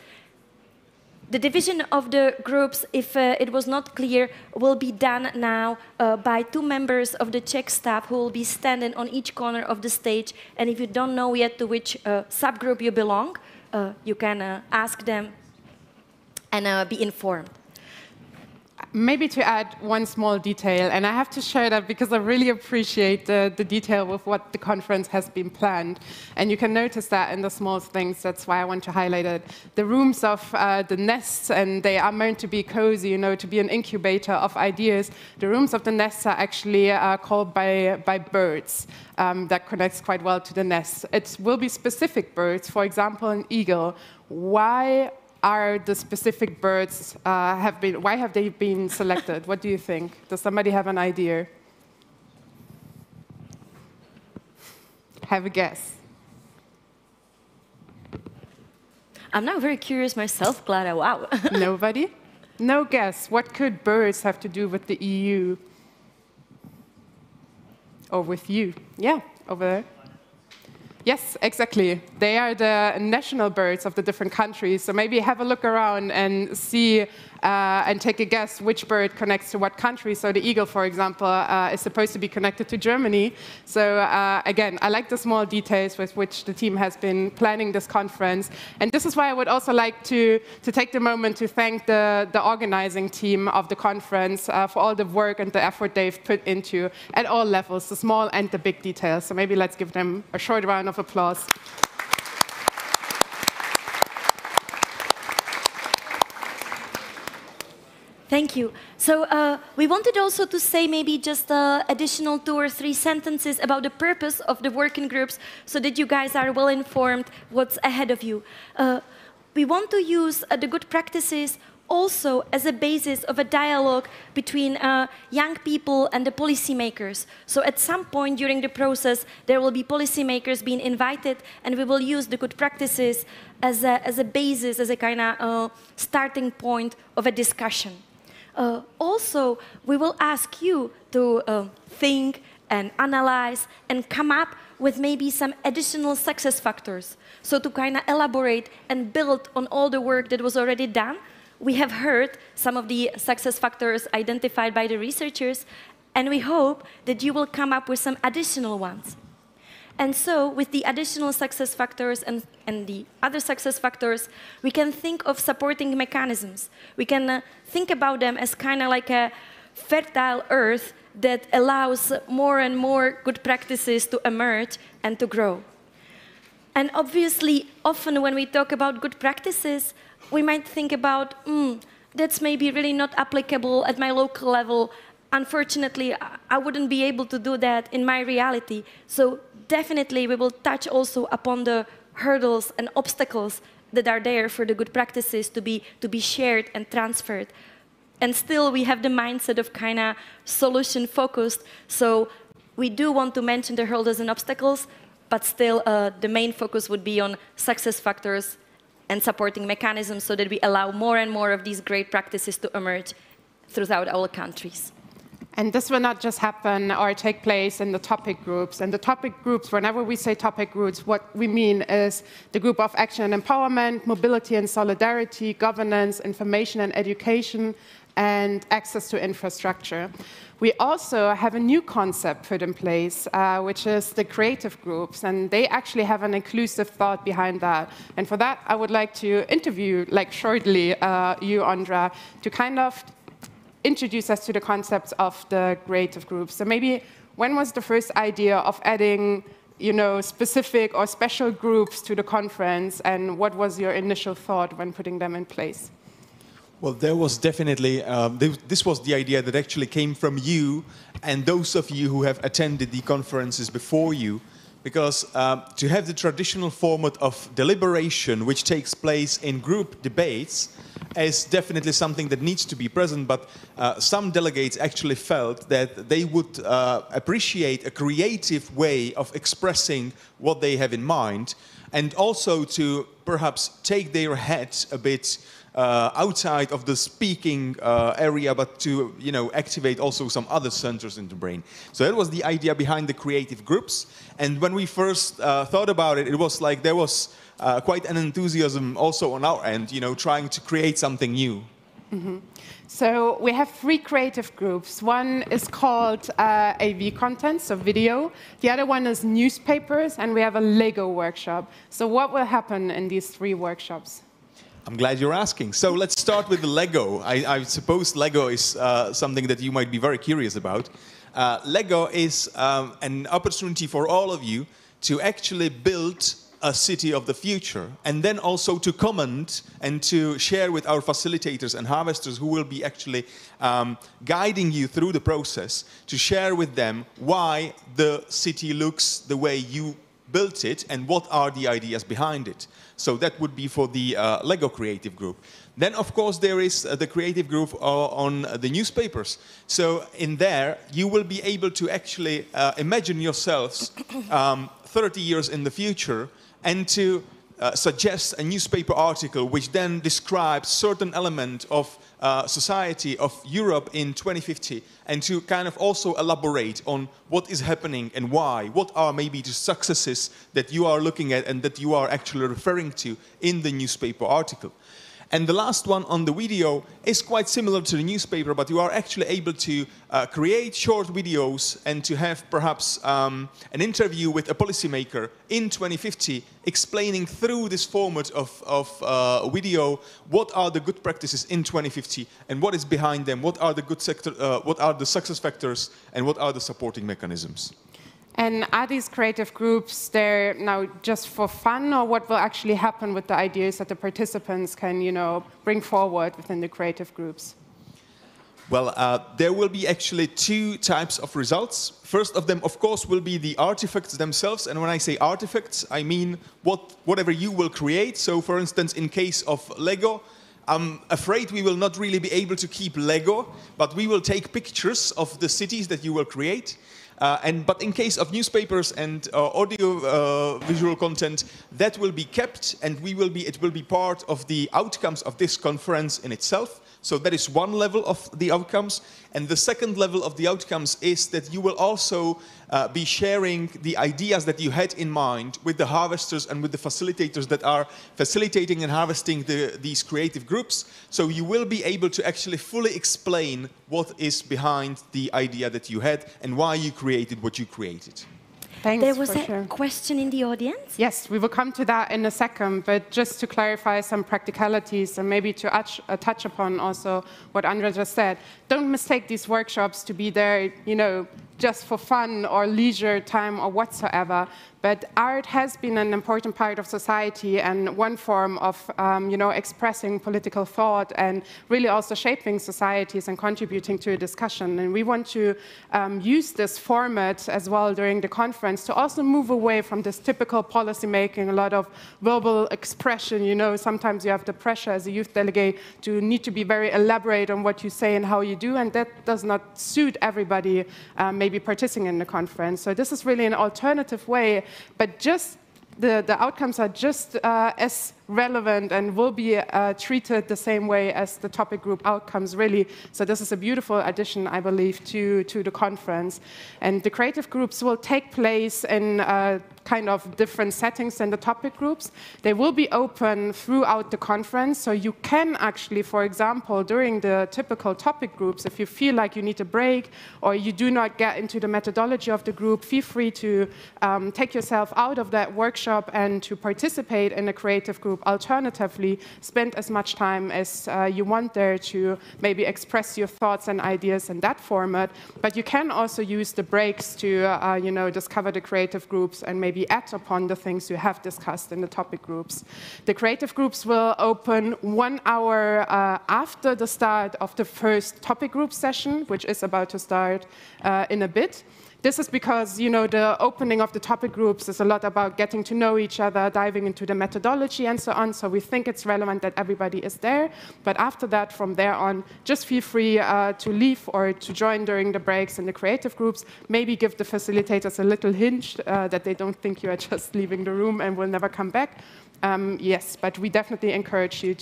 B: The division of the groups, if it was not clear, will be done now by 2 members of the Czech staff who will be standing on each corner of the stage. And if you don't know yet to which subgroup you belong, you can ask them and be informed.
A: Maybe to add one small detail, and I have to share that because I really appreciate the detail with what the conference has been planned. And you can notice that in the small things, that's why I want to highlight it. The rooms of the nests, and they are meant to be cozy, you know, to be an incubator of ideas. The rooms of the nests are actually called by birds. That connects quite well to the nests. It will be specific birds, for example, an eagle. Why are the specific birds why have they been selected? What do you think? Does somebody have an idea? Have a guess.
B: I'm now very curious myself, Clara. Wow.
A: Nobody? No guess. What could birds have to do with the EU? Or with you? Yeah, over there. Yes, exactly. They are the national birds of the different countries. So maybe have a look around and see and take a guess which bird connects to what country. So the eagle, for example, is supposed to be connected to Germany. So again, I like the small details with which the team has been planning this conference. And this is why I would also like to take the moment to thank the organizing team of the conference for all the work and the effort they've put into at all levels, the small and the big details. So maybe let's give them a short round of applause.
B: Thank you. So we wanted also to say maybe just additional 2 or 3 sentences about the purpose of the working groups so that you guys are well informed what's ahead of you. We want to use the good practices also as a basis of a dialogue between young people and the policymakers. So at some point during the process, there will be policymakers being invited, and we will use the good practices as a basis, as a kind of starting point of a discussion. Also, we will ask you to think and analyze and come up with maybe some additional success factors. So to kind of elaborate and build on all the work that was already done. We have heard some of the success factors identified by the researchers, and we hope that you will come up with some additional ones. And so, with the additional success factors and the other success factors, we can think of supporting mechanisms. We can think about them as kind of like a fertile earth that allows more and more good practices to emerge and to grow. And obviously, often when we talk about good practices, we might think about, that's maybe really not applicable at my local level. Unfortunately, I wouldn't be able to do that in my reality. So definitely we will touch also upon the hurdles and obstacles that are there for the good practices to be shared and transferred. And still we have the mindset of kind of solution focused. So we do want to mention the hurdles and obstacles, but still the main focus would be on success factors and supporting mechanisms so that we allow more and more of these great practices to emerge throughout our countries.
A: And this will not just happen or take place in the topic groups. And the topic groups, whenever we say topic groups, what we mean is the group of action and empowerment, mobility and solidarity, governance, information and education, and access to infrastructure. We also have a new concept put in place, which is the creative groups, and they actually have an inclusive thought behind that. And for that, I would like to interview, shortly, you, Andra, to kind of introduce us to the concepts of the creative groups. So maybe, when was the first idea of adding, specific or special groups to the conference, and what was your initial thought when putting them in place?
Q: Well, there was definitely, this was the idea that actually came from you and those of you who have attended the conferences before you, because to have the traditional format of deliberation, which takes place in group debates, is definitely something that needs to be present, but some delegates actually felt that they would appreciate a creative way of expressing what they have in mind, and also to perhaps take their head a bit outside of the speaking area, but to activate also some other centers in the brain. So that was the idea behind the creative groups. And when we first thought about it, it was like there was quite an enthusiasm also on our end, trying to create something new.
A: Mm-hmm. So we have 3 creative groups. One is called AV content, so video. The other one is newspapers, and we have a Lego workshop. So what will happen in these 3 workshops?
Q: I'm glad you're asking. So let's start with the Lego. I suppose Lego is something that you might be very curious about. Lego is an opportunity for all of you to actually build a city of the future, and then also to comment and to share with our facilitators and harvesters who will be actually guiding you through the process, to share with them why the city looks the way you built it and what are the ideas behind it. So that would be for the Lego creative group. Then, of course, there is the creative group on the newspapers. So in there, you will be able to actually imagine yourselves 30 years in the future and to suggest a newspaper article which then describes certain element of society of Europe in 2050, and to kind of also elaborate on what is happening and why, what are maybe the successes that you are looking at and that you are actually referring to in the newspaper article. And the last one on the video is quite similar to the newspaper, but you are actually able to create short videos and to have perhaps an interview with a policymaker in 2050, explaining through this format of video what are the good practices in 2050 and what is behind them, what are the good what are the success factors, and what are the supporting mechanisms.
A: And are these creative groups there now just for fun, or what will actually happen with the ideas that the participants can, bring forward within the creative groups?
Q: Well, there will be actually 2 types of results. First of them, of course, will be the artifacts themselves. And when I say artifacts, I mean whatever you will create. So, for instance, in case of Lego, I'm afraid we will not really be able to keep Lego, but we will take pictures of the cities that you will create. But in case of newspapers and audio visual content, that will be kept, and it will be part of the outcomes of this conference in itself. So that is one level of the outcomes. And the second level of the outcomes is that you will also be sharing the ideas that you had in mind with the harvesters and with the facilitators that are facilitating and harvesting these creative groups. So you will be able to actually fully explain what is behind the idea that you had and why you created what you created.
A: Thanks.
B: There was a question in the audience?
A: Yes, we will come to that in a second, but just to clarify some practicalities and maybe to touch upon also what Andra just said. Don't mistake these workshops to be there, just for fun or leisure time or whatsoever. But art has been an important part of society and one form of, expressing political thought and really also shaping societies and contributing to a discussion. And we want to use this format as well during the conference to also move away from this typical policy making, a lot of verbal expression. Sometimes you have the pressure as a youth delegate to need to be very elaborate on what you say and how you do, and that does not suit everybody maybe participating in the conference. So this is really an alternative way. But just the outcomes are just as relevant and will be treated the same way as the topic group outcomes, really. So this is a beautiful addition, I believe, to the conference. And the creative groups will take place in kind of different settings than the topic groups. They will be open throughout the conference, so you can actually, for example, during the typical topic groups, if you feel like you need a break or you do not get into the methodology of the group, feel free to take yourself out of that workshop and to participate in a creative group. Alternatively, spend as much time as you want there to maybe express your thoughts and ideas in that format. But you can also use the breaks to discover the creative groups and maybe add upon the things you have discussed in the topic groups. The creative groups will open 1 hour after the start of the first topic group session, which is about to start in a bit. This is because, the opening of the topic groups is a lot about getting to know each other, diving into the methodology and so on. So we think it's relevant that everybody is there. But after that, from there on, just feel free to leave or to join during the breaks in the creative groups. Maybe give the facilitators a little hint that they don't think you are just leaving the room and will never come back. Yes, but we definitely encourage you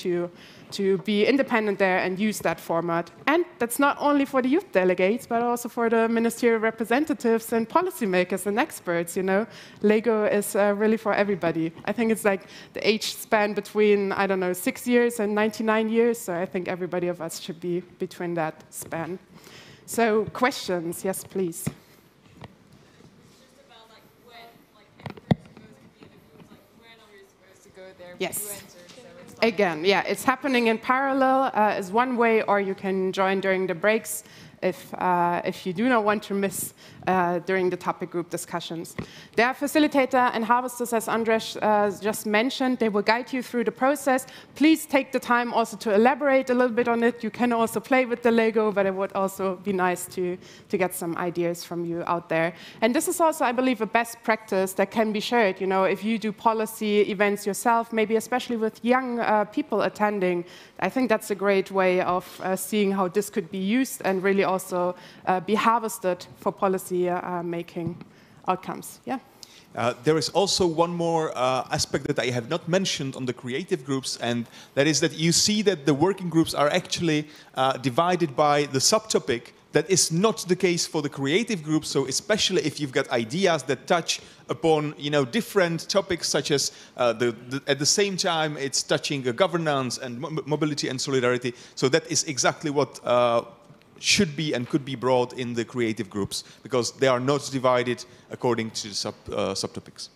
A: to be independent there and use that format. And that's not only for the youth delegates, but also for the ministerial representatives and policymakers and experts. LEGO is really for everybody. I think it's like the age span between, 6 years and 99 years. So I think everybody of us should be between that span. So questions, yes, please. Yes. Again, yeah, it's happening in parallel is one way, or you can join during the breaks if you do not want to miss during the topic group discussions. There are facilitator and harvesters, as Andres just mentioned. They will guide you through the process. Please take the time also to elaborate a little bit on it. You can also play with the Lego, but it would also be nice to get some ideas from you out there. And this is also, I believe, a best practice that can be shared. If you do policy events yourself, maybe especially with young people attending, I think that's a great way of seeing how this could be used and really also be harvested for policy making outcomes. Yeah.
Q: There is also one more aspect that I have not mentioned on the creative groups, and that is that you see that the working groups are actually divided by the subtopic. That is not the case for the creative groups, so especially if you've got ideas that touch upon different topics, such as at the same time it's touching governance and mobility and solidarity. So that is exactly what should be and could be brought in the creative groups, because they are not divided according to subtopics.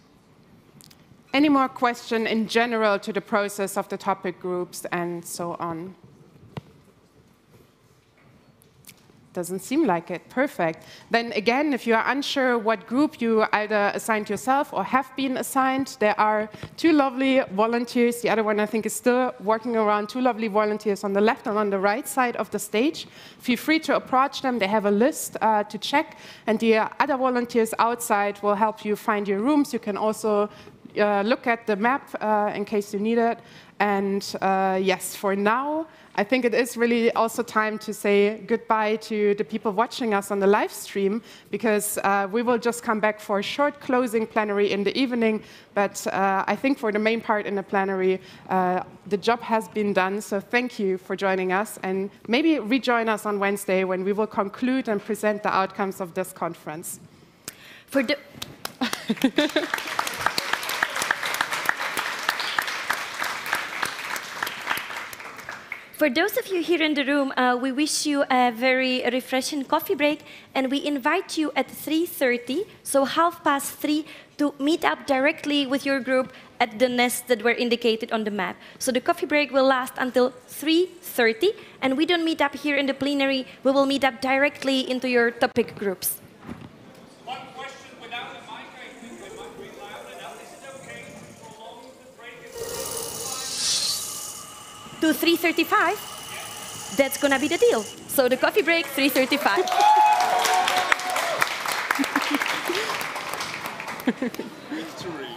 A: Any more question in general to the process of the topic groups and so on? Doesn't seem like it. Perfect. Then again, if you are unsure what group you either assigned yourself or have been assigned, there are 2 lovely volunteers. The other one, I think, is still working around. 2 lovely volunteers on the left and on the right side of the stage. Feel free to approach them. They have a list to check. And the other volunteers outside will help you find your rooms. You can also look at the map in case you need it. And yes, for now, I think it is really also time to say goodbye to the people watching us on the live stream, because we will just come back for a short closing plenary in the evening. But I think for the main part in the plenary, the job has been done. So thank you for joining us. And maybe rejoin us on Wednesday when we will conclude and present the outcomes of this conference.
B: For the For those of you here in the room, we wish you a very refreshing coffee break, and we invite you at 3:30, so 3:30, to meet up directly with your group at the nests that were indicated on the map. So the coffee break will last until 3:30, and we don't meet up here in the plenary. We will meet up directly into your topic groups.
D: One question without a mic, I think they might be loud enough. Is it okay to prolong the break
B: To 3:35? That's gonna be the deal. So the coffee break, 3:35.
D: Victory.